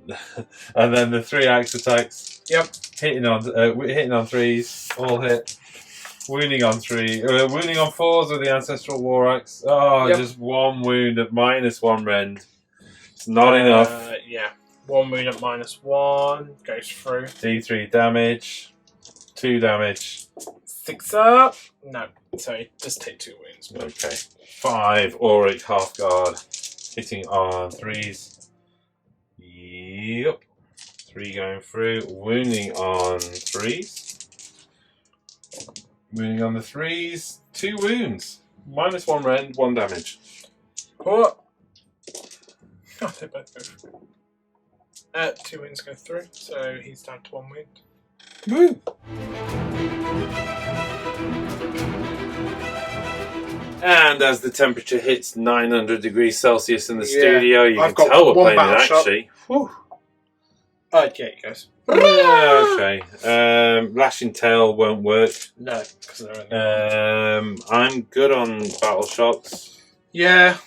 Speaker 1: And then the 3 axe attacks.
Speaker 3: Yep.
Speaker 1: Hitting on 3s, all hit. Wounding on 3, wounding on 4s with the Ancestral War Axe. Oh,
Speaker 3: Yep.
Speaker 1: just 1 wound at -1 rend. It's not enough.
Speaker 3: Yeah. 1 wound at -1. Goes through.
Speaker 1: D3 damage. 2 damage.
Speaker 3: 6 up. No, sorry, just take 2 wounds.
Speaker 1: Okay. 5 Orruk half guard. Hitting on 3s. Yep. 3 going through. Wounding on 3s. Wounding on the 3s. 2 wounds. -1 rend, 1 damage.
Speaker 3: Oh, they both go through. 2 wounds go through, so he's down to 1 wound.
Speaker 1: Woo! And as the temperature hits 900 degrees Celsius in the studio, you
Speaker 3: I've
Speaker 1: can
Speaker 3: got
Speaker 1: tell we're
Speaker 3: one
Speaker 1: playing it
Speaker 3: battle
Speaker 1: actually.
Speaker 3: Whew. Yeah, it goes.
Speaker 1: Yeah, okay. Lashing Tail won't work.
Speaker 3: No, because they're in the
Speaker 1: I'm good on battle shocks.
Speaker 3: Yeah.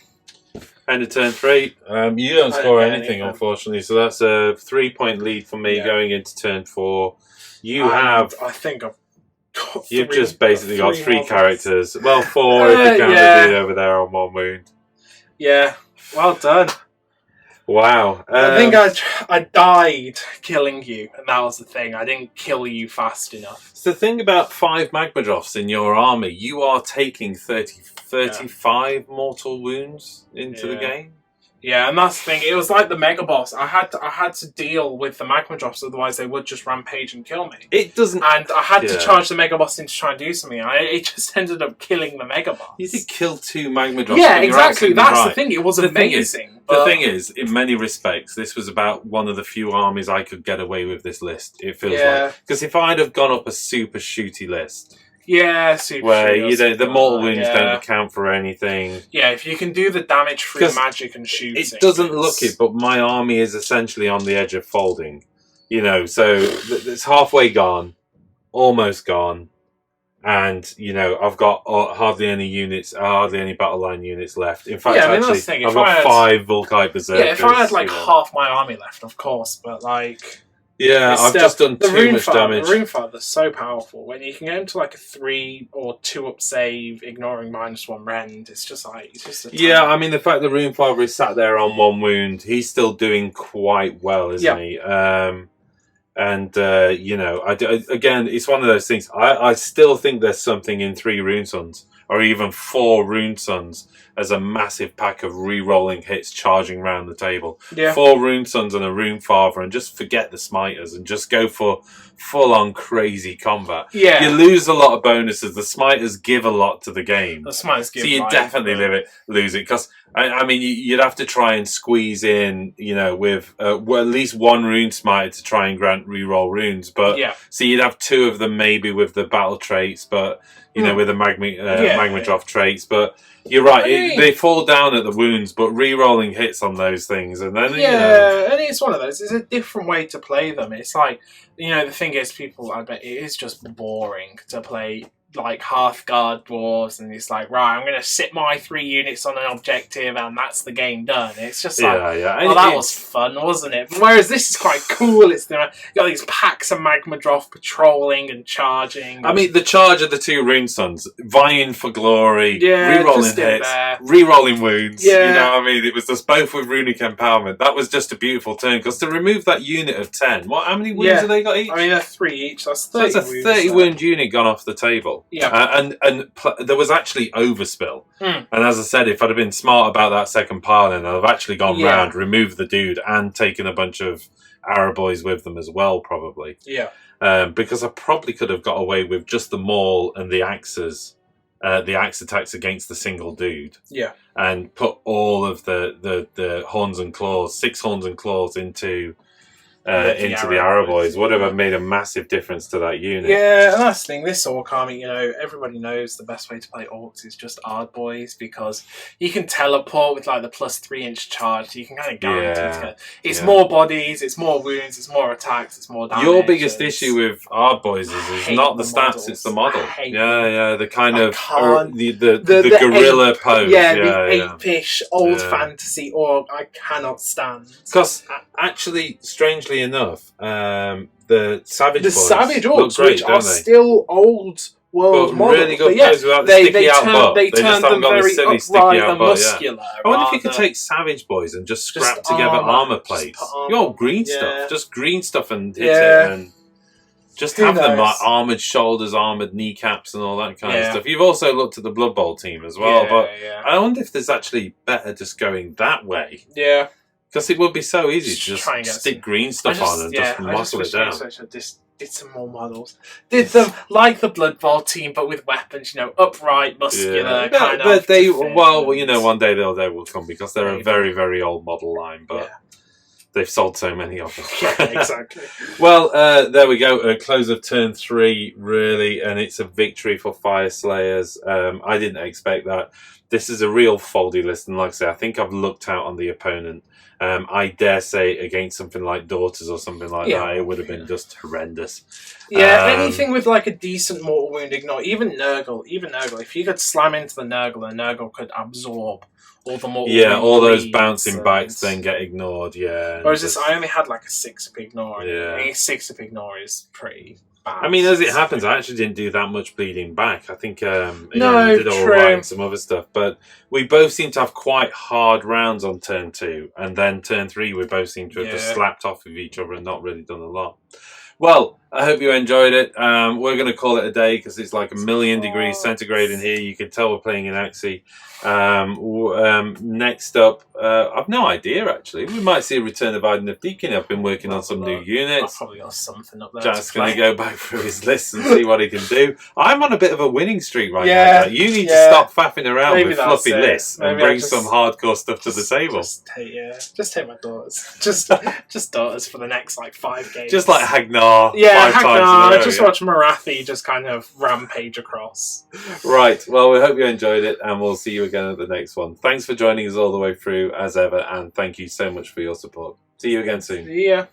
Speaker 1: End of turn 3. You don't score
Speaker 3: get
Speaker 1: anything,
Speaker 3: anything.
Speaker 1: unfortunately, so that's a 3-point lead for me going into turn 4. You have.
Speaker 3: I think I've got
Speaker 1: You've
Speaker 3: three-
Speaker 1: just basically got 3
Speaker 3: models.
Speaker 1: characters. Well, 4 if you count the dude over there on 1 wound.
Speaker 3: Yeah, well done.
Speaker 1: Wow.
Speaker 3: I think I died killing you, and that was the thing. I didn't kill you fast enough.
Speaker 1: It's the thing about 5 Magmadroths in your army. You are taking 35 mortal wounds into the game.
Speaker 3: Yeah, and that's the thing. It was like the Mega Boss. I had to deal with the Magma Drops, otherwise they would just rampage and kill me.
Speaker 1: It doesn't.
Speaker 3: And I had to charge the Mega Boss in to try and do something. It just ended up killing the Mega Boss.
Speaker 1: You did kill 2 Magmadroths.
Speaker 3: Yeah, exactly. That's the thing. It was amazing.
Speaker 1: The thing is, in many respects, this was about one of the few armies I could get away with this list. It feels like, because if I'd have gone up a super shooty list.
Speaker 3: Yeah, super
Speaker 1: where
Speaker 3: shooty
Speaker 1: the mortal wounds don't account for anything.
Speaker 3: Yeah, if you can do the damage through magic and shooting,
Speaker 1: it doesn't look it. But my army is essentially on the edge of folding. You know, so it's halfway gone, almost gone, and I've got hardly any battle line units left. In fact,
Speaker 3: that's the thing.
Speaker 1: I've got 5 Volkite Berserkers.
Speaker 3: Yeah, if I had half my army left, of course, but
Speaker 1: I've just done too much damage.
Speaker 3: The Rune Father's so powerful. When you can get him to a 3 or 2 up save, ignoring -1 rend, it's just
Speaker 1: I mean, the fact that Rune Father is sat there on 1 wound, he's still doing quite well, isn't he? Again, it's one of those things. I still think there's something in 3 Rune Suns, or even 4 Rune Suns, as a massive pack of re-rolling hits charging around the table. Yeah. 4 Rune Suns and a Rune Father, and just forget the Smiters and just go for full-on crazy combat. Yeah. You lose a lot of bonuses. The Smiters give a lot to the game.
Speaker 3: The Smiters give.
Speaker 1: So you definitely lose it, because I mean, you'd have to try and squeeze in, with at least 1 Rune Smiter to try and grant re-roll runes. But so you'd have 2 of them maybe with the battle traits, but with the Magmadroth traits. But you're right, they fall down at the wounds, but re-rolling hits on those things, and then
Speaker 3: and it's one of those. It's a different way to play them. It's like the thing is, I bet it is just boring to play Hearthguard dwarves, and it's right, I'm going to sit my 3 units on an objective, and that's the game done. It's just that was fun, wasn't it? Whereas this is quite cool. It's you got these packs of Magmadroth patrolling and charging.
Speaker 1: I mean, the charge of the 2 Rune Suns, vying for glory, re-rolling hits, re-rolling wounds. I mean, it was just both with runic empowerment. That was just a beautiful turn, because to remove that unit of 10, how many wounds have they got each?
Speaker 3: I mean, they're 3 each. That's 30
Speaker 1: so it's a 30 wound unit gone off the table.
Speaker 3: Yeah,
Speaker 1: and there was actually overspill. And as I said, if I'd have been smart about that second pile, then I'd have actually gone round, removed the dude, and taken a bunch of Araboys with them as well, probably.
Speaker 3: Yeah.
Speaker 1: Because I probably could have got away with just the maul and the axes, the axe attacks against the single dude.
Speaker 3: Yeah.
Speaker 1: And put all of the horns and claws, 6 horns and claws into the Araboys would have made a massive difference to that unit.
Speaker 3: Yeah, and that's the thing. This Orc army, everybody knows the best way to play Orcs is just Ardboys, because you can teleport with the +3-inch charge. You can kind of guarantee it's more bodies, it's more wounds, it's more attacks, it's more damage.
Speaker 1: Your biggest issue with Ardboys is not the stats, it's the model. The kind of the gorilla pose.
Speaker 3: The ape-ish old fantasy Orc I cannot stand.
Speaker 1: Because actually, strangely enough, the Savage Boys
Speaker 3: Savage Orcs,
Speaker 1: great,
Speaker 3: which are still old world models.
Speaker 1: Really good
Speaker 3: But yeah,
Speaker 1: players without the sticky out butt.
Speaker 3: They
Speaker 1: just
Speaker 3: turned
Speaker 1: haven't
Speaker 3: them
Speaker 1: got the
Speaker 3: very
Speaker 1: silly sticky
Speaker 3: upright
Speaker 1: out
Speaker 3: and
Speaker 1: butt, yeah.
Speaker 3: muscular.
Speaker 1: I wonder if you could
Speaker 3: rather-
Speaker 1: take Savage Boys and just scrap
Speaker 3: Just
Speaker 1: together
Speaker 3: armour,
Speaker 1: armor
Speaker 3: just
Speaker 1: plates.
Speaker 3: put armour
Speaker 1: Your
Speaker 3: on.
Speaker 1: green
Speaker 3: Yeah.
Speaker 1: stuff, just green stuff and hit
Speaker 3: Yeah.
Speaker 1: it, and just
Speaker 3: Who
Speaker 1: have them
Speaker 3: knows?
Speaker 1: like armored shoulders, armored kneecaps, and all that kind of
Speaker 3: Yeah.
Speaker 1: stuff. You've also looked at the Blood Bowl team as well, but
Speaker 3: yeah.
Speaker 1: I wonder if there's actually better just going that way.
Speaker 3: Yeah.
Speaker 1: Because it would be so easy to
Speaker 3: Just
Speaker 1: just
Speaker 3: try and get
Speaker 1: stick
Speaker 3: some-
Speaker 1: green stuff on and just muscle it down.
Speaker 3: Did some more models. Did them like the Blood Bowl team, but with weapons, upright, muscular, kind of.
Speaker 1: But they,
Speaker 3: defend.
Speaker 1: well, one day they'll will come because they're
Speaker 3: Maybe.
Speaker 1: a very, very old model line, but they've sold so many of them.
Speaker 3: Yeah, exactly.
Speaker 1: Well, there we go. A close of turn 3, really, and it's a victory for Fyreslayers. I didn't expect that. This is a real foldy list, and like I say, I think I've looked out on the opponent. I dare say against something like Daughters or something like that, it would have been just horrendous.
Speaker 3: Yeah, anything with like a decent mortal wound ignore, even Nurgle, if you could slam into the Nurgle could absorb all the mortal wound.
Speaker 1: All those
Speaker 3: bleeds
Speaker 1: bouncing
Speaker 3: and-
Speaker 1: bites then get ignored,
Speaker 3: Whereas this, I only had like a 6 up ignore.
Speaker 1: Yeah.
Speaker 3: And a 6 up ignore is pretty bad.
Speaker 1: I mean, as it happens, I actually didn't do that much bleeding back. I think I
Speaker 3: No,
Speaker 1: did all
Speaker 3: true.
Speaker 1: right and some other stuff. But we both seem to have quite hard rounds on turn 2. And then turn 3, we both seem to have just slapped off with each other and not really done a lot. Well, I hope you enjoyed it. We're going to call it a day because it's like 1,000,000 degrees centigrade in here. You can tell we're playing in Axie. Next up, I've no idea actually. We might see a return of Iden of Deacon. I've been working on some new
Speaker 3: I've
Speaker 1: units.
Speaker 3: probably got something up there.
Speaker 1: Jack's
Speaker 3: to
Speaker 1: going to
Speaker 3: play.
Speaker 1: go back through his list and see what he can do. I'm on a bit of a winning streak right now.
Speaker 3: Yeah,
Speaker 1: Jack. You need to
Speaker 3: yeah.
Speaker 1: stop faffing around
Speaker 3: Maybe
Speaker 1: with
Speaker 3: that's
Speaker 1: fluffy
Speaker 3: it.
Speaker 1: lists and
Speaker 3: Maybe I
Speaker 1: bring
Speaker 3: just-
Speaker 1: some hardcore stuff to the table.
Speaker 3: Just take my daughters. Just daughters for the next like 5 games.
Speaker 1: Just like Hagnar.
Speaker 3: Yeah,
Speaker 1: 5 times in a
Speaker 3: Hagnar.
Speaker 1: row,
Speaker 3: Just
Speaker 1: yeah.
Speaker 3: watch Marathi just kind of rampage across.
Speaker 1: Right. Well, we hope you enjoyed it, and we'll see you again at the next one. Thanks for joining us all the way through, as ever, and thank you so much for your support. See you again soon.
Speaker 3: Yeah.